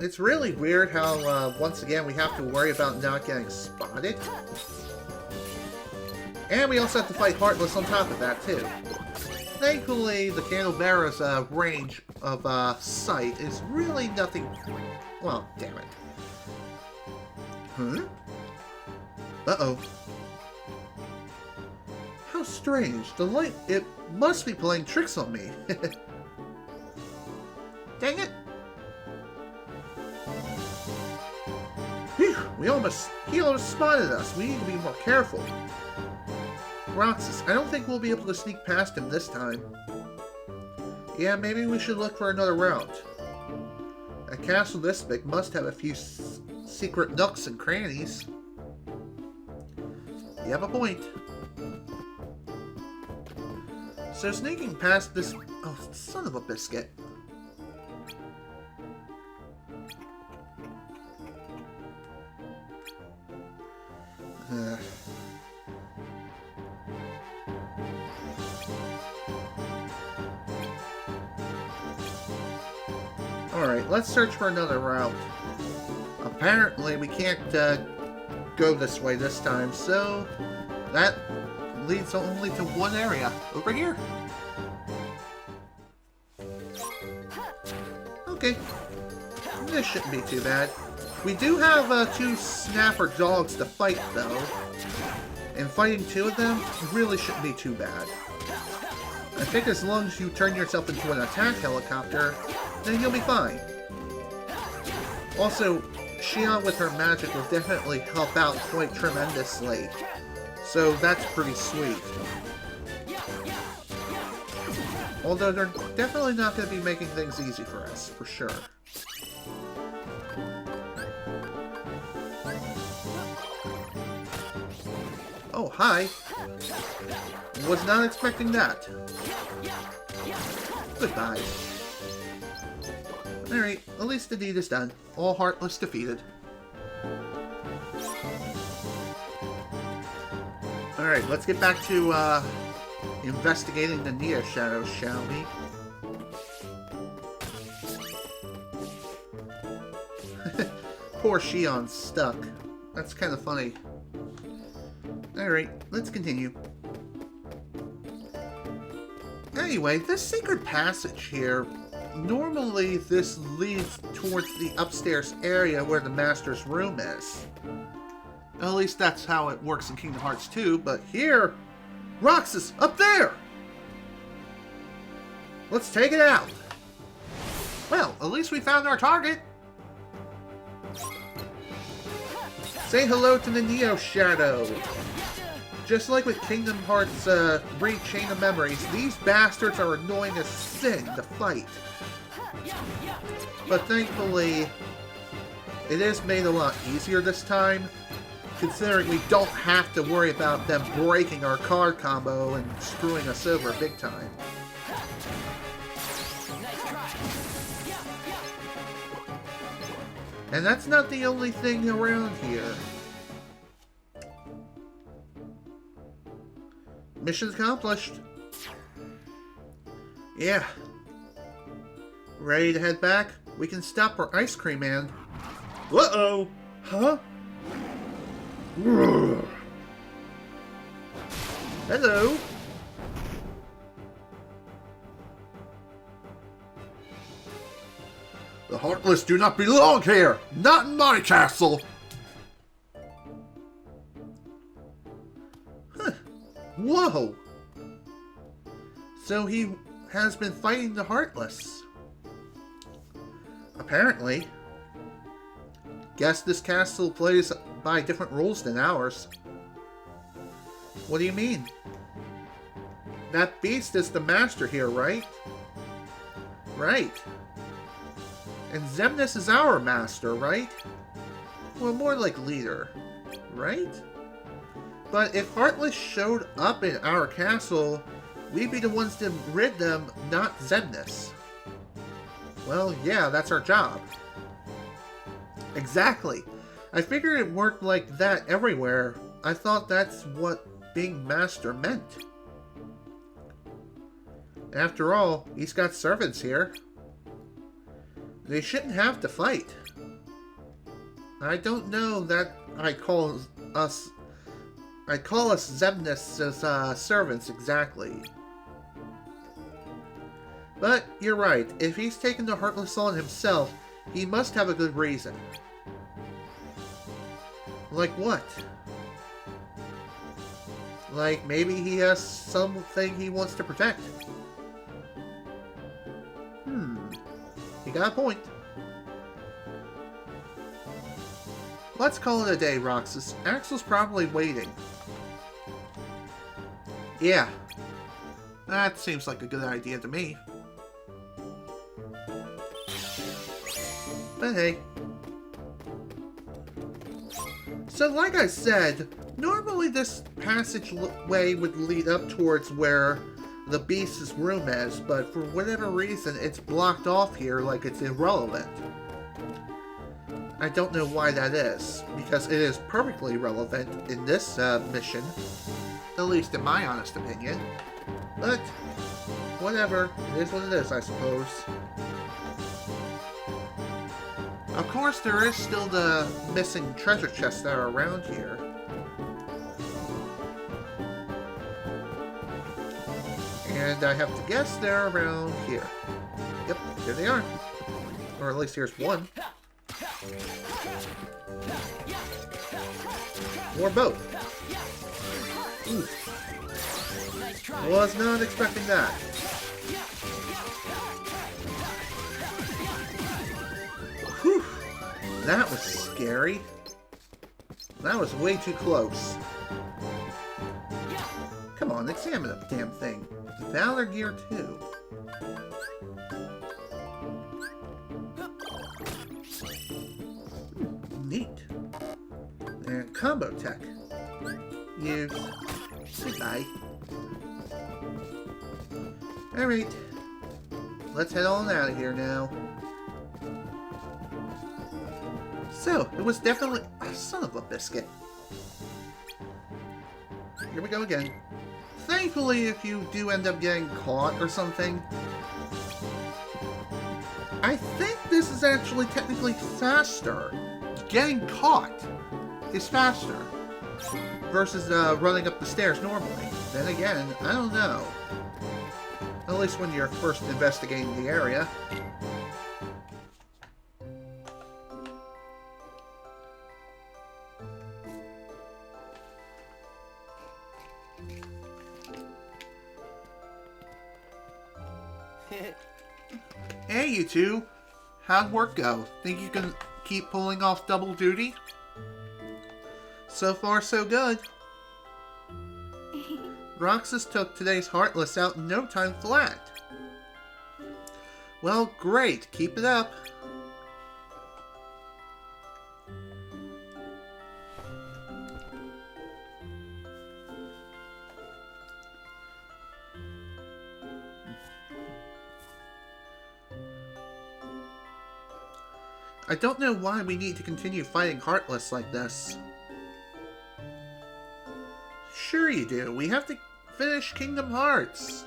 It's really weird how, once again, we have to worry about not getting spotted. And we also have to fight Heartless on top of that, too. Thankfully, the Candlebearer's range of sight is really nothing... Well, damn it. Uh-oh. How strange. The light, it must be playing tricks on me. Dang it. Phew, he almost spotted us. We need to be more careful. Roxas, I don't think we'll be able to sneak past him this time. Yeah, maybe we should look for another route. A castle this big must have a few secret nooks and crannies. You have a point. So sneaking past this... Oh, son of a biscuit. Alright, let's search for another route. Apparently, we can't go this way this time, so that leads only to one area, over here. Okay, this shouldn't be too bad. We do have 2 snapper dogs to fight, though, and fighting 2 of them really shouldn't be too bad. I think as long as you turn yourself into an attack helicopter, then you'll be fine. Also, Xion with her magic will definitely help out quite tremendously. So that's pretty sweet. Although they're definitely not going to be making things easy for us, for sure. Oh, hi. Was not expecting that. Goodbye. Alright, at least the deed is done. All Heartless defeated. Alright, let's get back to, investigating the Neo Shadows, shall we? Poor Xion's stuck. That's kind of funny. Alright, let's continue. Anyway, this secret passage here, normally this leads towards the upstairs area where the Master's room is. At least that's how it works in Kingdom Hearts 2, but here, Roxas, up there! Let's take it out! Well, at least we found our target! Say hello to the Neo Shadow! Just like with Kingdom Hearts Chain of Memories, these bastards are annoying as sin to fight. But thankfully, it is made a lot easier this time, considering we don't have to worry about them breaking our card combo and screwing us over big time. And that's not the only thing around here. Mission accomplished. Yeah. Ready to head back? We can stop our ice cream man. Uh-oh! Huh? Hello? The Heartless do not belong here! Not in my castle! Huh. Whoa! So he has been fighting the Heartless. Apparently. Guess this castle plays by different rules than ours. What do you mean? That beast is the master here, right? Right. And Xemnas is our master, right? Well, more like leader, right? But if Heartless showed up in our castle, we'd be the ones to rid them, not Xemnas. Well, yeah, that's our job. Exactly. I figured it worked like that everywhere. I thought that's what being master meant. After all, he's got servants here. They shouldn't have to fight. I don't know that I call us Xemnas' servants exactly. But you're right, if he's taken the Heartless on himself, he must have a good reason. Like what? Like maybe he has something he wants to protect. You got a point. Let's call it a day, Roxas. Axel's probably waiting. Yeah. That seems like a good idea to me. But hey. So like I said, normally this passageway would lead up towards where the beast's room is, but for whatever reason it's blocked off here like it's irrelevant. I don't know why that is, because it is perfectly relevant in this mission, at least in my honest opinion. But, whatever, it is what it is, I suppose. Of course, there is still the missing treasure chests that are around here. And I have to guess they're around here. Yep, here they are. Or at least here's one. Or both. Ooh. Was not expecting that. Whew. That was scary. That was way too close. Come on, examine the damn thing. Valor gear too. Neat. And combo tech. Use. Goodbye. Alright. Let's head on out of here now. So, it was definitely... son of a biscuit. Here we go again. Thankfully, if you do end up getting caught or something, I think this is actually technically faster. Getting caught is faster versus running up the stairs normally. Then again, I don't know. At least when you're first investigating the area. Hey, you two. How'd work go? Think you can keep pulling off double duty? So far, so good. Roxas took today's Heartless out in no time flat. Well, great. Keep it up. I don't know why we need to continue fighting Heartless like this. Sure you do. We have to finish Kingdom Hearts.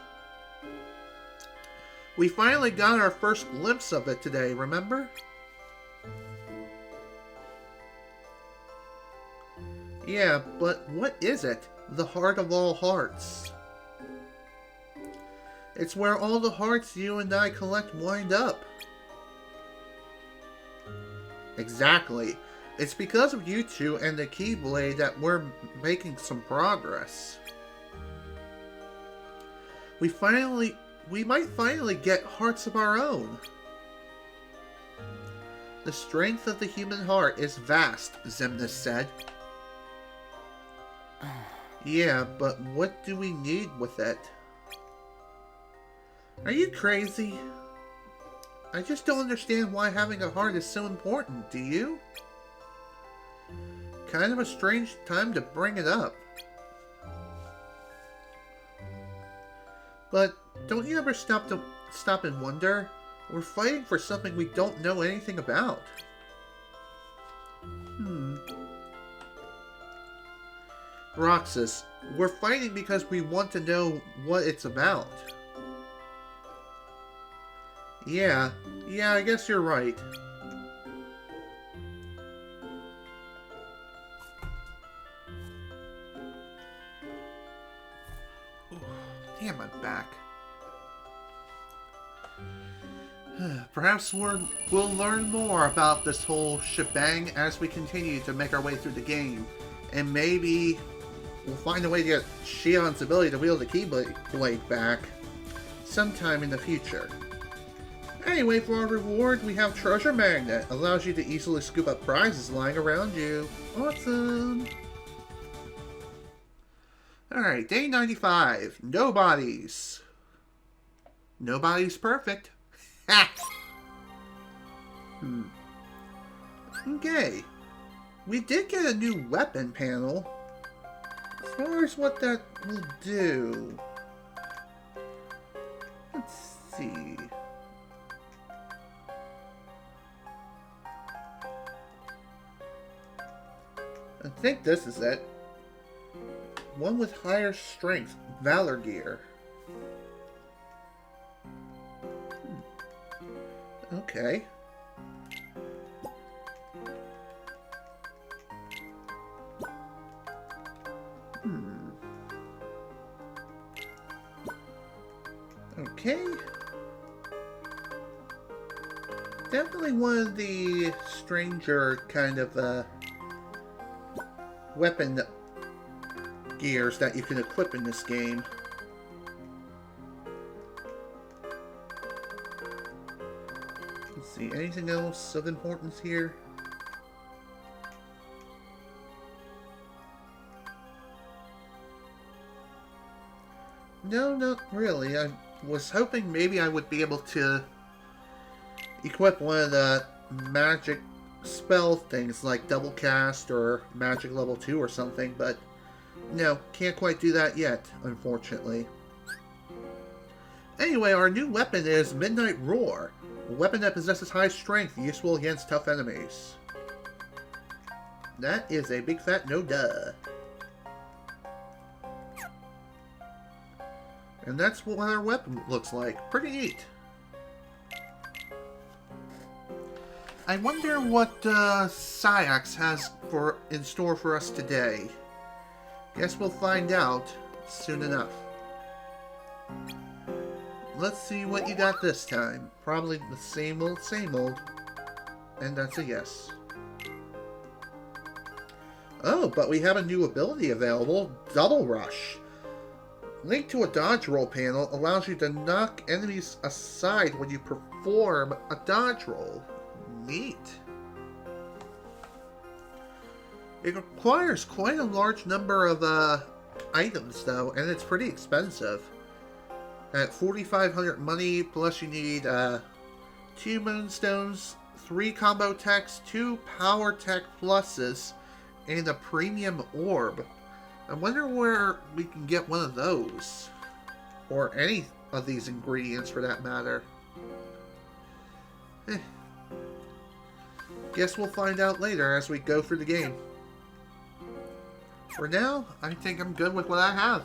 We finally got our first glimpse of it today, remember? Yeah, but what is it? The heart of all hearts. It's where all the hearts you and I collect wind up. Exactly. It's because of you two and the keyblade that we're making some progress. We might finally get hearts of our own. The strength of the human heart is vast, Xemnas said. Yeah, but what do we need with it? Are you crazy? I just don't understand why having a heart is so important, do you? Kind of a strange time to bring it up. But don't you ever stop and wonder? We're fighting for something we don't know anything about. Roxas, we're fighting because we want to know what it's about. Yeah, I guess you're right. Damn, my back. Perhaps we'll learn more about this whole shebang as we continue to make our way through the game. And maybe we'll find a way to get Xion's ability to wield the keyblade back sometime in the future. Anyway, for our reward, we have Treasure Magnet. Allows you to easily scoop up prizes lying around you. Awesome! Alright, day 95. Nobody's. Nobody's perfect. Ha! Okay. We did get a new weapon panel. As far as what that will do... Let's see... I think this is it. One with higher strength, Valor Gear. Okay. Okay. Definitely one of the stranger kind of weapon gears that you can equip in this game. Let's see, anything else of importance here? No, not really. I was hoping maybe I would be able to equip one of the magic spell things like double cast or magic level 2 or something, but no, can't quite do that yet, unfortunately. Anyway, our new weapon is Midnight Roar, a weapon that possesses high strength, useful against tough enemies. That is a big fat no duh. And that's what our weapon looks like. Pretty neat. I wonder what Syax has in store for us today. Guess we'll find out soon enough. Let's see what you got this time. Probably the same old, same old. And that's a yes. Oh, but we have a new ability available. Double Rush. Linked to a dodge roll panel, allows you to knock enemies aside when you perform a dodge roll. Neat. It requires quite a large number of items, though, and it's pretty expensive. At 4,500 money, plus you need 2 moonstones, 3 combo techs, 2 power tech pluses, and a premium orb. I wonder where we can get one of those. Or any of these ingredients, for that matter. Guess we'll find out later as we go through the game. For now, I think I'm good with what I have.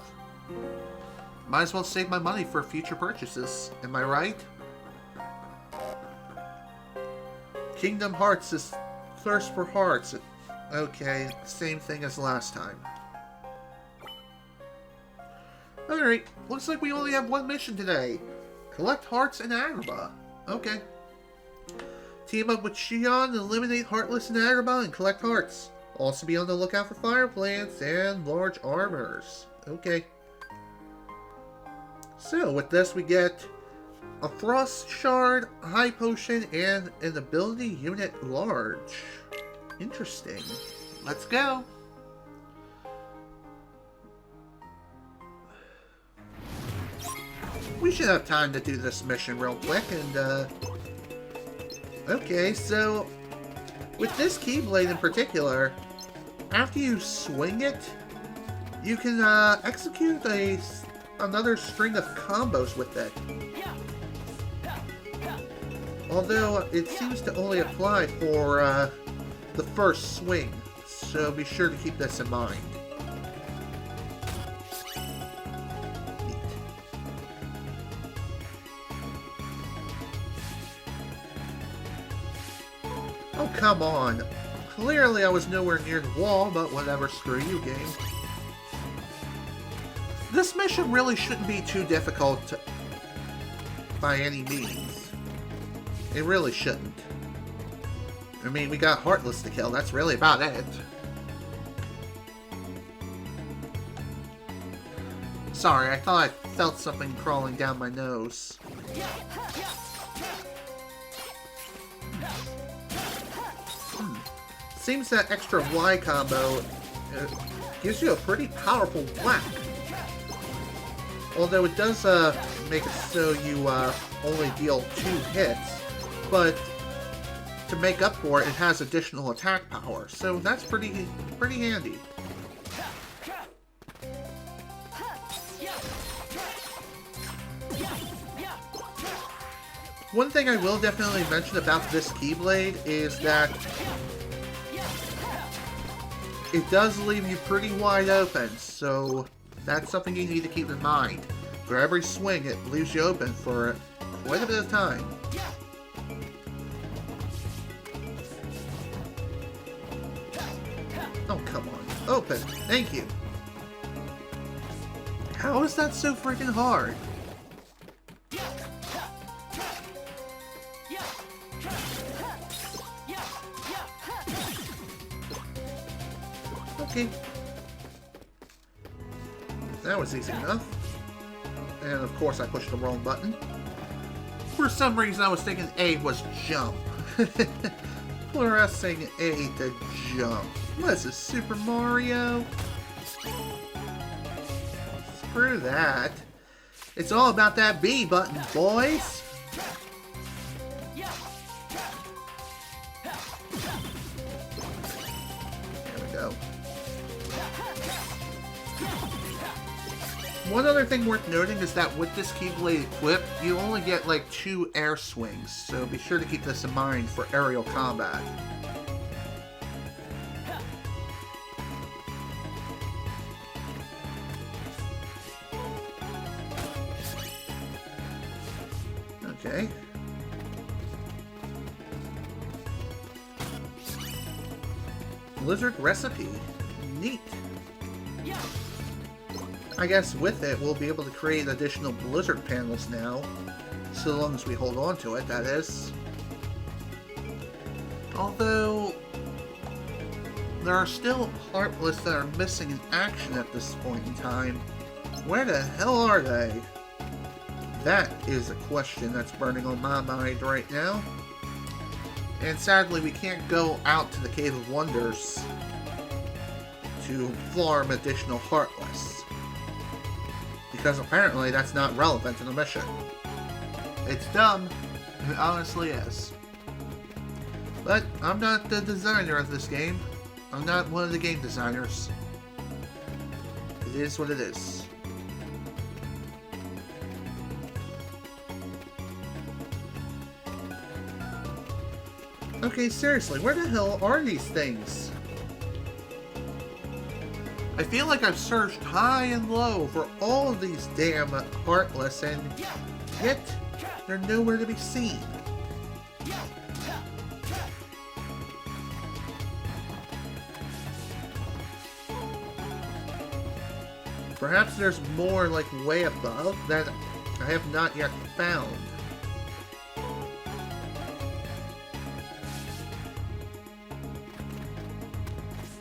Might as well save my money for future purchases. Am I right? Kingdom Hearts is Thirst for Hearts. Okay, same thing as last time. Alright, looks like we only have one mission today. Collect hearts in Agrabah. Okay. Team up with Xion, eliminate Heartless in Agrabah, and collect hearts. Also be on the lookout for fire plants and large armors. Okay. So, with this we get a Frost Shard, High Potion, and an Ability Unit Large. Interesting. Let's go. We should have time to do this mission real quick, and, okay, so, with this keyblade in particular, after you swing it, you can, execute another string of combos with it. Although, it seems to only apply for, the first swing, so be sure to keep this in mind. Oh, come on. Clearly I was nowhere near the wall, but whatever, screw you, game. This mission really shouldn't be too difficult by any means. It really shouldn't. I mean, we got Heartless to kill, that's really about it. Sorry, I thought I felt something crawling down my nose. Seems that extra Y combo gives you a pretty powerful whack. Although it does make it so you only deal 2 hits, but to make up for it, it has additional attack power, so that's pretty handy. One thing I will definitely mention about this keyblade is that it does leave you pretty wide open, so that's something you need to keep in mind. For every swing, it leaves you open for quite a bit of time. Oh, come on. Open. Thank you. How is that so freaking hard? Okay. That was easy enough. And of course I pushed the wrong button. For some reason I was thinking A was jump. Pressing A to jump. What is this, Super Mario? Screw that. It's all about that B button, boys. There we go. One other thing worth noting is that with this keyblade equipped, you only get like 2 air swings, so be sure to keep this in mind for aerial combat. Okay. Blizzard recipe. Neat. I guess with it, we'll be able to create additional blizzard panels now. So long as we hold on to it, that is. Although, there are still Heartless that are missing in action at this point in time. Where the hell are they? That is a question that's burning on my mind right now. And sadly, we can't go out to the Cave of Wonders to farm additional Heartless. Because apparently that's not relevant in the mission. It's dumb. It honestly is. But I'm not the designer of this game. I'm not one of the game designers. It is what it is. Okay, seriously, where the hell are these things? I feel like I've searched high and low for all of these damn Heartless, and yet they're nowhere to be seen. Perhaps there's more like way above that I have not yet found.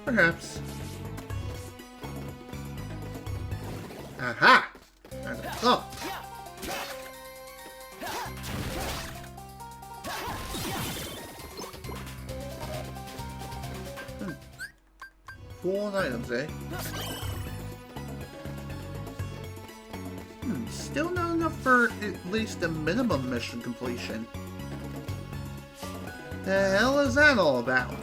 Perhaps. Aha! Oh! 4 items, eh? Still not enough for at least a minimum mission completion. The hell is that all about?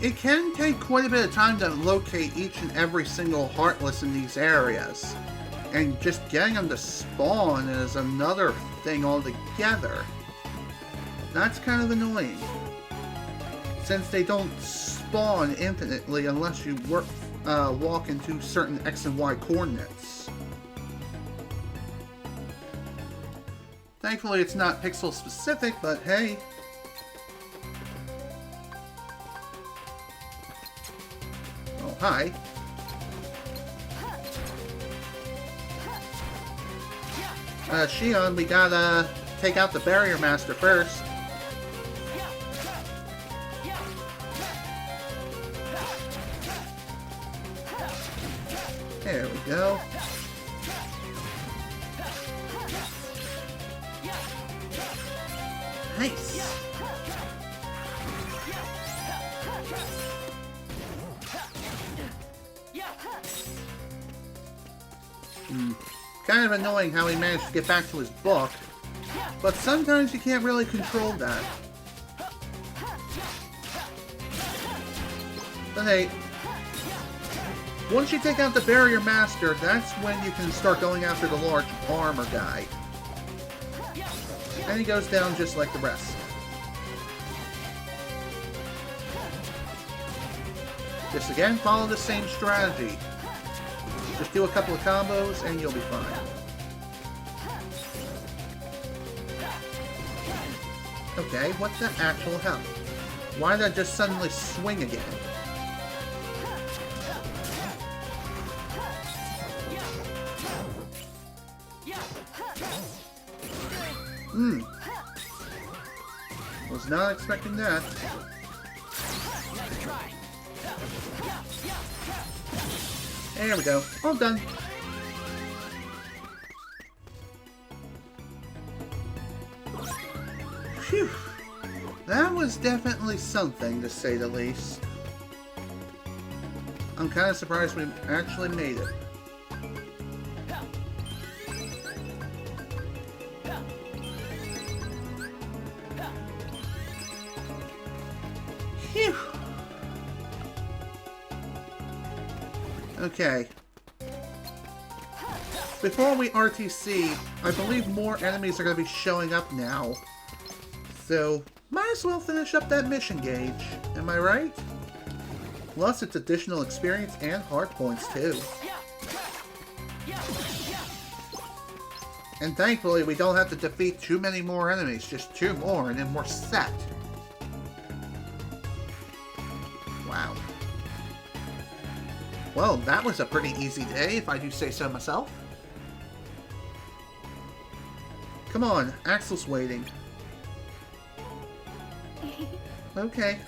It can take quite a bit of time to locate each and every single Heartless in these areas. And just getting them to spawn is another thing altogether. That's kind of annoying. since they don't spawn infinitely unless you walk into certain X and Y coordinates. Thankfully, it's not pixel specific, but hey. Oh, hi. Xion, we gotta take out the barrier master first. There we go. Nice. Kind of annoying how he managed to get back to his book, but sometimes you can't really control that. But hey, once you take out the barrier master, that's when you can start going after the large armor guy. And he goes down just like the rest. Just again, follow the same strategy. Just do a couple of combos and you'll be fine. Okay, what the actual hell? Why did I just suddenly swing again? Was not expecting that. There we go. All done. Phew. That was definitely something, to say the least. I'm kind of surprised we actually made it. Phew. Okay. Before we RTC, I believe more enemies are going to be showing up now. So, might as well finish up that mission gauge. Am I right? Plus, it's additional experience and hard points, too. And thankfully, we don't have to defeat too many more enemies. Just 2 more, and then we're set. Wow. Well, that was a pretty easy day, if I do say so myself. Come on, Axel's waiting. Okay.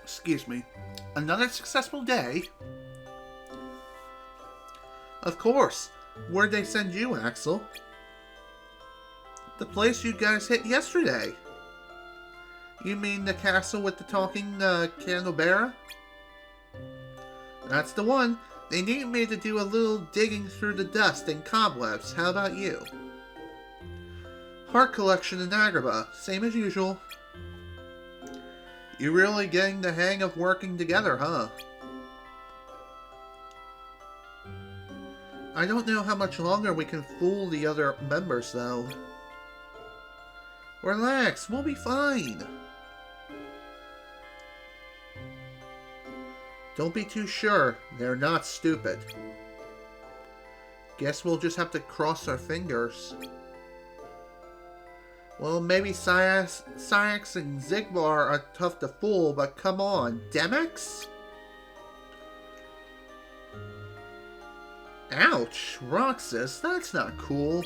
Excuse me. Another successful day? Of course. Where'd they send you, Axel? The place you guys hit yesterday. You mean the castle with the talking candlebearer? That's the one. They needed me to do a little digging through the dust and cobwebs. How about you? Heart collection in Agrabah. Same as usual. You really getting the hang of working together, huh? I don't know how much longer we can fool the other members, though. Relax, we'll be fine. Don't be too sure. They're not stupid. Guess we'll just have to cross our fingers. Well, maybe Syax and Xigbar are tough to fool, but come on, Demyx? Ouch, Roxas, that's not cool.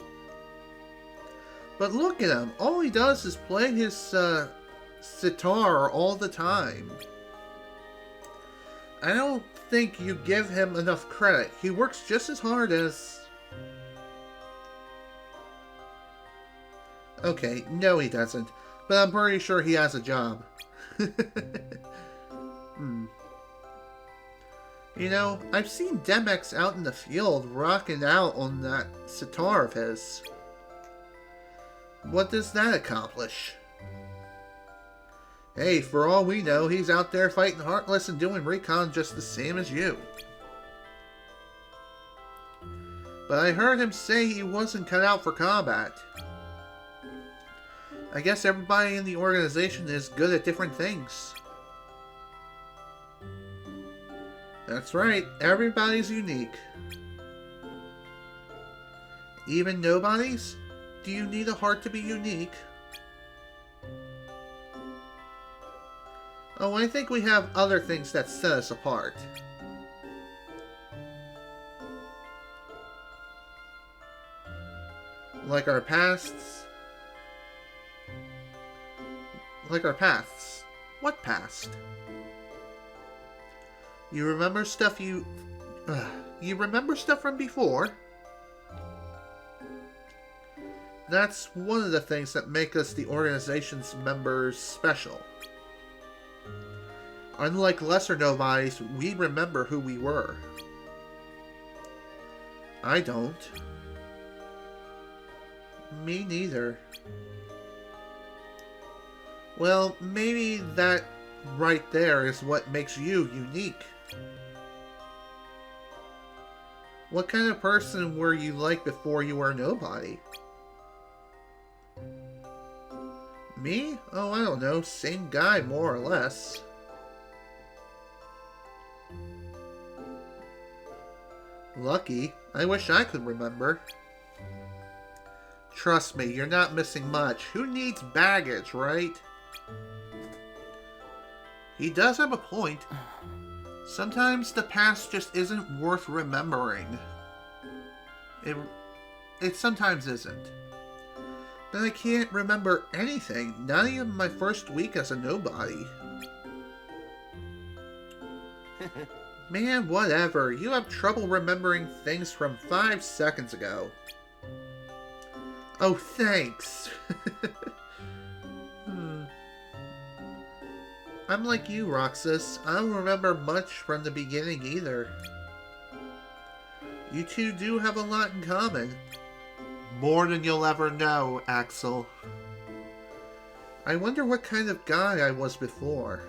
But look at him, all he does is play his sitar all the time. I don't think you give him enough credit. He works just as hard as... Okay, no he doesn't. But I'm pretty sure he has a job. You know, I've seen Demyx out in the field rocking out on that sitar of his. What does that accomplish? Hey, for all we know, he's out there fighting Heartless and doing recon just the same as you. But I heard him say he wasn't cut out for combat. I guess everybody in the organization is good at different things. That's right, everybody's unique. Even nobodies? Do you need a heart to be unique? Oh, I think we have other things that set us apart. Like our pasts. Like our paths. What past? You remember stuff you remember stuff from before? That's one of the things that make us the organization's members special. Unlike lesser nobodies, we remember who we were. I don't. Me neither. Well, maybe that right there is what makes you unique. What kind of person were you like before you were nobody? Me? Oh, I don't know. Same guy, more or less. Lucky. I wish I could remember. Trust me, you're not missing much. Who needs baggage, right? He does have a point. Sometimes the past just isn't worth remembering. It sometimes isn't. But I can't remember anything, not even my first week as a nobody. Man, whatever. You have trouble remembering things from 5 seconds ago. Oh, thanks. I'm like you, Roxas. I don't remember much from the beginning either. You two do have a lot in common. More than you'll ever know, Axel. I wonder what kind of guy I was before.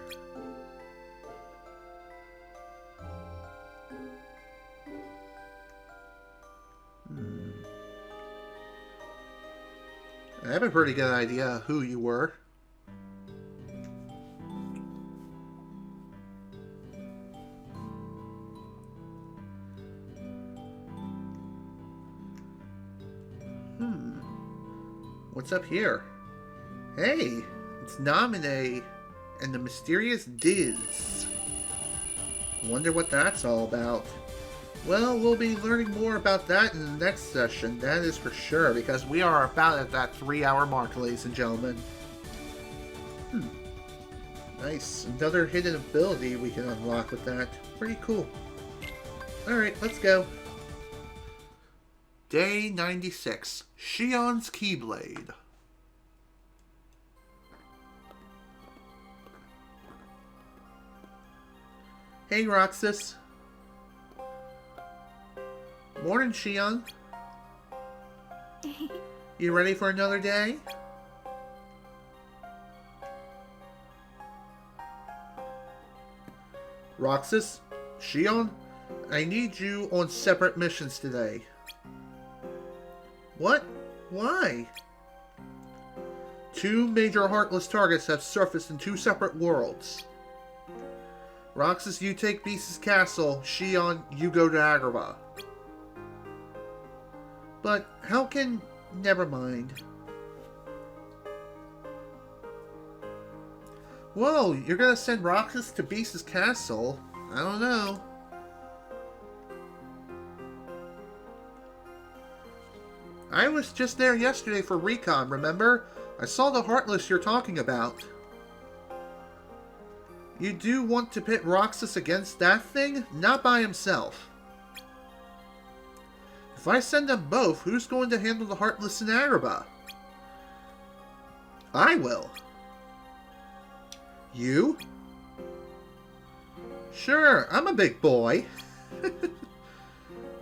I have a pretty good idea who you were. What's up here? Hey, it's Naminé and the mysterious Diz. Wonder what that's all about. Well, we'll be learning more about that in the next session, that is for sure, because we are about at that 3-hour mark, ladies and gentlemen. Nice. Another hidden ability we can unlock with that. Pretty cool. Alright, let's go. Day 96. Xion's keyblade. Hey, Roxas. Morning, Xion. You ready for another day? Roxas, Xion, I need you on separate missions today. What? Why? 2 major Heartless targets have surfaced in 2 separate worlds. Roxas, you take Beast's Castle. Xion, you go to Agrabah. But how can... Never mind. Whoa, you're gonna send Roxas to Beast's Castle? I don't know. I was just there yesterday for recon, remember? I saw the Heartless you're talking about. You do want to pit Roxas against that thing? Not by himself. If I send them both, who's going to handle the Heartless in Agrabah? I will. You? Sure, I'm a big boy.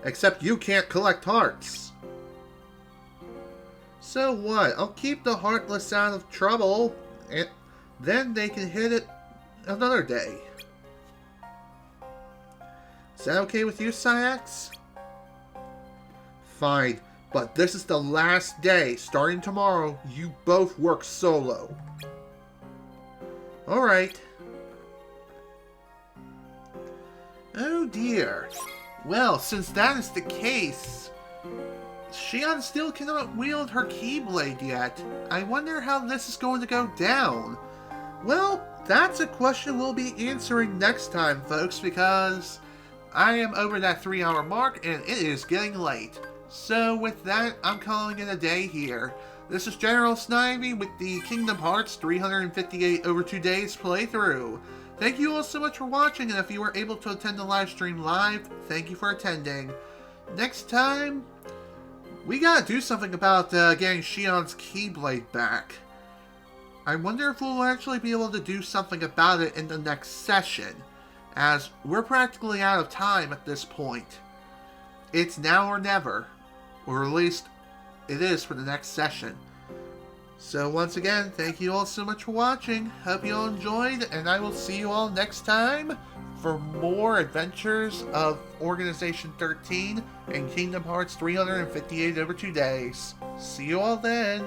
Except you can't collect hearts. So what? I'll keep the Heartless out of trouble. Then they can hit it another day. Is that okay with you, Syax? Fine, but this is the last day. Starting tomorrow, you both work solo. Alright. Oh dear. Well, since that is the case, Xion still cannot wield her keyblade yet. I wonder how this is going to go down. Well, that's a question we'll be answering next time, folks, because I am over that 3-hour mark and it is getting late. So with that, I'm calling it a day here. This is General Snivy with the Kingdom Hearts 358 over 2 days playthrough. Thank you all so much for watching, and if you were able to attend the live stream live, thank you for attending. Next time, we gotta do something about getting Xion's keyblade back. I wonder if we'll actually be able to do something about it in the next session, as we're practically out of time at this point. It's now or never, or at least it is for the next session. So once again, thank you all so much for watching. Hope you all enjoyed, and I will see you all next time for more adventures of Organization 13 and Kingdom Hearts 358 over 2 days. See you all then.